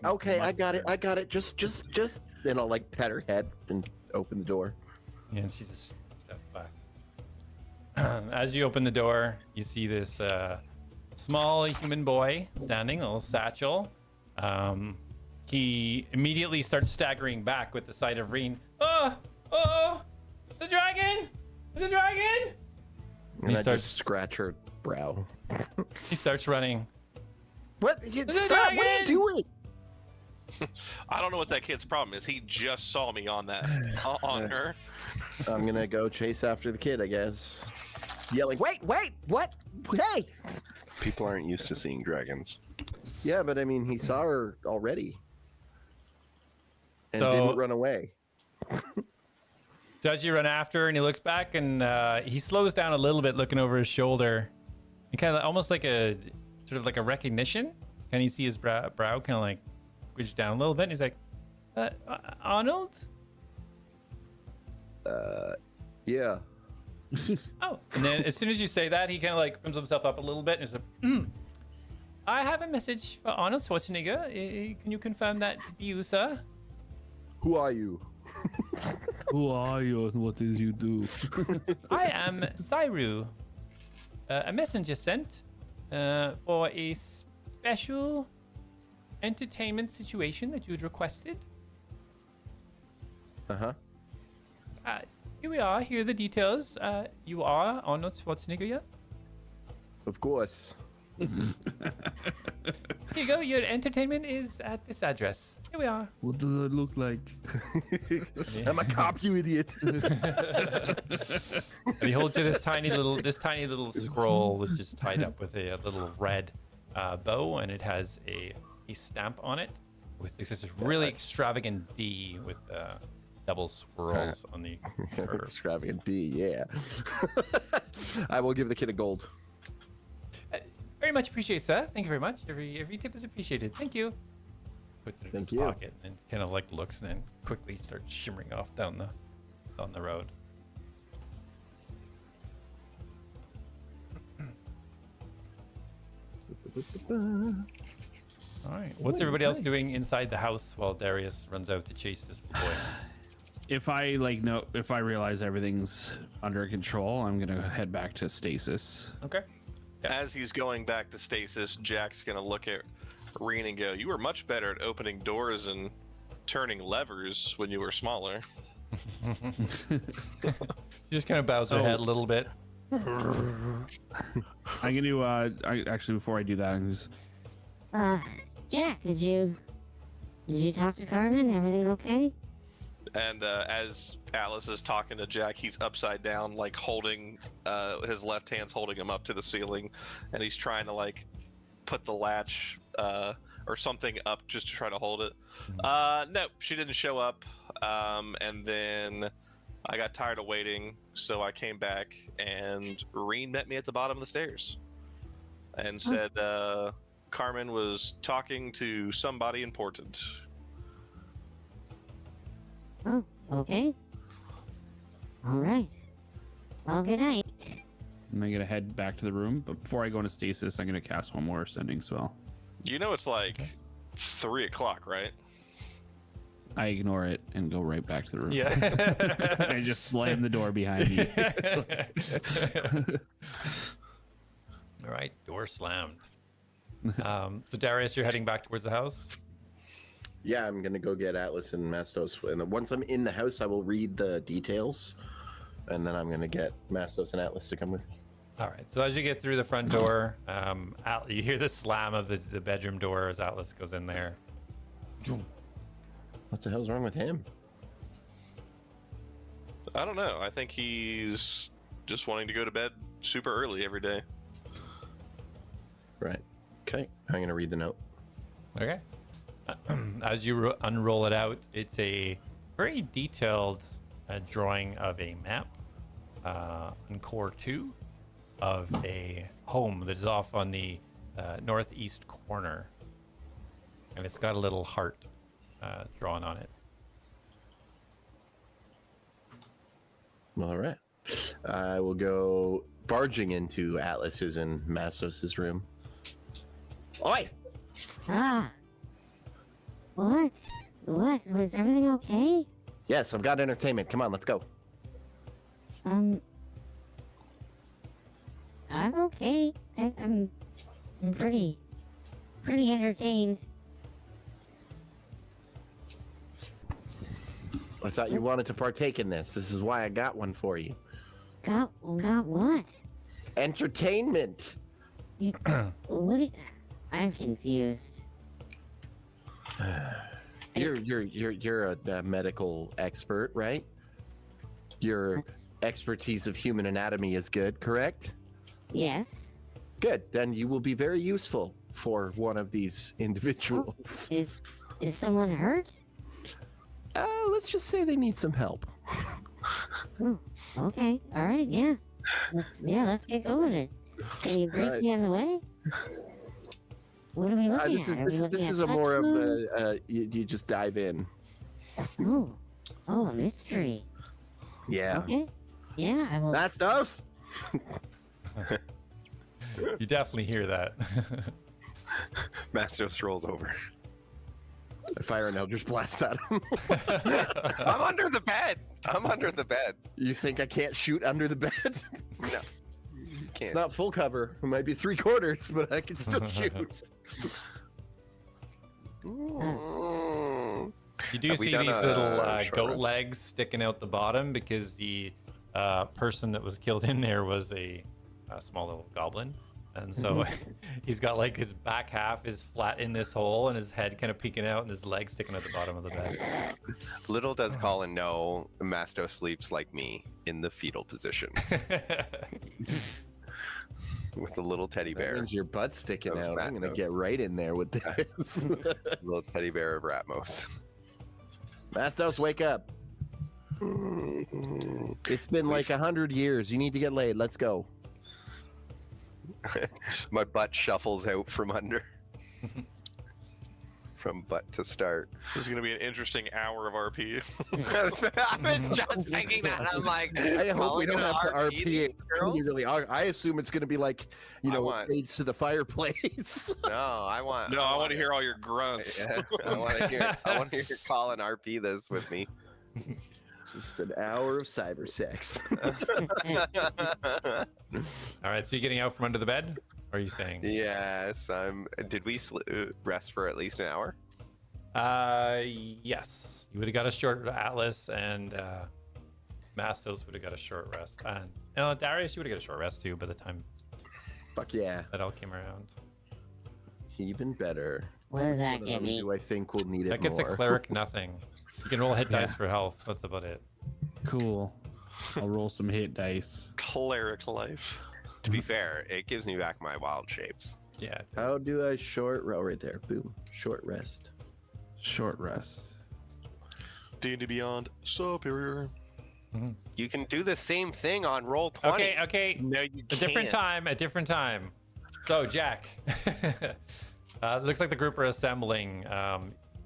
Okay, I got it. Just. Then I'll like pet her head and open the door. and she just steps back. As you open the door, you see this small human boy standing, a little satchel. He immediately starts staggering back with the sight of Reen. Oh, the dragon! The dragon! And He I starts- just scratch her brow. He starts running. What? The Stop! What are you dragon! doing? I don't know what that kid's problem is. He just saw me on that on her. I'm gonna go chase after the kid, I guess. Yelling, wait, what? Hey! People aren't used to seeing dragons. Yeah, but I mean, he saw her already. And So- didn't run away. So as you run after, and he looks back, and he slows down a little bit, looking over his shoulder. And kind of almost like a sort of like a recognition. Can you see his brow kind of like squidge down a little bit? And he's like, Arnold? Yeah. Oh. And then as soon as you say that, he kind of like brings himself up a little bit and he's like, I have a message for Arnold Schwarzenegger. Can you confirm that to you, sir? Who are you? Who are you and what did you do? I am Cyru. A messenger sent for a special entertainment situation that you'd requested. Uh-huh. Here we are. Here are the details. You are Arnold Schwarzenegger, yes? Of course. Here you go. Your entertainment is at this address. Here we are. What does it look like? I'm a cop, you idiot. And he holds you this tiny little scroll that's just tied up with a little red bow, and it has a stamp on it with this really extravagant D with double swirls on the border. Extravagant D, yeah. I will give the kid a gold. Very much appreciated, sir. Thank you very much. Every tip is appreciated. Thank you. Puts it in Thank his you. pocket and kind of like looks and then quickly starts shimmering off down the road. All right. What's everybody else doing inside the house while Darius runs out to chase this little boy? If I realize everything's under control, I'm gonna head back to stasis. Okay. Yeah. As he's going back to stasis, Jack's gonna look at Reen and go, "You were much better at opening doors and turning levers when you were smaller." She just kind of bows her head a little bit. I'm gonna do. Actually, before I do that, I'm just. Jack, did you talk to Carmen? Everything okay? And as Atlas is talking to Jack, he's upside down, like holding his left hand's holding him up to the ceiling, and he's trying to like put the latch or something up just to try to hold it. No, she didn't show up. And then I got tired of waiting, so I came back, and Reen met me at the bottom of the stairs and said Carmen was talking to somebody important. Oh, okay. All right. Well, good night. I'm gonna head back to the room, but before I go into stasis, I'm gonna cast one more sending spell. You know it's like 3 o'clock, right? I ignore it and go right back to the room. Yeah. I just slam the door behind me. All right, door slammed. So Darius, you're heading back towards the house. Yeah, I'm gonna go get Atlas and Mastos, and then once I'm in the house, I will read the details, and then I'm gonna get Mastos and Atlas to come with me. All right. So as you get through the front door, you hear the slam of the bedroom door as Atlas goes in there. What the hell's wrong with him? I don't know. I think he's just wanting to go to bed super early every day. Right. Okay. I'm gonna read the note. Okay. As you unroll it out, it's a very detailed drawing of a map in Core 2 of a home that is off on the northeast corner. And it's got a little heart drawn on it. All right. I will go barging into Atlas's and Mastos' room. Oi! Ah. What? What? Was everything okay? Yes, I've got entertainment. Come on, let's go. I'm okay. I'm pretty entertained. I thought you wanted to partake in this. This is why I got one for you. Got what? Entertainment. What? I'm confused. You're a medical expert, right? Your expertise of human anatomy is good, correct? Yes. Good. Then you will be very useful for one of these individuals. Is someone hurt? Let's just say they need some help. Oh, okay. All right. Yeah. Let's get going. Can you brief me on the way? What are we looking at? This is a more of a you just dive in. Oh, a mystery. Yeah. Okay. Yeah, I will. That's us. You definitely hear that. Mastos rolls over. I fire an Eldritch Blast at him. I'm under the bed. I'm under the bed. You think I can't shoot under the bed? No, you can't. It's not full cover. It might be 3/4, but I can still shoot. Mm. You do Have we see done these a little short goat rest? legs sticking out the bottom because the person that was killed in there was a small little goblin. And so he's got like his back half is flat in this hole and his head kind of peeking out and his legs sticking at the bottom of the bed. Little does Colin know, Masto sleeps like me in the fetal position with a little teddy That bear. means your butt's sticking Of out. I'm gonna Matos. get right in there with this. Little teddy bear of Ratmos. Mastos, wake up. It's been like 100 years. You need to get laid. Let's go. My butt shuffles out from under. From butt to start. This is going to be an interesting hour of RP. I was just thinking that. I'm like, I hope we don't have to RP these it. girls? Really, I assume it's gonna be like, I want- fades to the fireplace. No, I want. No, I want to hear all your grunts. Yeah, I want to hear. I want to hear Colin RP this with me. Just an hour of cyber sex. All right, so you're getting out from under the bed? Or are you staying? Yes, I'm. Did we rest for at least an hour? Yes. You would have got a short Atlas and Mastos would have got a short rest. And Darius, you would have got a short rest too by the time Fuck yeah. that all came around. Even better. What does that get me? Do I think we'll need it That gets more? a cleric nothing. You can roll hit dice for health. That's about it. Cool. I'll roll some hit dice. Cleric life. To be fair, it gives me back my wild shapes. Yeah. How do I short? Oh, right there. Boom. Short rest. Short rest. D&D Beyond Superior. You can do the same thing on roll 20. Okay. No, you A different time. So, Jack. Looks like the group are assembling.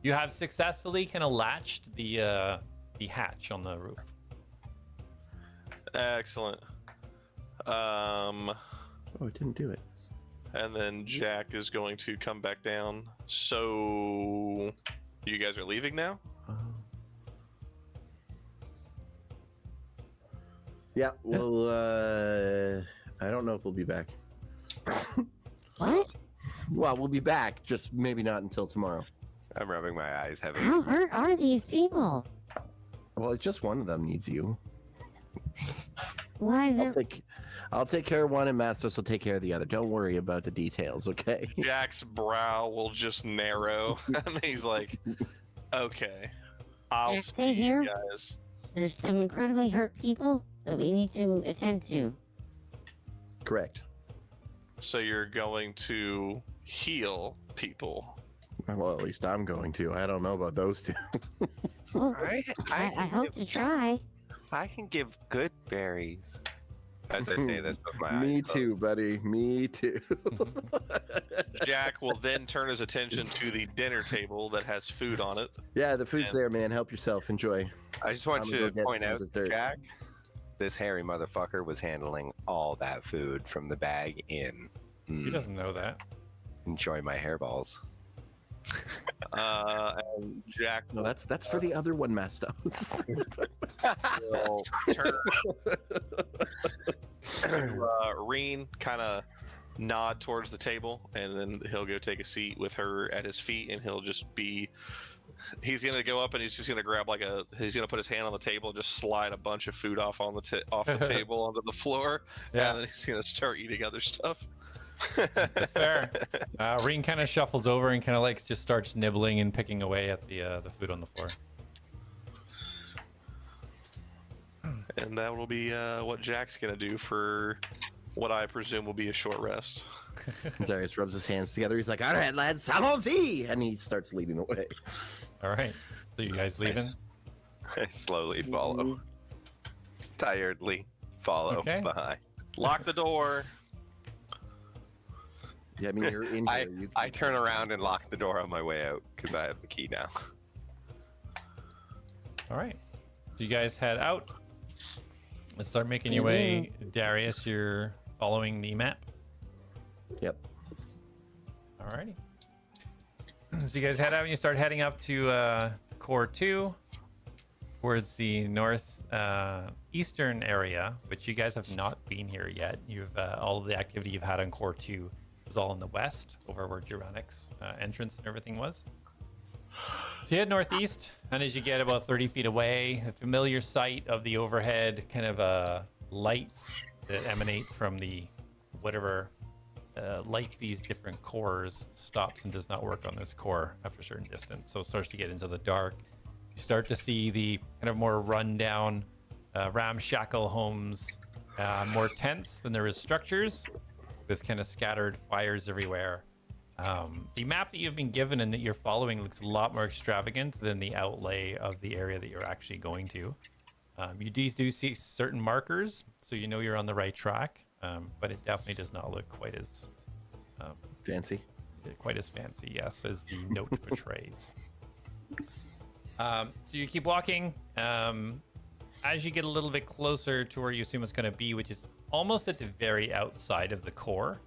You have successfully kind of latched the hatch on the roof. Excellent. Oh, it didn't do it. And then Jack is going to come back down. So, you guys are leaving now? Yeah, well, I don't know if we'll be back. What? Well, we'll be back, just maybe not until tomorrow. I'm rubbing my eyes heavy. How hurt are these people? Well, it's just one of them needs you. Why is it? I'll take care of one, and Mastos will take care of the other. Don't worry about the details, okay? Jack's brow will just narrow. And he's like, okay, I'll Jack, see stay here. you guys. There's some incredibly hurt people that we need to attend to. Correct. So you're going to heal people. Well, at least I'm going to. I don't know about those two. Well, I I hope to try. I can give good berries. As I say this with my eyes Me closed. too, buddy. Me too. Jack will then turn his attention to the dinner table that has food on it. Yeah, the food's And- there, man. Help yourself. Enjoy. I just want I'm you gonna to go get point some out, dessert. Jack, this hairy motherfucker was handling all that food from the bag in. He doesn't know that. Enjoy my hairballs. And Jack No, that's for the other one, Mastos. will turn to Reen, kind of nod towards the table, and then he'll go take a seat with her at his feet, and he'll just be. He's gonna go up and he's just gonna grab he's gonna put his hand on the table and just slide a bunch of food off the table onto the floor, Yeah. and then he's gonna start eating other stuff. That's fair. Reen kind of shuffles over and kind of like just starts nibbling and picking away at the food on the floor. And that will be what Jack's gonna do for what I presume will be a short rest. Darius rubs his hands together. He's like, all right, lads, allons-y! And he starts leading the way. All right. So you guys leaving? I slowly follow. Tiredly follow Okay. behind. Lock the door. Yeah, I mean, you're in here. I turn around and lock the door on my way out because I have the key now. All right. So you guys head out. Let's start making your way. Darius, you're following the map. Yep. Alrighty. So you guys head out and you start heading up to Core 2 towards the north eastern area, which you guys have not been here yet. You've all of the activity you've had on Core 2 was all in the west, over where Juranic's entrance and everything was. So you head northeast, and as you get about 30 feet away, a familiar sight of the overhead kind of lights that emanate from the whatever like these different cores stops and does not work on this core after a certain distance. So it starts to get into the dark. You start to see the kind of more rundown, ramshackle homes, more tents than there is structures, with kind of scattered fires everywhere. The map that you've been given and that you're following looks a lot more extravagant than the outlay of the area that you're actually going to. You do see certain markers, so you know you're on the right track, but it definitely does not look quite as Fancy. fancy, yes, as the note portrays. So you keep walking. As you get a little bit closer to where you assume it's going to be, which is almost at the very outside of the core,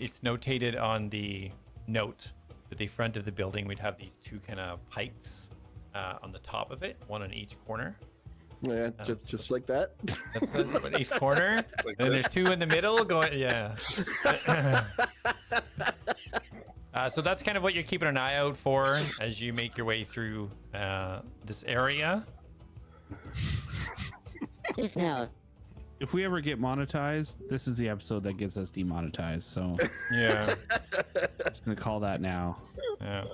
it's notated on the note at the front of the building. We'd have these two kind of pikes on the top of it, one on each corner. Yeah, just like that. That's on each corner. And then there's two in the middle going, yeah. So that's kind of what you're keeping an eye out for as you make your way through this area. Just note. If we ever get monetized, this is the episode that gets us demonetized. So Yeah. I'm just gonna call that now. Yeah.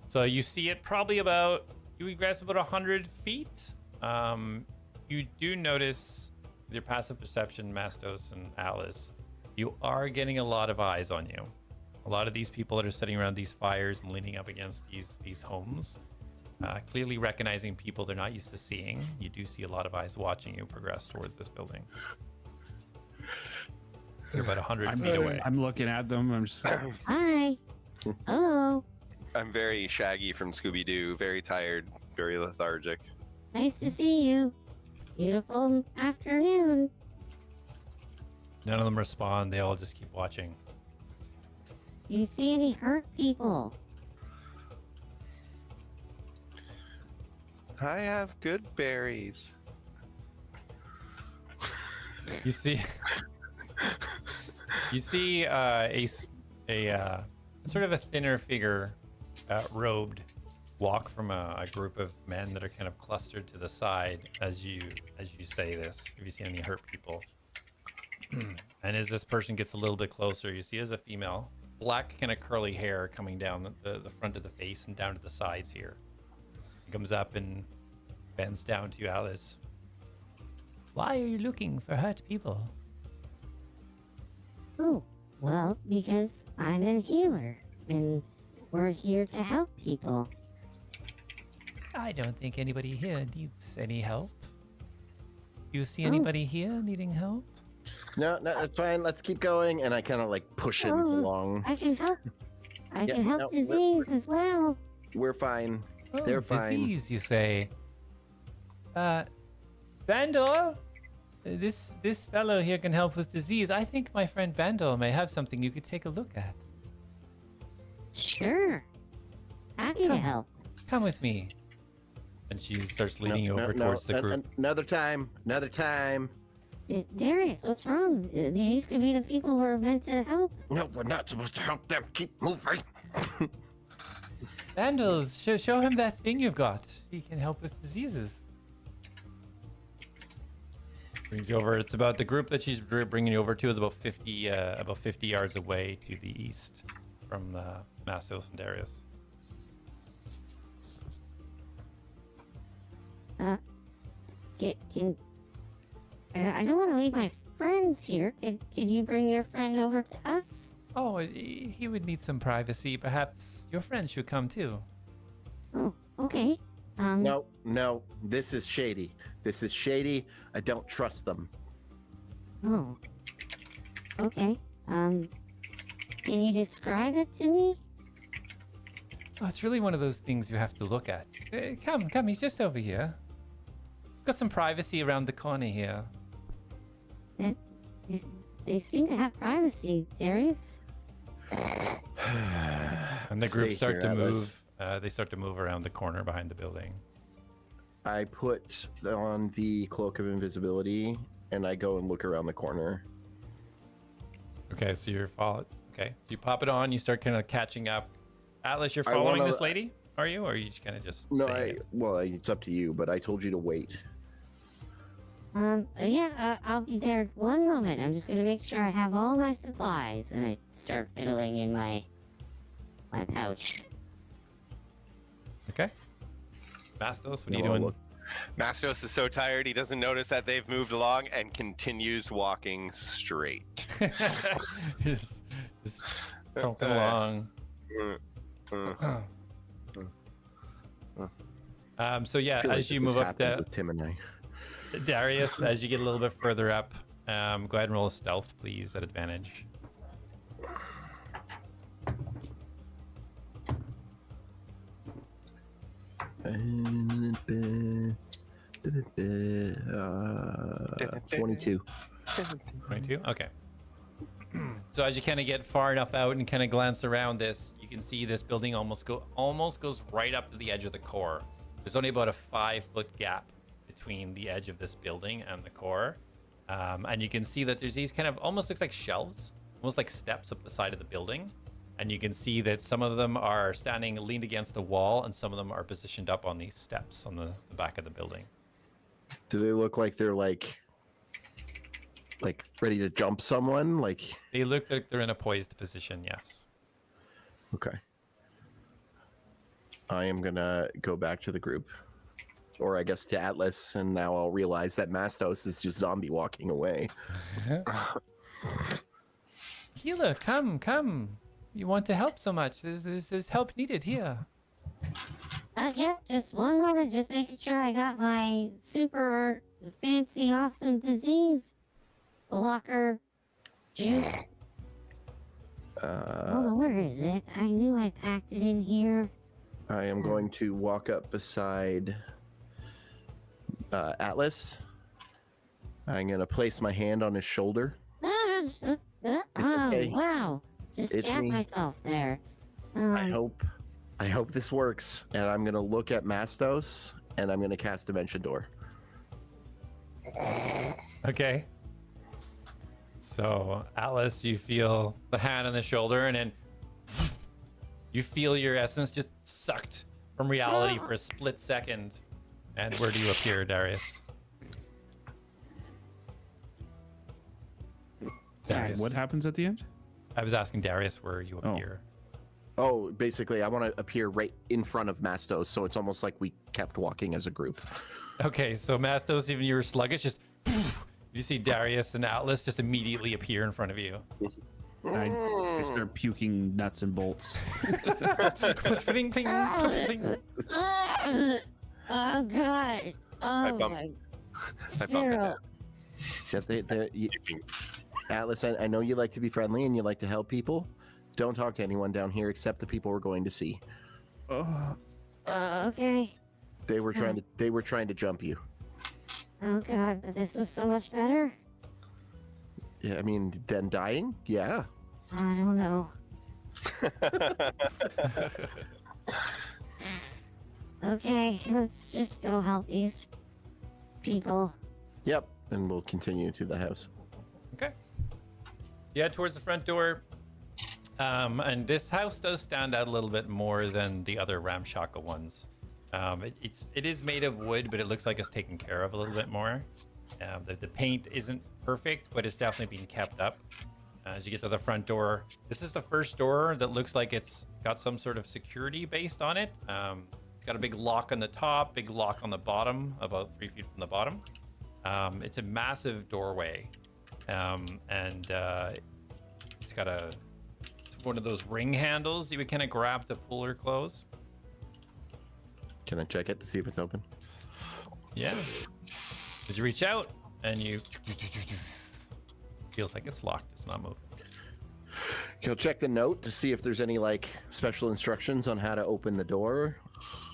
So you see it probably about, you egress about 100 feet. You do notice with your passive perception, Mastos and Alice, you are getting a lot of eyes on you. A lot of these people that are sitting around these fires and leaning up against these homes, clearly recognizing people they're not used to seeing. You do see a lot of eyes watching you progress towards this building. You're about 100 feet away. I'm looking at them. I'm just Hi. Hello. I'm very Shaggy from Scooby-Doo, very tired, very lethargic. Nice to see you. Beautiful afternoon. None of them respond. They all just keep watching. Do you see any hurt people? I have good berries. You see, you see a sort of a thinner figure, robed, walk from a group of men that are kind of clustered to the side as you say this. If you see any hurt people, and as this person gets a little bit closer, you see as a female, black kind of curly hair coming down the front of the face and down to the sides here. Comes up and bends down to you, Alice. Why are you looking for hurt people? Oh, well, because I'm a healer, and we're here to help people. I don't think anybody here needs any help. You see anybody here needing help? No, that's fine. Let's keep going. And I kind of like push him along. I can help. I Yeah, can help no, disease as well. We're fine. Oh, They're fine. disease, you say? Bandor? This fellow here can help with disease. I think my friend Bandor may have something you could take a look at. Sure. Happy to Come. help. Come with me. And she starts leading you over towards the group. Another time. Another time. Darius, what's wrong? These could be the people we're meant to help. No, we're not supposed to help them. Keep moving. Vandals, show him that thing you've got. He can help with diseases. Brings you over. It's about the group that she's bringing you over to is about 50 yards away to the east from Mastos and Darius. I don't want to leave my friends here. Can you bring your friend over to us? Oh, he would need some privacy. Perhaps your friend should come too. Oh, okay. No. This is shady. This is shady. I don't trust them. Oh. Okay. Can you describe it to me? Oh, it's really one of those things you have to look at. Come. He's just over here. Got some privacy around the corner here. They seem to have privacy, Darius. And the group Stay start here, to Atlas. move. They start to move around the corner behind the building. I put on the cloak of invisibility and I go and look around the corner. Okay, so you're followed. Okay, so you pop it on. You start kind of catching up. Atlas, you're following this lady, are you, or are you just kind of just? No, saying it? it's up to you, but I told you to wait. Yeah, I'll be there one moment. I'm just gonna make sure I have all my supplies, and I start fiddling in my pouch. Okay. Mastos, what are you No, I'll doing? look. Mastos is so tired he doesn't notice that they've moved along and continues walking straight. Just trunking along. So yeah, I feel like as you this has move up happened the with Tim and I. Darius, as you get a little bit further up, go ahead and roll a stealth, please, at advantage. Uh, 22. 22? Okay. So as you kind of get far enough out and kind of glance around this, you can see this building almost goes right up to the edge of the core. There's only about a 5-foot gap between the edge of this building and the core. And you can see that there's these kind of almost looks like shelves, almost like steps up the side of the building. And you can see that some of them are standing leaned against the wall, and some of them are positioned up on these steps on the back of the building. Do they look like they're like ready to jump someone? Like, They look like they're in a poised position, yes. okay. I am gonna go back to the group, or I guess to Atlas, and now I'll realize that Mastos is just zombie walking away. Healer, come. You want to help so much. There's help needed here. Yeah, just one moment, just making sure I got my super fancy, awesome disease blocker juice. Hold on, where is it? I knew I packed it in here. I am going to walk up beside Atlas. I'm gonna place my hand on his shoulder. It's okay. Wow, just It's jabbed me. myself there. I hope this works. And I'm gonna look at Mastos, and I'm gonna cast Dimension Door. Okay. So, Alice, you feel the hand on the shoulder, and then you feel your essence just sucked from reality for a split second. And where do you appear, Darius? Darius. What happens at the end? I was asking Darius where you appear. Oh, basically, I want to appear right in front of Mastos, so it's almost like we kept walking as a group. Okay, so Mastos, even you were sluggish, just you see Darius and Atlas just immediately appear in front of you. I start puking nuts and bolts. Pling, pling, pling, pling. Oh God! Oh bumped- my! I bumped it Sparrow. down. Atlas, I know you like to be friendly and you like to help people. Don't talk to anyone down here except the people we're going to see. Okay. They were trying to jump you. Oh God! But this was so much better. Yeah, I mean, then dying? Yeah. I don't know. Okay, let's just go help these people. Yep. And we'll continue to the house. Okay. You head towards the front door. And this house does stand out a little bit more than the other ramshackle ones. It is made of wood, but it looks like it's taken care of a little bit more. The paint isn't perfect, but it's definitely being kept up. As you get to the front door, this is the first door that looks like it's got some sort of security based on it. It's got a big lock on the top, big lock on the bottom, about 3 feet from the bottom. It's a massive doorway, and it's got it's one of those ring handles you would kind of grab to pull or close. Can I check it to see if it's open? Yeah. As you reach out and you feels like it's locked. It's not moving. I'll check the note to see if there's any like special instructions on how to open the door,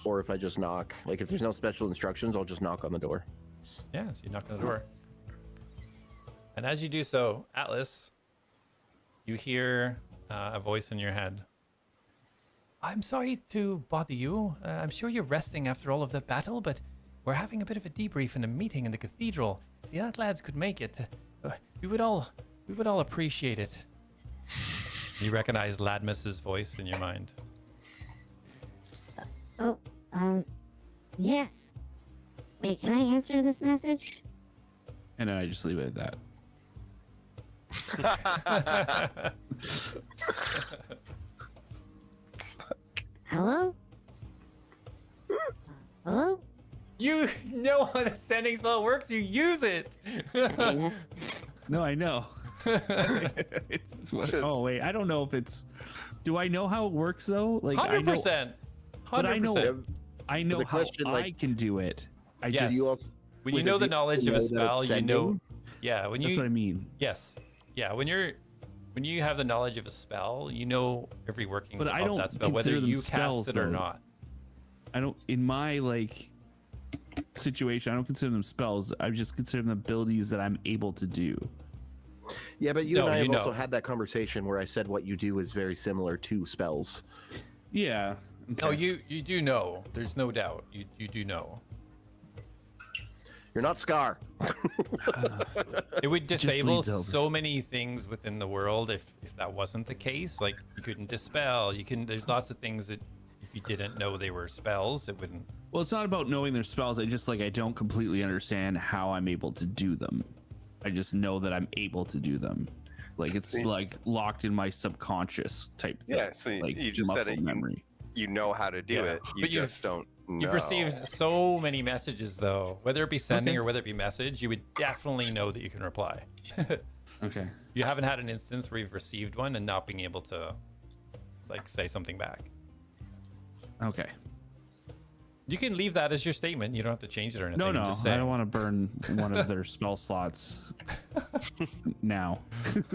or if I just knock. Like if there's no special instructions, I'll just knock on the door. Yeah, so you knock on the door. And as you do so, Atlas, you hear a voice in your head. I'm sorry to bother you. I'm sure you're resting after all of the battle, but we're having a bit of a debrief and a meeting in the cathedral. If the other lads could make it, we would all appreciate it. You recognize Ladmus's voice in your mind. Oh, yes. Wait, can I answer this message? And then I just leave it at that. Hello? Hello? You know how the sending spell works. You use it. No, I know. Oh wait, I don't know if it's. Do I know how it works though? Like 100%. But I know 100%. I know The how question, I like- can do it. I Yes. just. You also, When you Wait, know does the he knowledge of a know that it's spell, you know. sending? Yeah, when That's what I you. mean. Yes. Yeah, when you have the knowledge of a spell, you know every workings But I of don't that spell, whether consider them you cast spells, it or though. not. I don't. In my like situation, I don't consider them spells. I just consider them abilities that I'm able to do. yeah, but you No, and I you have also know. had that conversation where I said what you do is very similar to spells. Yeah. No, okay. you do know. There's no doubt. You do know. You're not Scar. It would disable bleeds over. so many things within the world if that wasn't the case. Like you couldn't dispel. You can. There's lots of things that if you didn't know they were spells, it wouldn't. Well, it's not about knowing their spells. I just I don't completely understand how I'm able to do them. I just know that I'm able to do them. Like it's like locked in my subconscious type thing. Yeah, so like you just said muscle it. memory. You know how to do it. You But you've- just don't know. You've received so many messages though, whether it be sending or whether it be message, you would definitely know that you can reply. Okay. You haven't had an instance where you've received one and not being able to like say something back. Okay. You can leave that as your statement. You don't have to change it or anything. No, I'm no, just I saying. don't want to burn one of their spell slots now.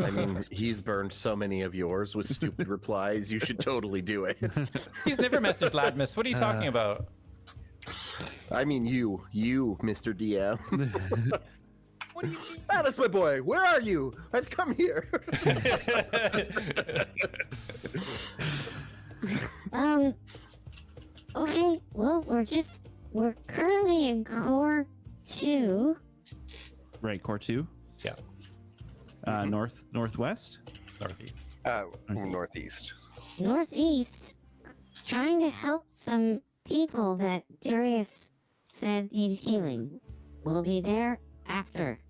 I mean, he's burned so many of yours with stupid replies. You should totally do it. He's never messaged Ladmus. What are you talking about? I mean, you, Mr. DM. What do you mean? Ah, that's my boy. Where are you? I've come here. Okay, well, we're currently in core 2. Right, core 2. Yeah, Northwest. northeast. Northeast. Northeast, trying to help some people that Darius said need healing. We'll be there after.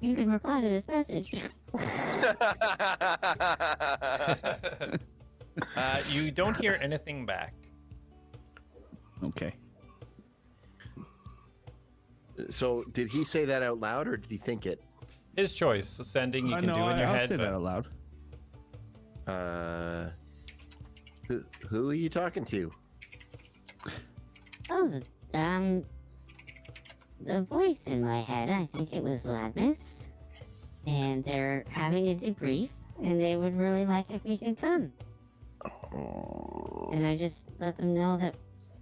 You can reply to this message. You don't hear anything back. Okay. So, did he say that out loud, or did he think it? His choice. So sending you can No, do in your I'll head. say but- that out loud. Who are you talking to? Oh, the voice in my head, I think it was Ladmus. And they're having a debrief, and they would really like if we could come. And I just let them know that,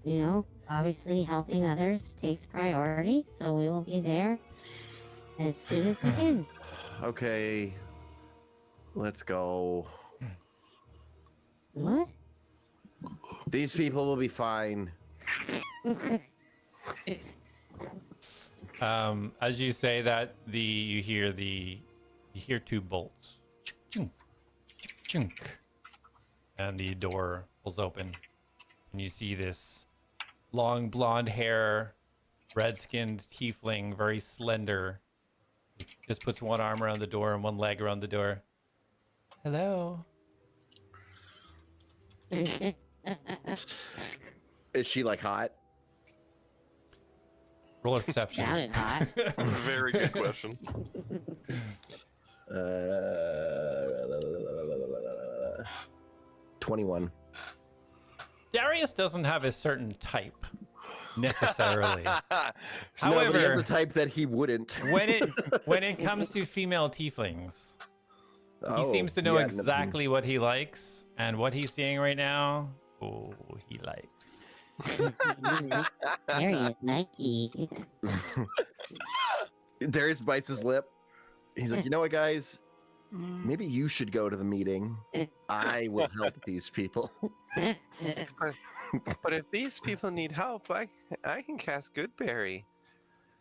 you know, obviously helping others takes priority, so we will be there as soon as we can. Okay, let's go. What? These people will be fine. As you say that, you hear two bolts, chunk, chunk, and the door pulls open, and you see this long blonde hair, red-skinned tiefling, very slender. Just puts one arm around the door and one leg around the door. Hello. Is she like hot? Roll a perception. Sounded hot. Very good question. 21. Darius doesn't have a certain type necessarily. No, but he However, has a type that he wouldn't. when it comes to female tieflings, he seems to know yeah, exactly what he likes, and what he's seeing right now, he likes. Darius Nike. Darius bites his lip. He's like, you know what, guys? Maybe you should go to the meeting. I will help these people. But if these people need help, I can cast Goodberry.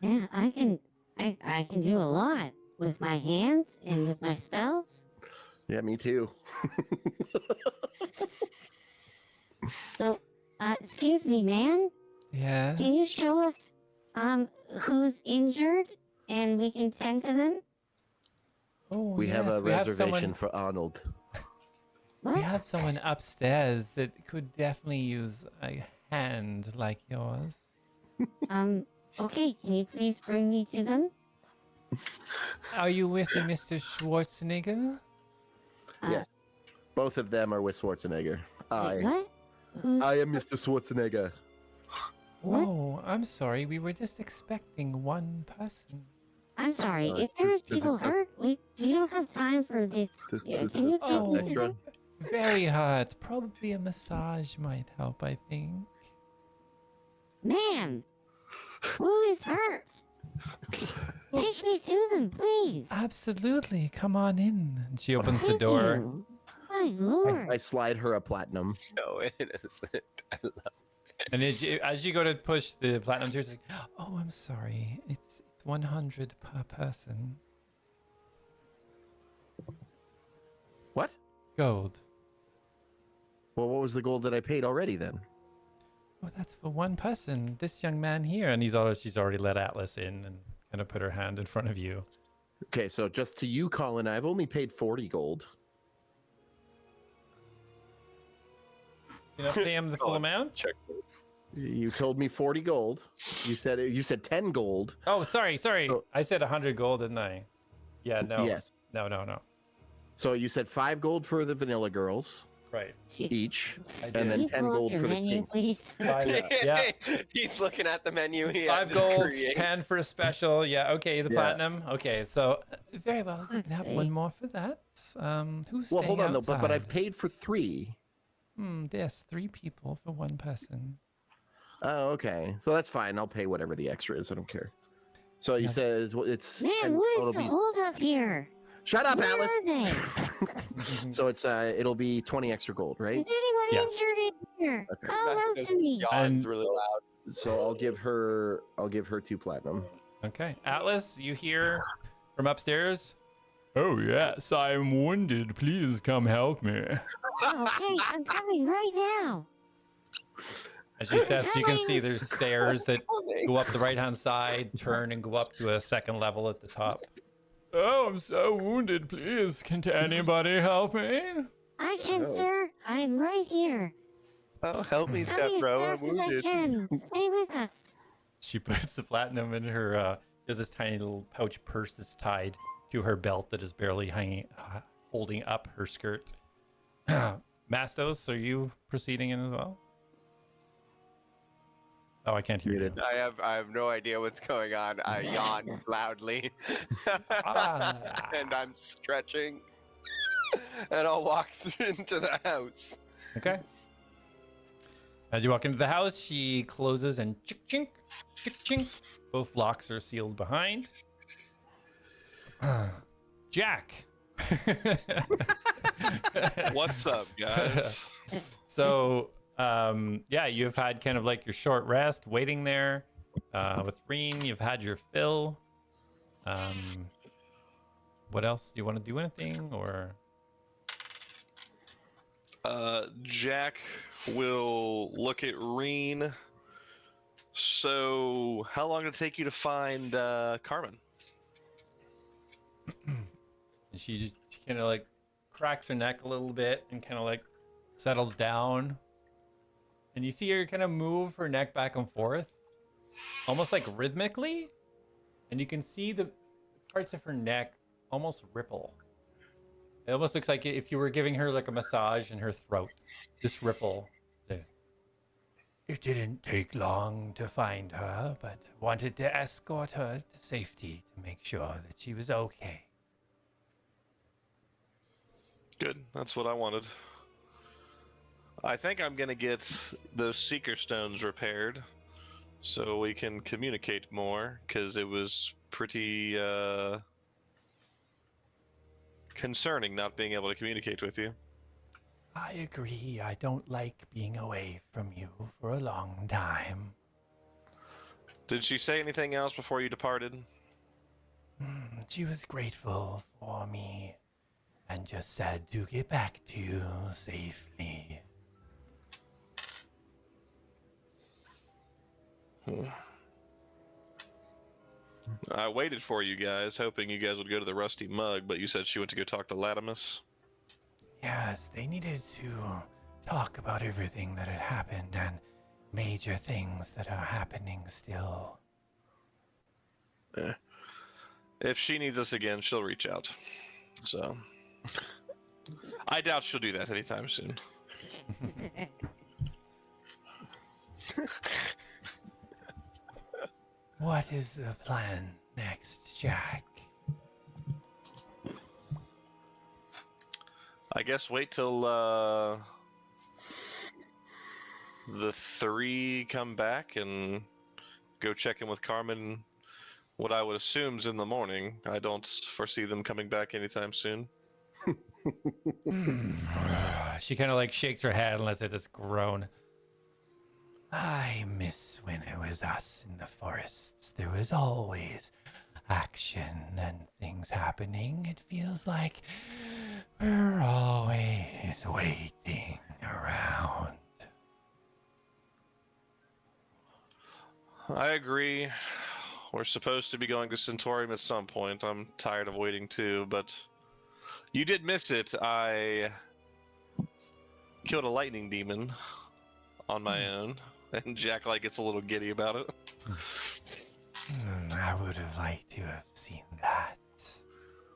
Yeah, I can do a lot with my hands and with my spells. Yeah, me too. So, excuse me, man. Yeah. Can you show us who's injured and we can tend to them? Oh, We have a reservation someone, for Arnold. What? we have someone upstairs that could definitely use a hand like yours. Okay, can you please bring me to them? Are you with Mr. Schwarzenegger? Yes. Both of them are with Schwarzenegger. Wait, what? Who's, I am Mr. Schwarzenegger. what? Oh, I'm sorry. We were just expecting one person. I'm sorry, Uh, if there's does it- people does- hurt, we don't have time for this. Yeah, can you take Oh. me to extra? them? Very hard. Probably a massage might help, I think. Ma'am, who is hurt? Take me to them, please. Absolutely. Come on in. And she opens the Thank door. you. My lord. I slide her a platinum. So innocent. I love And as you go to push the platinum tier, it's like, oh, I'm sorry. It's 100 per person. What? Gold. Well, what was the gold that I paid already then? Oh, that's for one person. This young man here, and she's already let Atlas in and kind of put her hand in front of you. Okay, so just to you, Colin, I've only paid 40 gold. You know, pay him the full amount. check this. You told me 40 gold. You said 10 gold. Oh, sorry. Oh. I said 100 gold, didn't I? Yeah, no. Yes. No. So you said 5 gold for the vanilla girls Right. each, I and did. then Can you 10 pull up gold your for the menu, king. please? Yeah. He's looking at the menu. He 5 had to gold, create. 10 for a special. Yeah, okay, the Yeah. platinum. Okay, so very well. You can have Okay. one more for that. Who's Well, staying hold on, though, but I've outside? paid for 3. Yes, 3 people for one person. Oh, okay. So that's fine. I'll pay whatever the extra is. I don't care. So you Yeah. said it's Man, 10, what so is it'll the be... hold up here? Shut up, Where Alice. are they? So it'll be 20 extra gold, right? Is anyone Yeah. injured in here? Okay. Call out to me. Yawns And- really loud. So I'll give her 2 platinum. Okay, Atlas, you hear from upstairs? Oh yes, I'm wounded. Please come help me. Okay, I'm coming right now. As she steps, you can see there's stairs that go up the right-hand side, turn and go up to a second level at the top. Oh, I'm so wounded. Please, can anybody help me? I can, sir. I'm right here. Oh, help me, Coming step as bro. I'm fast as I wounded. can. Stay with us. She puts the platinum in her. There's this tiny little pouch purse that's tied to her belt that is barely holding up her skirt. Mastos, are you proceeding in as well? Oh, I can't hear Muted. you. I have no idea what's going on. I yawn loudly. Ah. And I'm stretching. And I'll walk into the house. Okay. As you walk into the house, she closes and chink chink, chink chink. Both locks are sealed behind. Jack. What's up, guys? So, yeah, you've had kind of like your short rest waiting there. With Reen, you've had your fill. What else? Do you want to do anything or? Jack will look at Reen. So, how long did it take you to find Carmen? And she kind of like cracks her neck a little bit and kind of like settles down. And you see her kind of move her neck back and forth, almost like rhythmically. And you can see the parts of her neck almost ripple. It almost looks like if you were giving her like a massage in her throat, this ripple. It didn't take long to find her, but wanted to escort her to safety to make sure that she was okay. Good. That's what I wanted. I think I'm gonna get those seeker stones repaired so we can communicate more, because it was pretty concerning not being able to communicate with you. I agree. I don't like being away from you for a long time. Did she say anything else before you departed? She was grateful for me and just said to get back to you safely. I waited for you guys, hoping you guys would go to the Rusty Mug, but you said she went to go talk to Latimus. Yes, they needed to talk about everything that had happened and major things that are happening still. If she needs us again, she'll reach out. So, I doubt she'll do that anytime soon. What is the plan next, Jack? I guess wait till the 3 come back and go check in with Carmen. What I would assume is in the morning. I don't foresee them coming back anytime soon. She kind of like shakes her head and lets out this groan. I miss when it was us in the forests. There was always action and things happening. It feels like we're always waiting around. I agree. We're supposed to be going to Centaurium at some point. I'm tired of waiting too, but you did miss it. I killed a lightning demon on my own, and Jack like gets a little giddy about it. I would have liked to have seen that.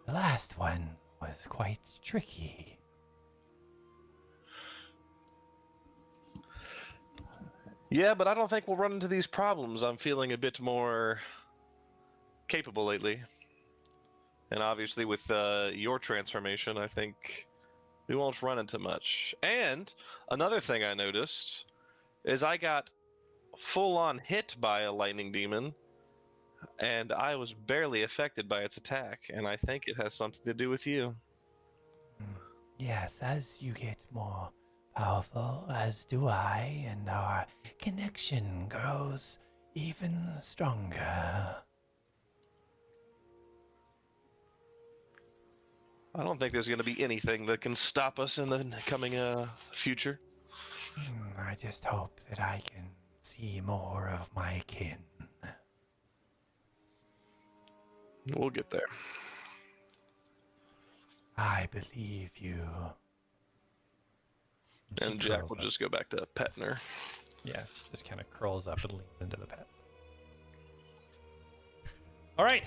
The last one was quite tricky. Yeah, but I don't think we'll run into these problems. I'm feeling a bit more capable lately. And obviously with your transformation, I think we won't run into much. And another thing I noticed is I got full-on hit by a lightning demon, and I was barely affected by its attack, and I think it has something to do with you. Yes, as you get more powerful, as do I, and our connection grows even stronger. I don't think there's going to be anything that can stop us in the coming future. I just hope that I can see more of my kin. We'll get there. I believe you. She And Jack curls will up. just go back to petting her. Yeah, she just kind of curls up and leans into the pet. All right,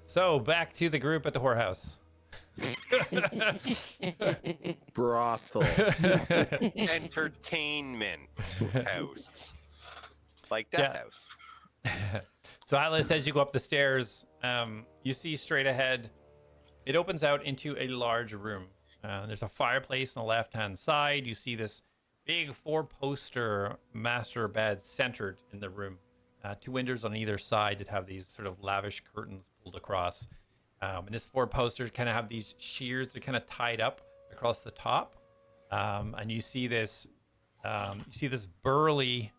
so back to the group at the whorehouse. Brothel. Entertainment house. Like Death Yeah. House. So Atlas, as you go up the stairs, you see straight ahead, it opens out into a large room. There's a fireplace on the left-hand side. You see this big 4-poster master bed centered in the room. 2 windows on either side that have these sort of lavish curtains pulled across. And this 4 posters kind of have these shears that are kind of tied up across the top. And you see this burly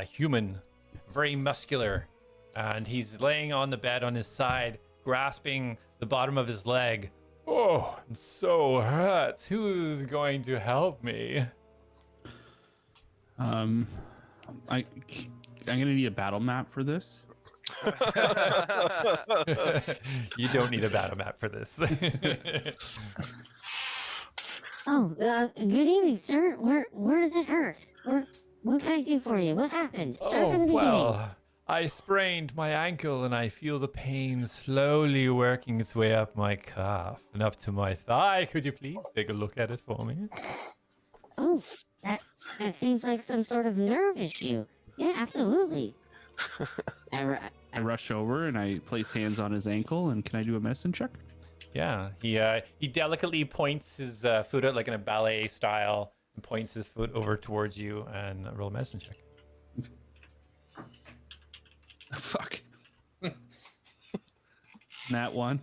human, very muscular, and he's laying on the bed on his side, grasping the bottom of his leg. Oh, I'm so hurt. Who's going to help me? I'm gonna need a battle map for this. You don't need a battle map for this. Good evening, sir. Where does it hurt? What can I do for you? What happened? Start from the beginning. Well, I sprained my ankle and I feel the pain slowly working its way up my calf and up to my thigh. Could you please take a look at it for me? Oh, that seems like some sort of nerve issue. Yeah, absolutely. I rush over and I place hands on his ankle. And can I do a medicine check? Yeah, he delicately points his foot out like in a ballet style and points his foot over towards you and roll a medicine check. Fuck. Nat 1.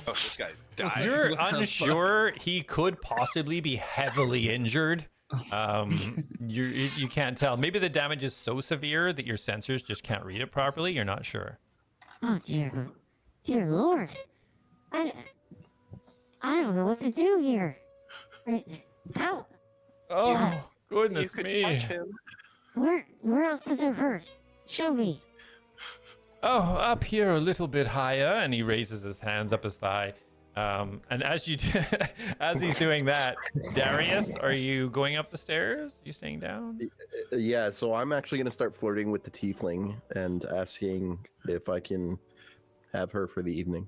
Oh, this guy's dying. You're unsure he could possibly be heavily injured. You can't tell. Maybe the damage is so severe that your sensors just can't read it properly. You're not sure. Oh dear Lord, I don't know what to do here. How? Oh, goodness You could me. touch him. Where else does it hurt? Show me. Oh, up here a little bit higher, and he raises his hands up his thigh. And as as he's doing that, Darius, are you going up the stairs? Are you staying down? Yeah, so I'm actually going to start flirting with the tiefling and asking if I can have her for the evening.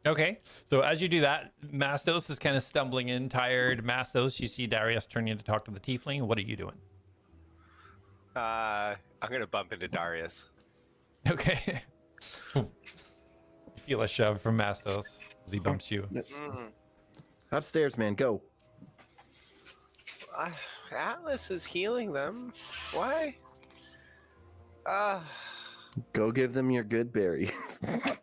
Okay. So as you do that, Mastos is kind of stumbling in, tired. Mastos, you see Darius turning to talk to the tiefling. What are you doing? I'm gonna bump into Darius. Okay. You feel a shove from Mastos as he bumps you. Upstairs, man, go. Atlas is healing them. Why? Go give them your good berries.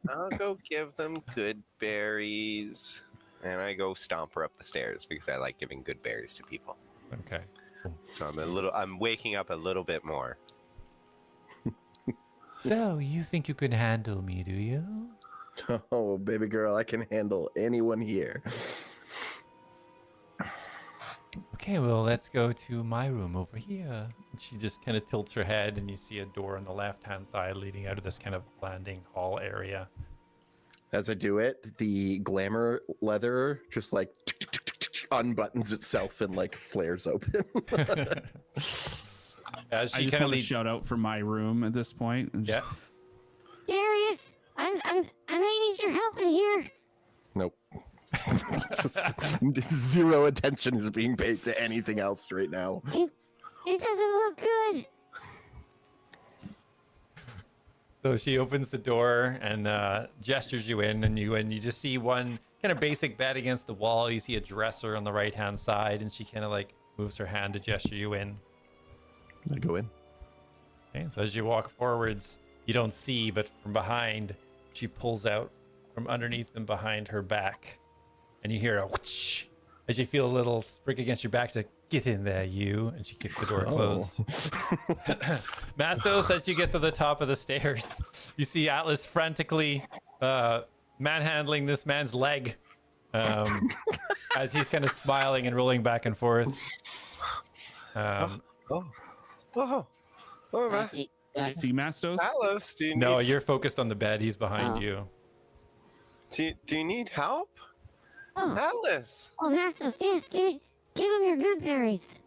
I'll go give them good berries. And I go stomp her up the stairs because I like giving good berries to people. Okay. So I'm waking up a little bit more. So, you think you can handle me, do you? Oh, baby girl, I can handle anyone here. Okay, well, let's go to my room over here. And she just kind of tilts her head, and you see a door on the left-hand side leading out of this kind of landing hall area. As I do it, the glamour leather just like unbuttons itself and like flares open. As I she just kind of want to leads. shout out from my room at this point. And Yeah. Darius, I may need your help in here. Nope. Zero attention is being paid to anything else right now. It doesn't look good. So she opens the door and gestures you in, and you just see one kind of basic bed against the wall. You see a dresser on the right-hand side, and she kind of like moves her hand to gesture you in. I go in. Okay, so as you walk forwards, you don't see, but from behind, she pulls out from underneath and behind her back, and you hear a whoosh as you feel a little sprig against your back. She's like, "Get in there, you!" And she kicks the door closed. Mastos, as you get to the top of the stairs, you see Atlas frantically manhandling this man's leg as he's kind of smiling and rolling back and forth. Oh, I see. See, Mastos? Atlas, do you need, No, you're focused on the bed. He's behind Oh. you. do you need help? Oh, Atlas. oh, Mastos, yes, give him your good berries.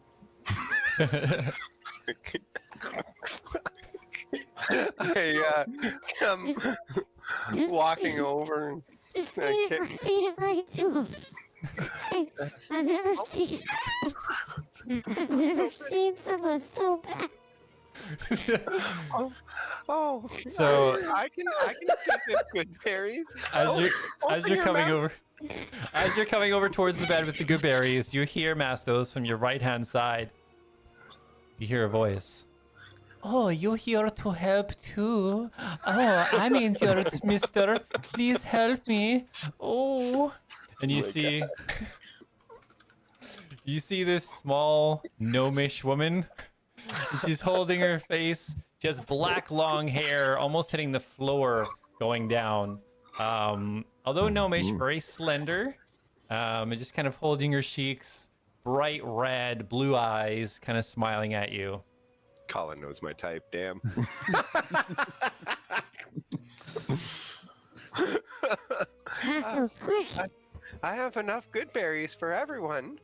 I come walking over and Just feed it right to him. I've never seen someone so bad. oh, So- I can give him good berries. As you're open your coming mouth. over, as you're coming over towards the bed with the good berries, you hear Mastos from your right-hand side. You hear a voice. Oh, you're here to help too. Oh, I'm injured, mister. Please help me. Oh. And you see you see this small gnomish woman. She's holding her face. She has black long hair, almost hitting the floor going down. Although gnomish, very slender. And just kind of holding her cheeks, bright red, blue eyes, kind of smiling at you. Colin knows my type. Damn. Mastos, quick. I have enough good berries for everyone.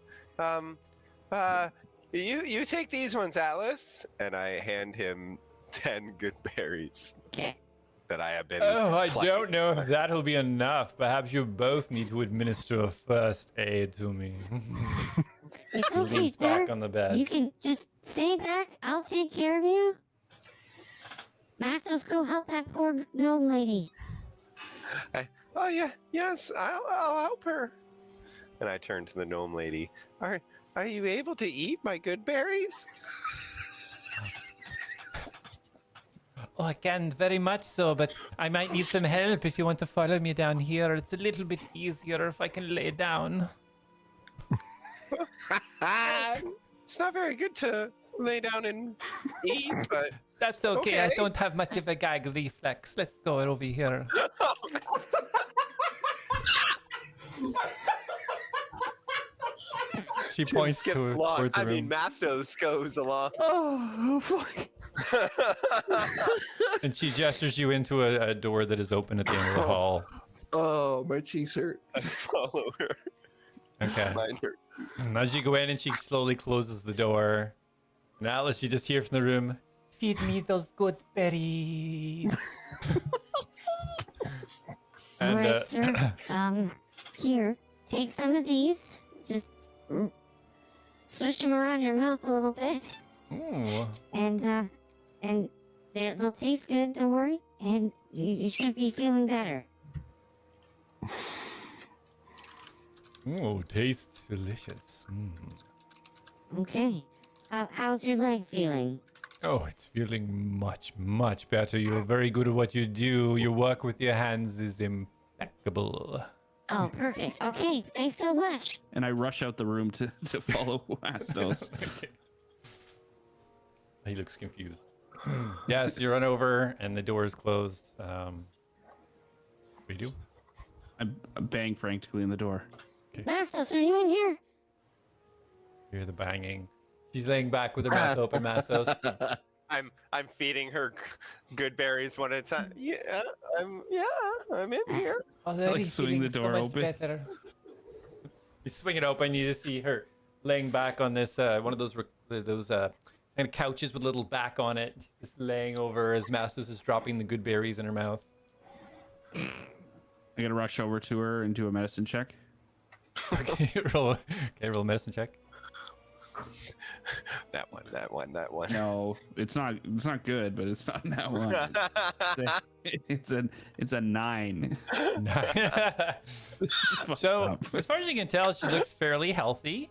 You take these ones, Atlas, and I hand him 10 good berries Okay. that I have been. Oh, I plucking. don't know if that'll be enough. Perhaps you both need to administer a first aid to me. It's He okay, leans sir. back on the bed. You can just stay back. I'll take care of you. Mastos, go help that poor gnome lady. Oh yeah, yes, I'll help her. And I turn to the gnome lady. Are you able to eat my good berries? Oh, I can very much so, but I might need some help if you want to follow me down here. It's a little bit easier if I can lay down. It's not very good to lay down and eat, but That's okay. I Okay. don't have much of a gag reflex. Let's go over here. She points skip towards along. the I room. mean, Mastos goes along. Oh, fuck. And she gestures you into a door that is open at the end of the hall. Oh, my cheeks hurt. I follow her. Okay. Mind her. And as you go in and she slowly closes the door. And Atlas, you just hear from the room, feed me those good berries. All And right, sir. Here, take some of these. Just swish them around your mouth a little bit, ooh, and they'll taste good. Don't worry, and you should be feeling better. ooh, tastes delicious. Okay. How's your leg feeling? Oh, it's feeling much, much better. You're very good at what you do. Your work with your hands is impeccable. Oh, perfect. Okay, thanks so much. And I rush out the room to follow Astos. Okay. He looks confused. Yes, you run over and the door is closed. What do you do? I bang frantically in the door. Mastos, are you in here? You hear the banging. She's laying back with her mouth open, Mastos. I'm feeding her good berries one at a time. Yeah, I'm in here. Already Like swing the feeling door much open. better. You swing it open. You just see her laying back on this one of those kind of couches with a little back on it, just laying over as Mastos is dropping the good berries in her mouth. I gotta rush over to her and do a medicine check. Okay, roll a medicine check. That one. No, it's not good, but it's not that one. It's a 9. So, as far as you can tell, she looks fairly healthy.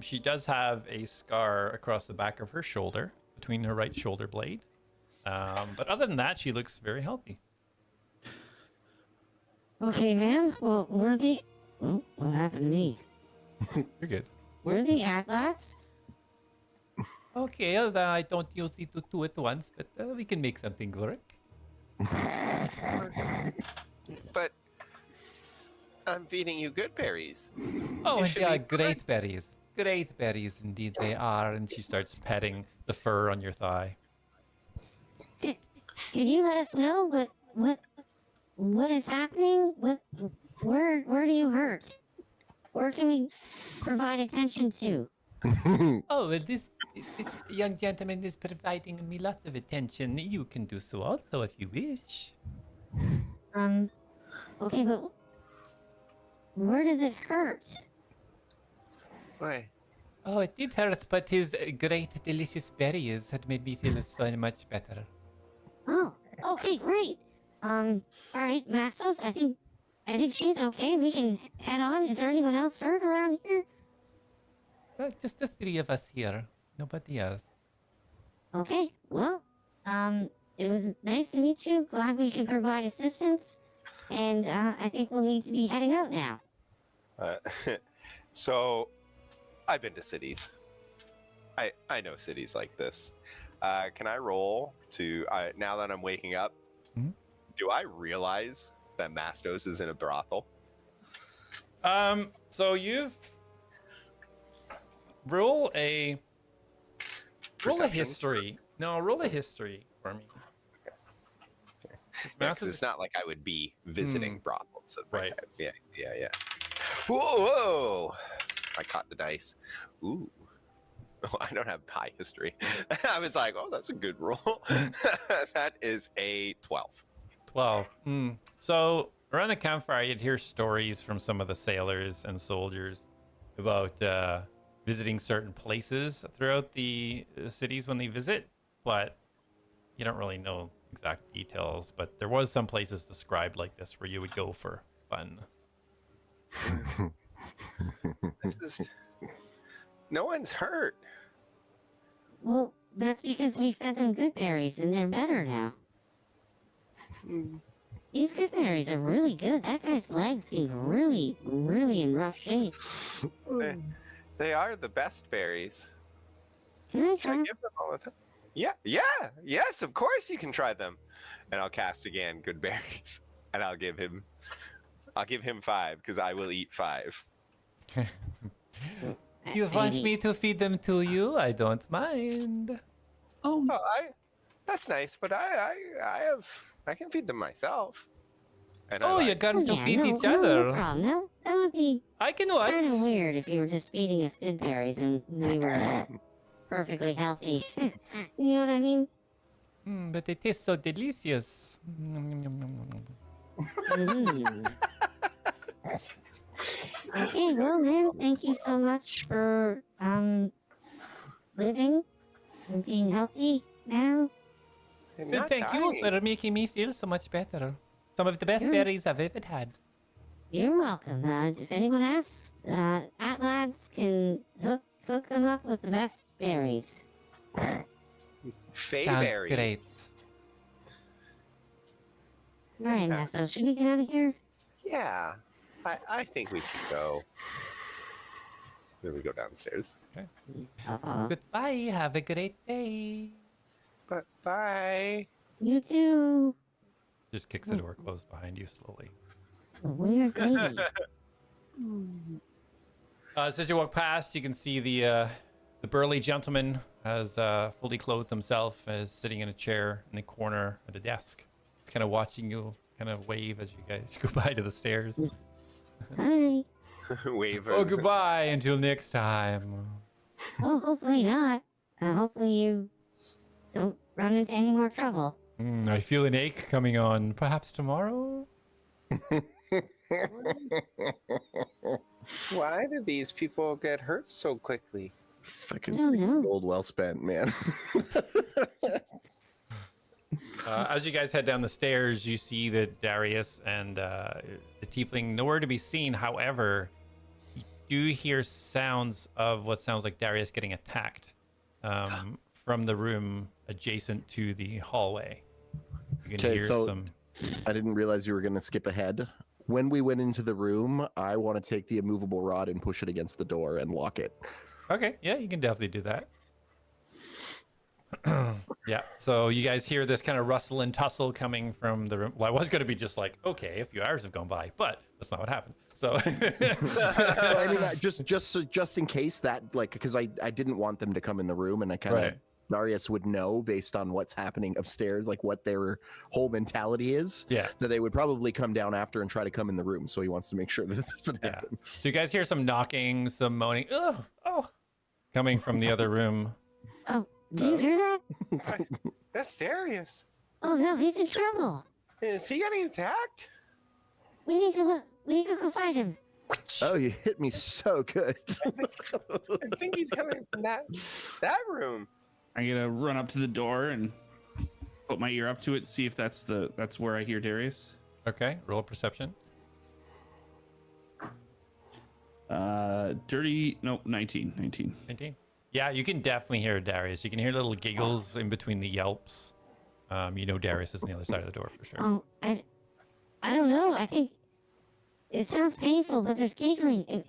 She does have a scar across the back of her shoulder, between her right shoulder blade. But other than that, she looks very healthy. Okay, man. Well, oh, what happened to me? You're good. Where are the atlas? Okay, I don't usually do two at once, but we can make something work. But I'm feeding you good berries. Oh, You and should they are be great berries. Great berries indeed they are. And she starts petting the fur on your thigh. Can you let us know what is happening? Where do you hurt? Where can we provide attention to? Oh, well, this young gentleman is providing me lots of attention. You can do so also if you wish. Okay, but where does it hurt? Why? Oh, it did hurt, but his great, delicious berries had made me feel so much better. Oh, okay, great. All right, Mastos, I think she's okay. We can head on. Is there anyone else hurt around here? Just the three of us here. Nobody else. Okay, well, it was nice to meet you. Glad we could provide assistance. And, I think we'll need to be heading out now. So, I've been to cities. I know cities like this. Can I roll to now that I'm waking up? Mhm. Do I realize that Mastos is in a brothel? So you've roll a Perception? history. No, roll a history for me. Yeah, 'cause it's not like I would be visiting brothels. At my Right. time. Yeah. Whoa! I caught the dice. Ooh. Oh, I don't have high history. I was like, oh, that's a good roll. That is a 12. 12. So around the campfire, you'd hear stories from some of the sailors and soldiers about visiting certain places throughout the cities when they visit, but you don't really know exact details. But there was some places described like this where you would go for fun. This is... No one's hurt. Well, that's because we fed them good berries and they're better now. These good berries are really good. That guy's legs seem really, really in rough shape. They are the best berries. Can I I try? give them all the time. Yes, of course you can try them. And I'll cast again good berries. And I'll give him 5 because I will eat 5. You want me to feed them to you? I don't mind. Oh, Oh, that's nice, but I can feed them myself. And Oh, you're going to feed each other. No problem. No, that would be I can kind of watch. weird if you were just feeding us good berries and we were perfectly healthy. You know what I mean? But they taste so delicious. Mhm. Okay, well then, thank you so much for living and being healthy now. Thank you for making me feel so much better. Some of the best Sure. berries I've ever had. You're welcome. If anyone asks, Atlads can hook them up with the best berries. Fayberries. great. All right, Masto, should we get out of here? Yeah, I think we should go. Then we go downstairs. Goodbye. Have a great day. But bye. You too. Just kicks the door closed behind you slowly. A weird lady. As you walk past, you can see the burly gentleman has fully clothed himself, is sitting in a chair in the corner at a desk. He's kind of watching you, kind of wave as you guys go by to the stairs. Hi. Wave. Oh, goodbye until next time. Oh, hopefully not. Hopefully you don't run into any more trouble. I feel an ache coming on. Perhaps tomorrow? Why do these people get hurt so quickly? Fucking I don't know. gold well spent, man. As you guys head down the stairs, you see that Darius and the tiefling nowhere to be seen. However, you do hear sounds of what sounds like Darius getting attacked from the room adjacent to the hallway. You can hear some. I didn't realize you were going to skip ahead. When we went into the room, I want to take the immovable rod and push it against the door and lock it. Okay, yeah, you can definitely do that. Yeah, so you guys hear this kind of rustle and tussle coming from the room. Well, I was going to be just like, okay, a few hours have gone by, but that's not what happened. So, Well, I mean, just in case that, like, because I didn't want them to come in the room, and I kind of Right. Darius would know based on what's happening upstairs, like what their whole mentality is. Yeah. That they would probably come down after and try to come in the room. So he wants to make sure that this doesn't Yeah. happen. So you guys hear some knocking, some moaning, coming from the other room. Oh, do you hear that? That's Darius. Oh no, he's in trouble. Is he getting attacked? We need to look. We need to go find him. Oh, you hit me so good. I think he's coming from that room. I'm gonna run up to the door and put my ear up to it, see if that's where I hear Darius. Okay, roll a perception. 19. 19. Yeah, you can definitely hear Darius. You can hear little giggles in between the yelps. You know Darius is on the other side of the door for sure. Oh, I don't know. I think it sounds painful, but there's giggling. It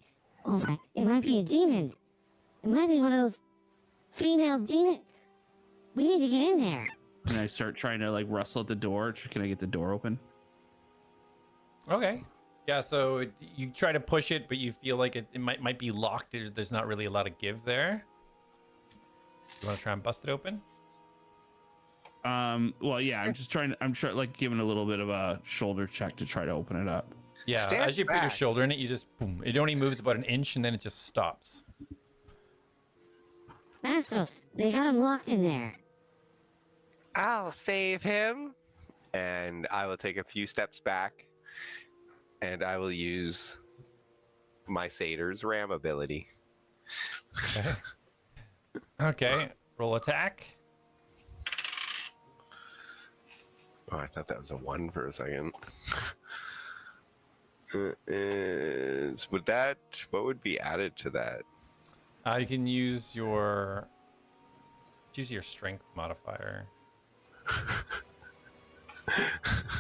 might be a demon. It might be one of those female demons. We need to get in there. And I start trying to like rustle at the door. Can I get the door open? Okay. Yeah, so you try to push it, but you feel like it might be locked. There's not really a lot of give there. You want to try and bust it open? Well, yeah, I'm trying, like giving a little bit of a shoulder check to try to open it up. Yeah, Stand as you put your back. shoulder in it, you just boom. It only moves about an inch and then it just stops. Mastos, they got him locked in there. I'll save him. And I will take a few steps back. And I will use my Satyr's Ram ability. Okay. Okay, roll attack. Oh, I thought that was a 1 for a second. What would be added to that? You can use your strength modifier.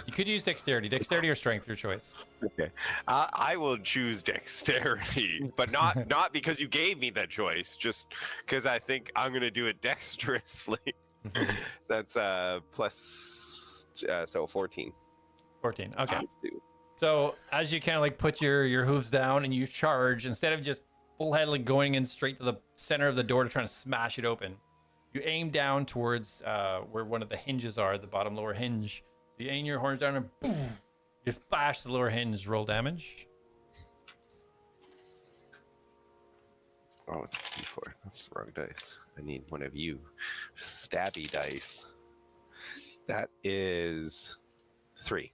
You could use dexterity or strength, your choice. Okay, I will choose dexterity, but not because you gave me that choice, just because I think I'm gonna do it dexterously. That's plus, so 14. 14. Okay. Let's do. So as you kind of like put your hooves down and you charge, instead of just full-headedly going in straight to the center of the door to try to smash it open, you aim down towards where one of the hinges are, the bottom lower hinge. So you aim your horns down and boom, you bash the lower hinge. Roll damage. Oh, it's a D4. That's the wrong dice. I need one of you stabby dice. That is 3.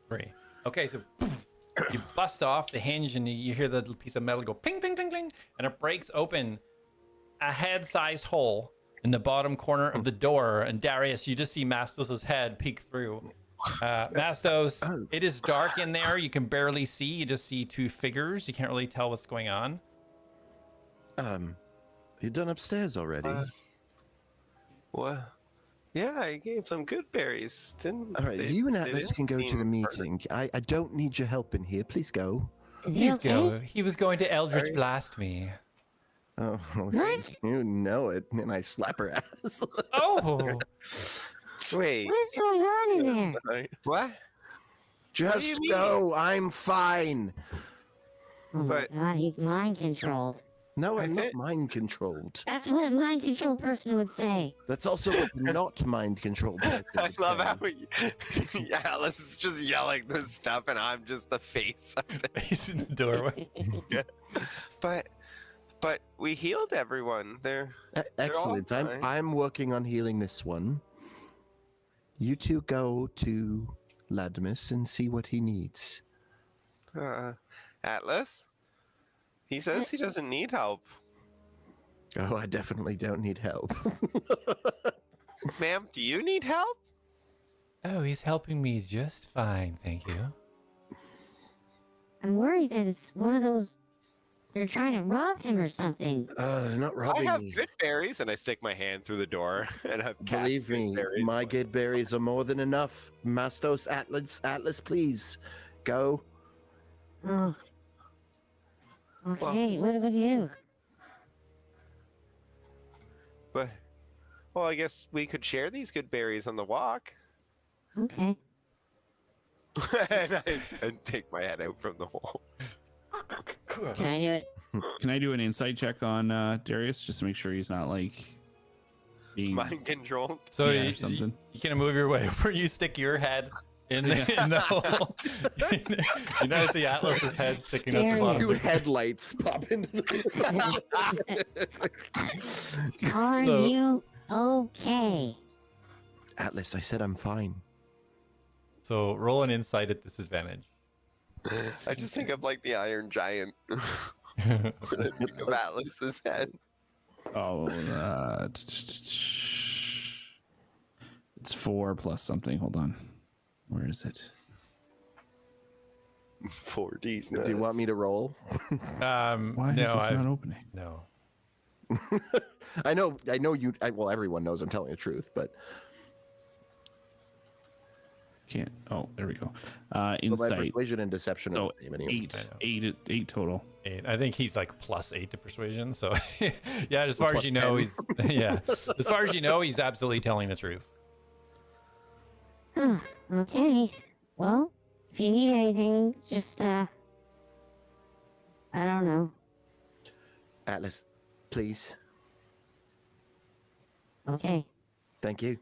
3. Okay, so boom, you bust off the hinge and you hear the piece of metal go ping, ping, ping, ping, and it breaks open a head-sized hole in the bottom corner of the door. And Darius, you just see Mastos' head peek through. Mastos, it is dark in there. You can barely see. You just see 2 figures. You can't really tell what's going on. You done upstairs already? What? Yeah, I gave them good berries. Didn't? All right, they- you and they Atlas didn't can go to seem the hurt. meeting. I don't need your help in here. Please go. Is he Please okay? go. He was going to Eldritch Sorry. Blast me. Oh, What? you know it. And I slap her ass. Oh, Wait, What is going on in there? what? Just you mean? go. I'm fine. Oh my But- god, he's mind controlled. No, I I'm not think- mind controlled. That's what a mind controlled person would say. That's also what the not mind controlled. I love how Alice is just yelling this stuff, and I'm just the face of it. he's in the doorway. But we healed everyone. They're Excellent. fine. I'm working on healing this one. You two go to Ladimus and see what he needs. Atlas. He says he doesn't need help. Oh, I definitely don't need help. Ma'am, do you need help? Oh, he's helping me just fine, thank you. I'm worried that it's one of those. They're trying to rob him or something. They're not I robbing have me. good berries, and I stick my hand through the door, and I've cast Believe good me, berries. my good berries are more than enough. Mastos, Atlas, please go. Oh. Okay, what do we do? But, well, I guess we could share these good berries on the walk. Okay. and I take my head out from the hole. Can I do it? Can I do an insight check on Darius just to make sure he's not like being Mind control. So Yeah, or you, something. you can move your way where you stick your head in the hole. You notice the Atlas's head sticking out the bottom. Two headlights pop into the. Are So- you okay? Atlas, I said I'm fine. So roll an insight at disadvantage. I just think of like the Iron Giant. When I think of Atlas's head. Oh, it's 4 plus something. Hold on. Where is it? 4D's. Do you want me to roll? Why is no, this not opening? no. I know you. Well, everyone knows I'm telling the truth, but Can't. Oh, there we go. but my Insight. persuasion and deception So are the same anyway. 8 total. 8. I think he's like +8 to persuasion. So yeah, as far as Plus you know, 10. he's yeah. As far as you know, he's absolutely telling the truth. Okay. Well, if you need anything, just I don't know. Atlas, please. Okay. Thank you.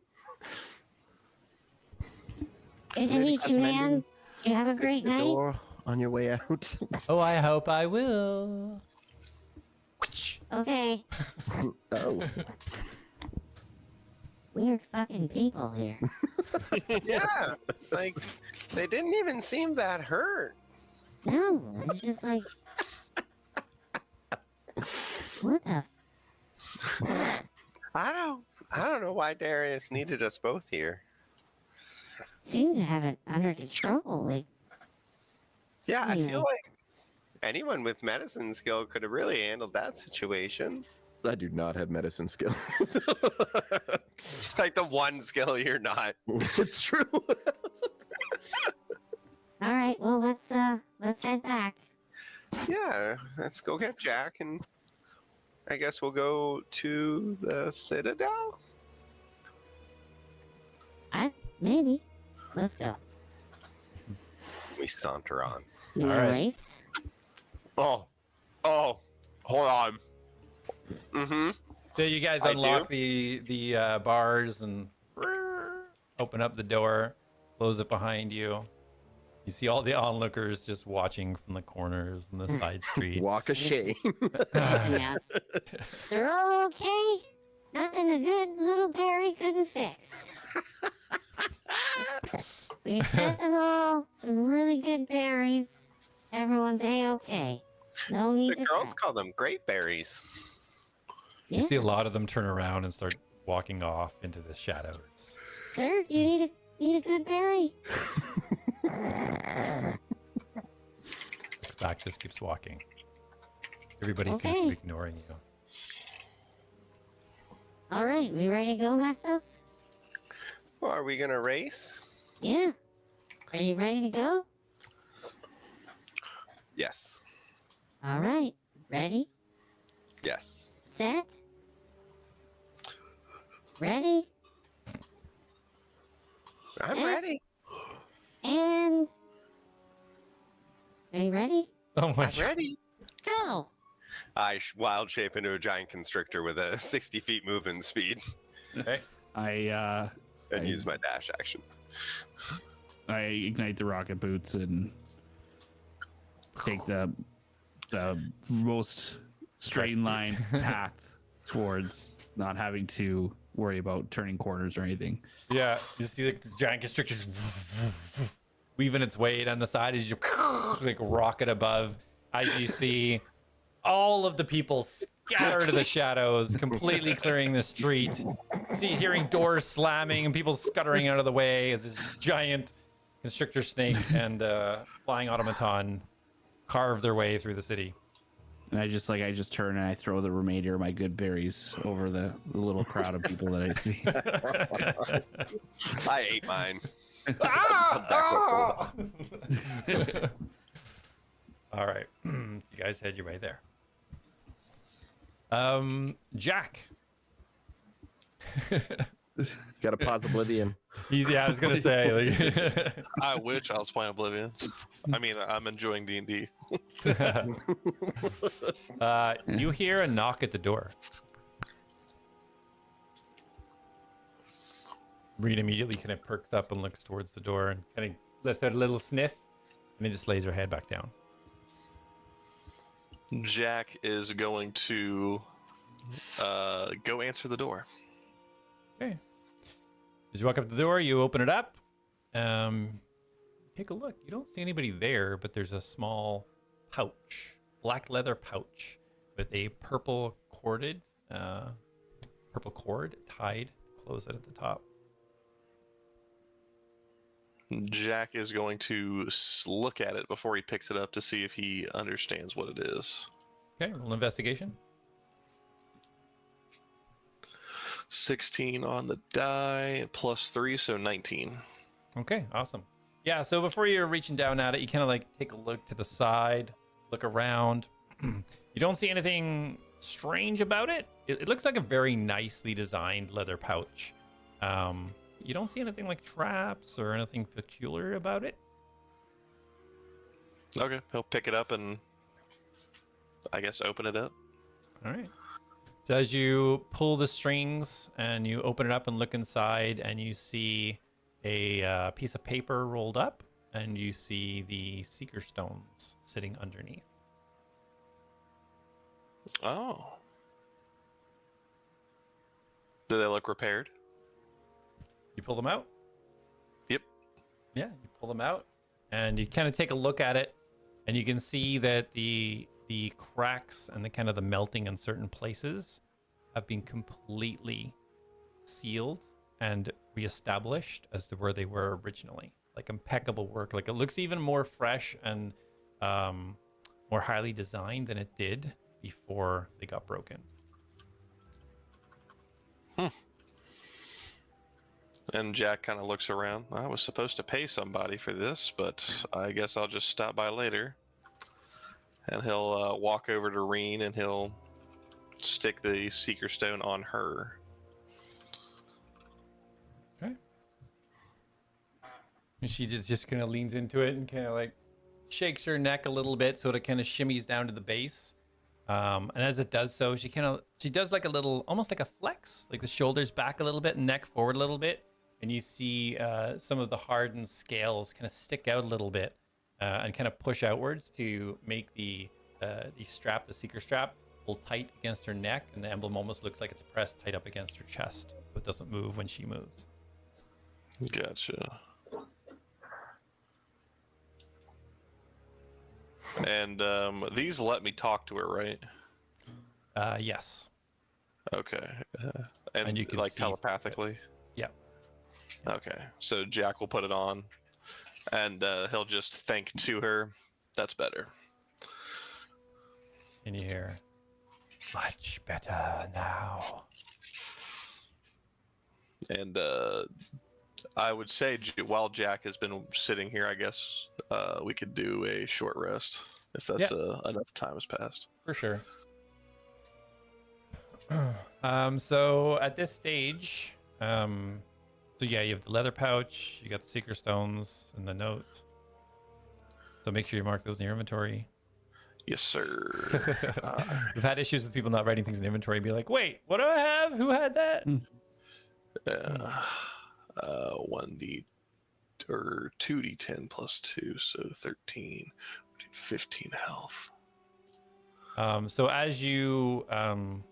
Good to Lady meet you, man. Cosmendon, You have a Fix great the night. door on your way out. Oh, I hope I will. Okay. Oh, Weird fucking people here. Yeah, like they didn't even seem that hurt. No, it's just like. What the? I don't know why Darius needed us both here. Seem to have it under control. Like, Yeah, I Yeah. feel like anyone with medicine skill could have really handled that situation. I do not have medicine skill. It's like the one skill you're not. It's true. all right. Well, let's head back. Yeah, let's go get Jack, and I guess we'll go to the Citadel. Maybe. Let's go. We saunter on. You All want a right. race? Oh, hold on. Mm-hmm. So you guys I unlock the bars and open up the door, close it behind you. You see all the onlookers just watching from the corners and the side streets. Walk of shame. Yeah. They're all okay. Nothing a good little Barry couldn't fix. We fed them all some really good berries. Everyone's a-okay. No need The to girls fret. call them grape berries. You see a lot of them turn around and start walking off into the shadows. Sir, you need a good berry? Back just keeps walking. Everybody seems to Okay. be ignoring you. All right, we ready to go, Mastos? Well, are we gonna race? Yeah. Are you ready to go? Yes. All right. Ready, Yes. set, ready, I'm Eh. ready. and... Are you ready? Oh my I'm ready. Go! I wild shape into a giant constrictor with a 60 feet movement speed Okay. I and use my dash action. I ignite the rocket boots and take the most straight line path towards not having to worry about turning corners or anything. Yeah, you see the giant constrictor just weaving its way down the side as you like rocket above. As you see all of the people scatter to the shadows, completely clearing the street. See, hearing doors slamming and people scuttering out of the way as this giant constrictor snake and flying automaton carve their way through the city. And I just turn and I throw the remainder of my good berries over the little crowd of people that I see. I ate mine. All right, you guys head your way there. Jack. Got to pause Oblivion. Yeah, I was gonna say. Like, I wish I was playing Oblivion. I mean, I'm enjoying D&D. you hear a knock at the door. Reed immediately kind of perks up and looks towards the door and kind of lets out a little sniff, and then just lays her head back down. Jack is going to go answer the door. Okay. As you walk up to the door, you open it up. Take a look. You don't see anybody there, but there's a small pouch, black leather pouch with a purple cord tied, close it at the top. Jack is going to look at it before he picks it up to see if he understands what it is. Okay, roll investigation. 16 on the die, +3, so 19. Okay, awesome. Yeah, so before you're reaching down at it, you kind of like take a look to the side, look around. You don't see anything strange about it. It looks like a very nicely designed leather pouch. You don't see anything like traps or anything peculiar about it. Okay, he'll pick it up and I guess open it up. All right. So as you pull the strings and you open it up and look inside, and you see a piece of paper rolled up, and you see the seeker stones sitting underneath. Oh. Do they look repaired? You pull them out? Yep. Yeah, you pull them out, and you kind of take a look at it, and you can see that the cracks and the kind of the melting in certain places have been completely sealed and reestablished as to where they were originally. Like impeccable work. Like it looks even more fresh and more highly designed than it did before they got broken. And Jack kind of looks around. I was supposed to pay somebody for this, but I guess I'll just stop by later. And he'll walk over to Reen and he'll stick the Seeker Stone on her. Okay. And she just kind of leans into it and kind of like shakes her neck a little bit so it kind of shimmies down to the base. And as it does so, she does like a little, almost like a flex, like the shoulders back a little bit, neck forward a little bit. And you see some of the hardened scales kind of stick out a little bit and kind of push outwards to make the strap, the Seeker strap, pull tight against her neck. And the emblem almost looks like it's pressed tight up against her chest, so it doesn't move when she moves. Gotcha. And these let me talk to her, right? Yes. Okay. And you can like see telepathically? Yeah. Okay. So Jack will put it on and he'll just think to her. That's better. And you hear, much better now. And I would say while Jack has been sitting here, I guess we could do a short rest if that's enough time has passed. For sure. So at this stage, so yeah, you have the leather pouch, you got the seeker stones and the note. So make sure you mark those in your inventory. Yes, sir. We've had issues with people not writing things in inventory and be like, wait, what do I have? Who had that? 1d or 2d10 plus 2, so 13, 15 health. So as you kind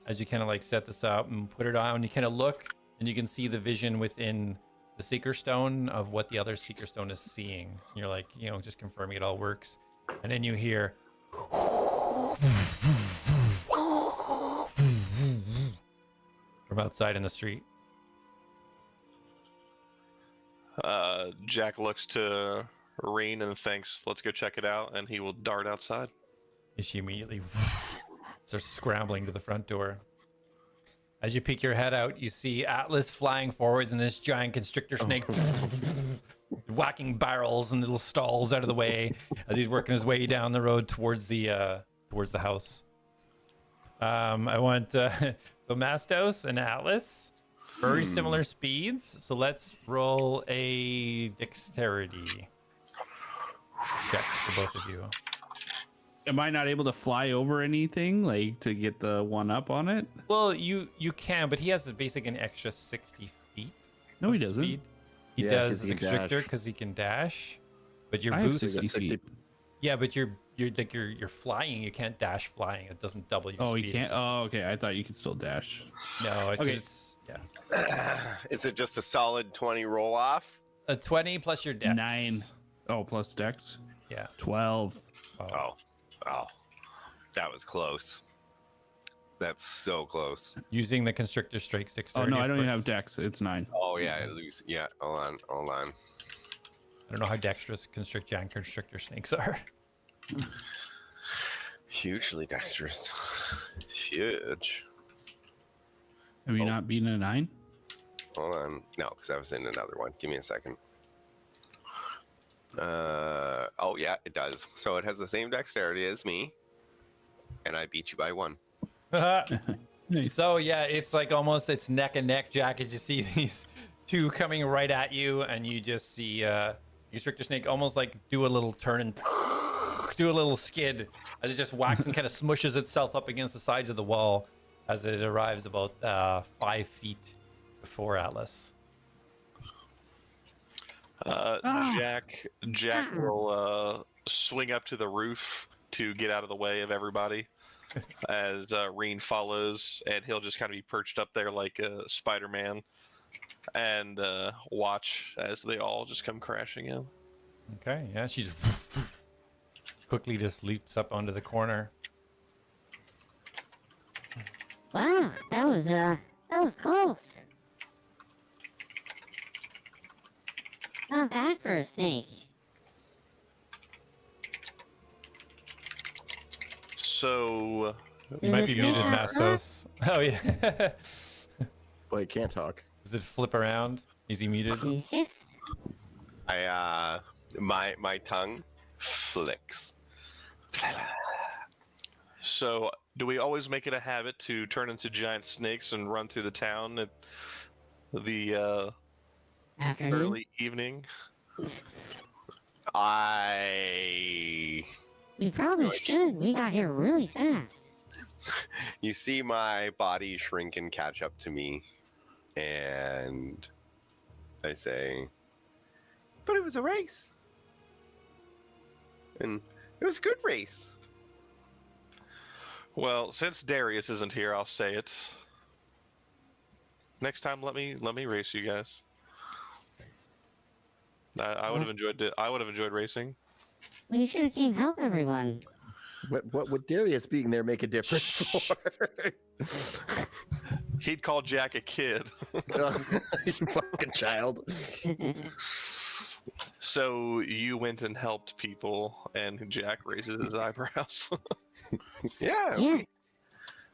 of like set this up and put it on, you kind of look and you can see the vision within the seeker stone of what the other seeker stone is seeing. You're like, just confirming it all works. And then you hear from outside in the street. Jack looks to Reen and thinks, let's go check it out, and he will dart outside. She immediately starts scrambling to the front door. As you peek your head out, you see Atlas flying forwards and this giant constrictor snake whacking barrels and little stalls out of the way as he's working his way down the road towards the house. I want so Mastos and Atlas, very similar speeds. So let's roll a dexterity check for both of you. Am I not able to fly over anything, like to get the one up on it? Well, you can, but he has basically an extra 60 feet. No, he of doesn't. Speed. He Yeah, does 'cause he can constrictor dash. because he can dash. But your I have boost, 60 feet. yeah, but you're flying. You can't dash flying. It doesn't double your Oh, speed. he It's can't. just- Oh, okay. I thought you could still dash. no, Okay. it's yeah. Is it just a solid 20 roll off? A 20 plus your dex. 9. Oh, plus dex. Yeah. 12. Oh, that was close. That's so close. Using the constrictor strikes Oh dexterity. no, I of don't even course. have dex. It's 9. Oh yeah, I lose. Yeah, hold on. I don't know how dexterous giant constrictor snakes are. Hugely dexterous. Huge. Have you not beaten a 9? Hold on. No, because I was in another one. Give me a second. Oh yeah, it does. So it has the same dexterity as me, and I beat you by 1. Nice. So yeah, it's like almost it's neck and neck, Jack. As you see these two coming right at you, and you just see constrictor snake almost like do a little turn and do a little skid as it just whacks and kind of smushes itself up against the sides of the wall as it arrives about 5 feet before Atlas. Jack will swing up to the roof to get out of the way of everybody as Reen follows, and he'll just kind of be perched up there like Spider-Man and watch as they all just come crashing in. Okay, yeah, she's quickly just leaps up onto the corner. Wow, that was close. Not bad for a snake. So You might Does be it snake muted, have Mastos. Oh yeah. Well, you can't talk. Does it flip around? Is he muted? Yes. My tongue flicks. So, do we always make it a habit to turn into giant snakes and run through the town at the Afternoon. early evening? We probably should. We got here really fast. You see my body shrink and catch up to me, and I say, but it was a race. And it was a good race. Well, since Darius isn't here, I'll say it. Next time, let me race you guys. I would have enjoyed it. I would have enjoyed racing. We should have came help everyone. What would Darius being there make a difference for? He'd call Jack a kid. You fucking child. So you went and helped people, and Jack raises his eyebrows. Yeah, Yeah.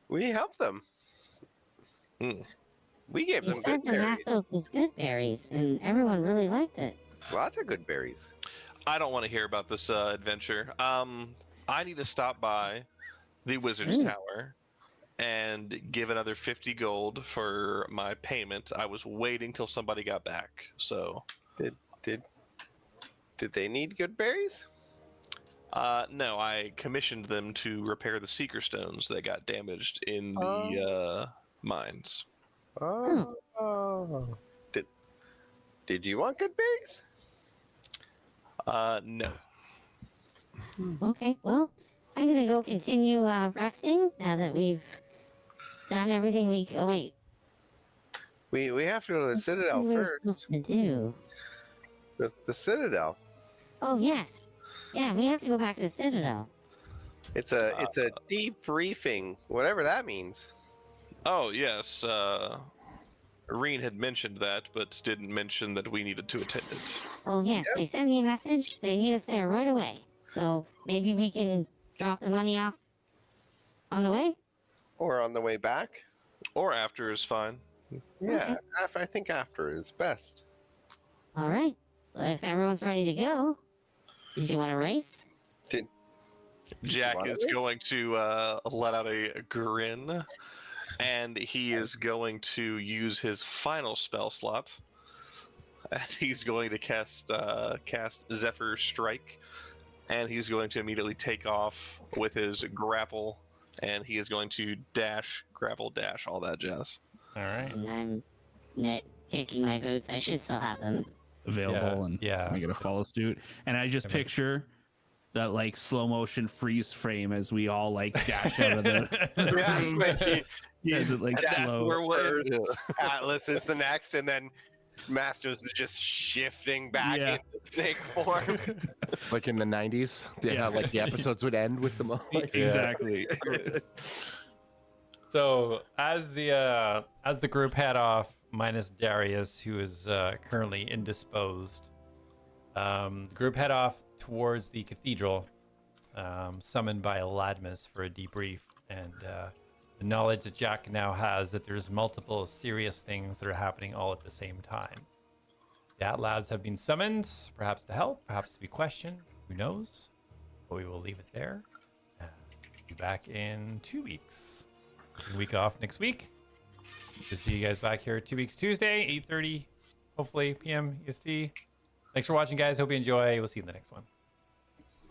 we helped them. Hmm. We gave You them fed good the berries. Mastos with good berries, and everyone really liked it. Lots of good berries. I don't want to hear about this adventure. I need to stop by the Wizard's Ooh. Tower and give another 50 gold for my payment. I was waiting till somebody got back. So, Did they need good berries? no, I commissioned them to repair the Seeker Stones that got damaged in the mines. Oh. Did you want good berries? No. Okay, well, I'm gonna go continue resting now that we've done everything we. Oh wait, We have to go to the what's Citadel we were first. supposed to do? The Citadel. Oh yes, yeah, we have to go back to the Citadel. It's a debriefing, whatever that means. Oh, yes. Reen had mentioned that, but didn't mention that we needed to attend it. Oh yes, they sent me a message. They need us there right away. So maybe we can drop the money off on the way. Or on the way back. Or after is fine. Yeah, I think after is best. All right. Well, if everyone's ready to go, did you want to race? Jack want is it? going to let out a grin, and he is going to use his final spell slot. And he's going to cast Zephyr Strike, and he's going to immediately take off with his grapple, and he is going to dash, grapple, dash, all that jazz. All right. And I'm not kicking my boots. I should still have them. Available, and yeah. I gotta follow suit. And I just picture that like slow motion freeze frame as we all like dash out of the room as it like That's slow. where Atlas is the next, and then Masters is just shifting back Yeah. into snake form. Like in the 90s, Yeah. like the episodes would end with them all. Like, Exactly. So as the group head off, minus Darius, who is currently indisposed, the group head off towards the cathedral, summoned by Aladmus for a debrief, and the knowledge that Jack now has that there's multiple serious things that are happening all at the same time. The Atlabs have been summoned, perhaps to help, perhaps to be questioned, who knows? But we will leave it there. Be back in 2 weeks. Week off next week. Good to see you guys back here 2 weeks Tuesday, 8:30, hopefully PM EST. Thanks for watching, guys. Hope you enjoy. We'll see you in the next one.